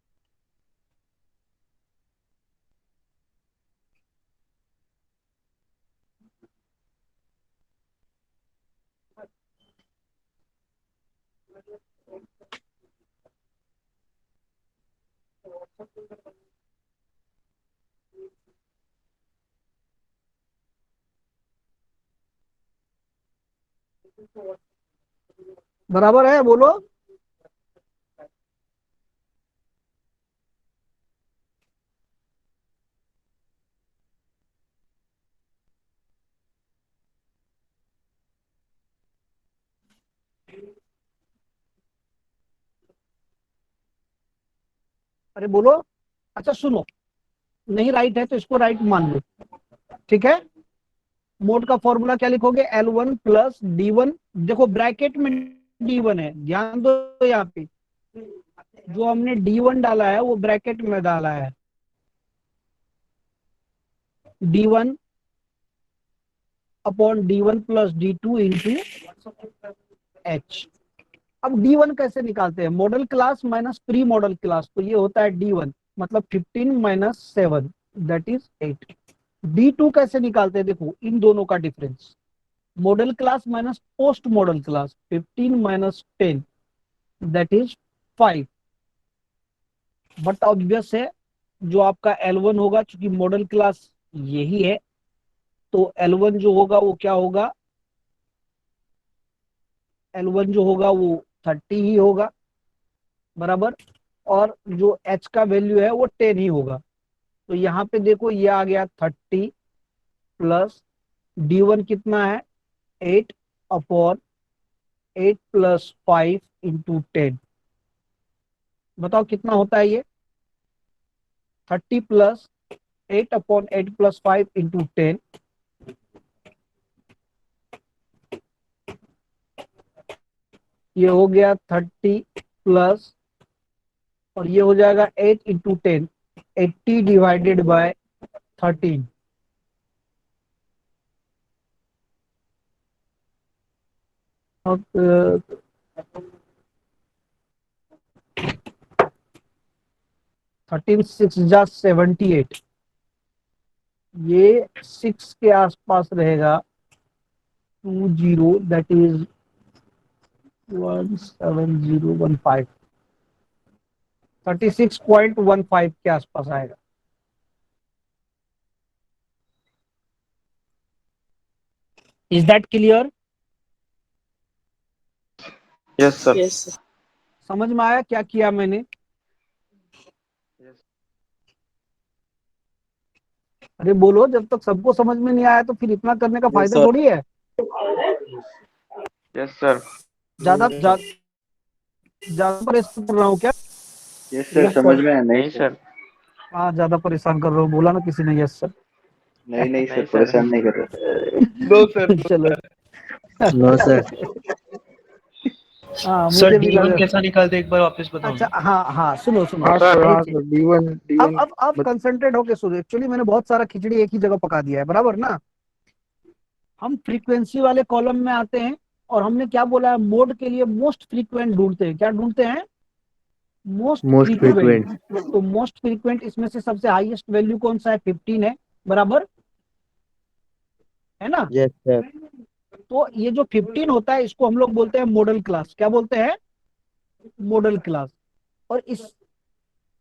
बराबर है, बोलो। अरे बोलो। अच्छा सुनो, नहीं राइट है तो इसको राइट मान लो, ठीक है। मोड का फॉर्मूला क्या लिखोगे? L1 प्लस D1, देखो ब्रैकेट में D1 है, ध्यान दो यहाँ पे, जो हमने D1 डाला है वो ब्रैकेट में डाला है, D1 upon D1 plus D2 into H। अब D1 कैसे निकालते हैं? Model class minus pre model class, तो ये होता है D1, मतलब 15 माइनस 7 दैट इज 8। D2 कैसे निकालते हैं? देखो इन दोनों का difference, model class minus post model class, 15 minus 10 that is 5। But obvious है जो आपका L1 होगा, चूंकि मॉडल क्लास यही है, तो L1 जो होगा वो क्या होगा? L1 जो होगा वो 30 ही होगा, बराबर। और जो H का वैल्यू है वो 10 ही होगा। तो यहाँ पे देखो ये आ गया 30 प्लस D1 कितना है? 8 अपॉन 8 प्लस 5 इंटू 10, बताओ कितना होता है ये? 30 प्लस 8 अपॉन 8 प्लस 5 इंटू 10, ये हो गया 30 प्लस, और ये हो जाएगा 8 इंटू 10, 80 डिवाइडेड बाय 13। अब 13 6 जा 78, ये 6 के आसपास रहेगा, 20 दैट इज 17015, 36.15 के आसपास आएगा। Is that clear? Yes, sir. समझ में आया क्या किया मैंने? अरे बोलो, जब तक सबको समझ में नहीं आया तो फिर इतना करने का फायदा sir. थोड़ी है। Yes, sir. ज्यादा ज्यादा परेशान कर रहा हूँ क्या? Yes, sir. समझ में आया? नहीं सर। हाँ ज्यादा परेशान कर रहा हूँ, बोला ना किसी ने यस सर। नहीं नहीं सर, sir. परेशान नहीं कर रहे। No sir. चलो नो सर। हाँ सर मुझे भी D1 लगा। कैसा निकालते एक बार वापस बताओ अच्छा ना। हाँ हाँ, सुनो सुनो, हाँ सर, हाँ एक चीज। सर, D1 D1 अब कंसंट्रेट होके सुनो, एक्चुअली मैंने बहुत सारा खिचड़ी एक ही जगह पका दिया है, बराबर ना। हम फ्रीक्वेंसी वाले कॉलम में आते हैं, और हमने क्या बोला है? मोड के लिए मोस्ट फ्रीक्वेंट ढूंढते हैं। क्या ढूंढते हैं? Most most frequent. फ्रीक्वेंट। तो मोस्ट फ्रीक्वेंट इसमें से सबसे हाईएस्ट वैल्यू कौन सा है? 15 है, बराबर है ना। Yes sir. तो ये जो 15 होता है इसको हम लोग बोलते हैं मॉडल क्लास। क्या बोलते हैं? Model class. और इस,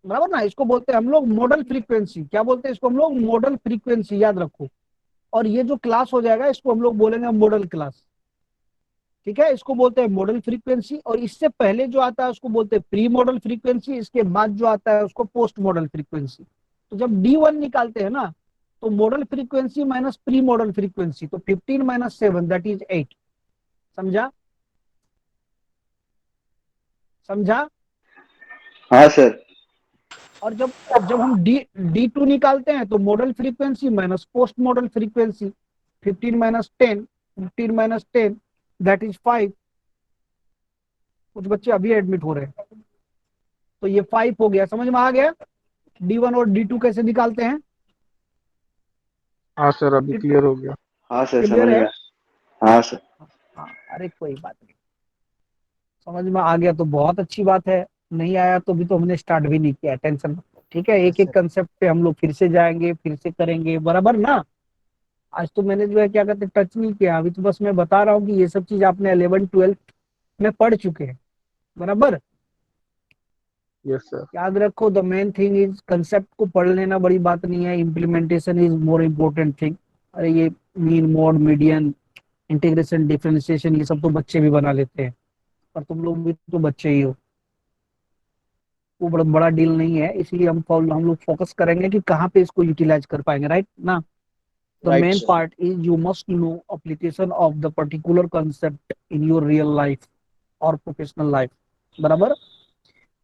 बराबर ना, इसको बोलते हैं हम लोग मॉडल फ्रीक्वेंसी। क्या बोलते हैं इसको हम लोग? मॉडल फ्रीक्वेंसी, याद रखो। और ये जो क्लास हो जाएगा इसको हम लोग बोलेंगे मॉडल क्लास, ठीक है। इसको बोलते हैं मॉडल फ्रीक्वेंसी, और इससे पहले जो आता है उसको बोलते हैं प्री मॉडल फ्रीक्वेंसी, इसके बाद जो आता है उसको पोस्ट मॉडल फ्रीक्वेंसी। तो जब D1 निकालते हैं ना, तो model frequency minus pre model frequency, तो 15 माइनस 7 दैट इज 8। समझा? समझा? हाँ सर। और जब जब हम D2 निकालते हैं तो model frequency minus post model frequency, 15 minus 10, 15 minus 10 that is 5। कुछ बच्चे अभी एडमिट हो रहे हैं। तो ये 5 हो गया, समझ में आ गया? D1 और D2 कैसे निकालते हैं? हाँ सर, अभी क्लियर हो गया। हाँ सर, क्लियर समझ है? गया। हाँ सर। हाँ, अरे कोई बात नहीं, समझ में आ गया तो बहुत अच्छी बात है। नहीं आया तो भी तो हमने स्टार्ट भी नहीं किया, टेंशन मत लो, ठीक है? एक एक कंसेप्ट पे हम लोग फिर से जाएंगे, फिर से करेंगे, बराबर ना? आज तो मैंने जो है क्या कहते हैं टच नहीं किया, अभी तो बस मैं बता रहा हूँ कि ये सब चीज आपने 11th-12th में पढ़ चुके हैं, बराबर? Yes sir. याद रखो, the main thing is concept को पढ़ लेना बड़ी बात नहीं है, implementation is more important thing. अरे ये mean, mode, median, integration, differentiation, ये सब तो बच्चे भी बना लेते हैं, पर तुम लोग भी तो बच्चे ही हो, वो बड़ा बड़ा डील नहीं है। इसलिए हम लोग फोकस करेंगे कि कहाँ पे इसको यूटिलाइज कर पाएंगे, राइट ना? The Right, main sir. part is you must know application of the particular concept in your real life और प्रोफेशनल लाइफ, बराबर?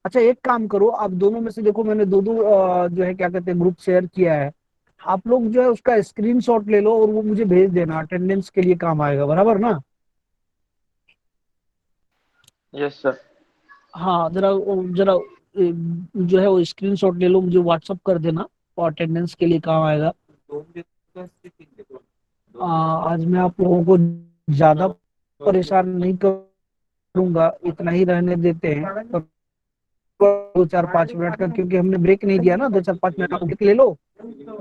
अच्छा एक काम करो, आप दोनों में से देखो, मैंने दो दो जो है क्या कहते हैं ग्रुप शेयर किया है, आप लोग जो है उसका स्क्रीनशॉट ले लो और वो मुझे भेज देना, अटेंडेंस के लिए काम आएगा, बराबर ना? Yes sir. हाँ, जरा जो है वो स्क्रीनशॉट ले लो, मुझे व्हाट्सअप कर देना, और अटेंडेंस के लिए काम आएगा। आज मैं आप लोगों को ज्यादा परेशान नहीं करूंगा, इतना ही रहने देते हैं तो 2-4-5 मिनट का, क्योंकि हमने ब्रेक नहीं दिया ना, 2-4-5 मिनट का ब्रेक ले लो,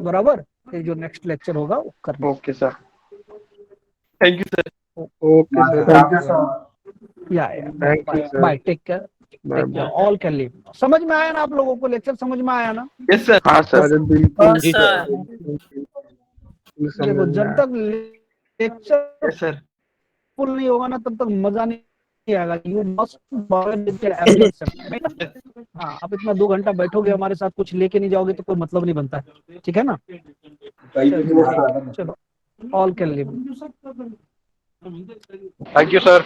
बराबर? फिर जो नेक्स्ट लेक्चर होगा वो कर लो। Okay sir, thank you sir. Okay sir. Thank you sir. Thank you, sir. Bye, take care, bye take care, bye. All can leave. समझ में आया ना आप लोगों को? लेक्चर समझ में आया ना? Yes sir. हाँ सर। अरे बिल्कुल जी सर। बिल्कुल समझ देखो, में जब आया। तक लेक्चर यस सर। फुल नहीं होगा ना, तब तक मजा नहीं आएगा। यू मस्ट, हाँ, आप इतना 2 घंटा बैठोगे हमारे साथ, कुछ लेके नहीं जाओगे तो कोई मतलब नहीं बनता है, ठीक है ना? चलो, all can live. Thank you sir.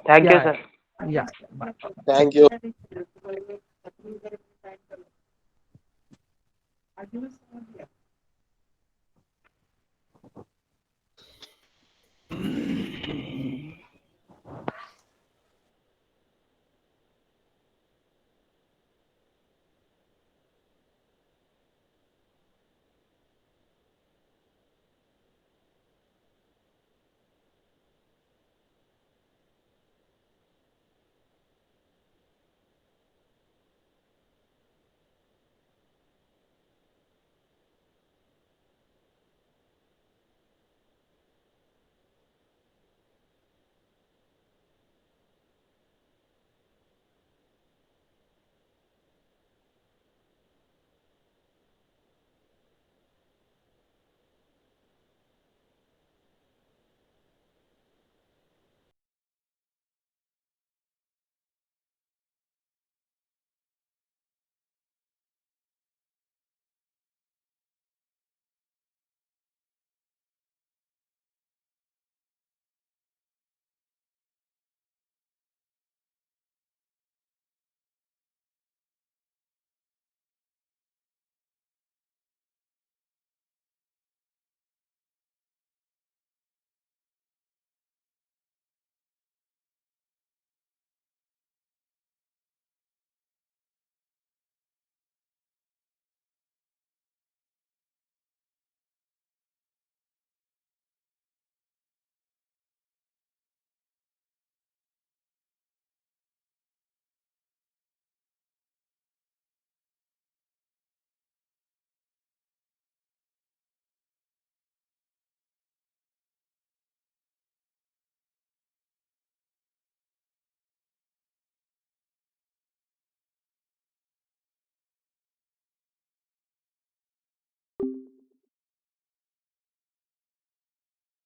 Thank you या सर। या Thank you.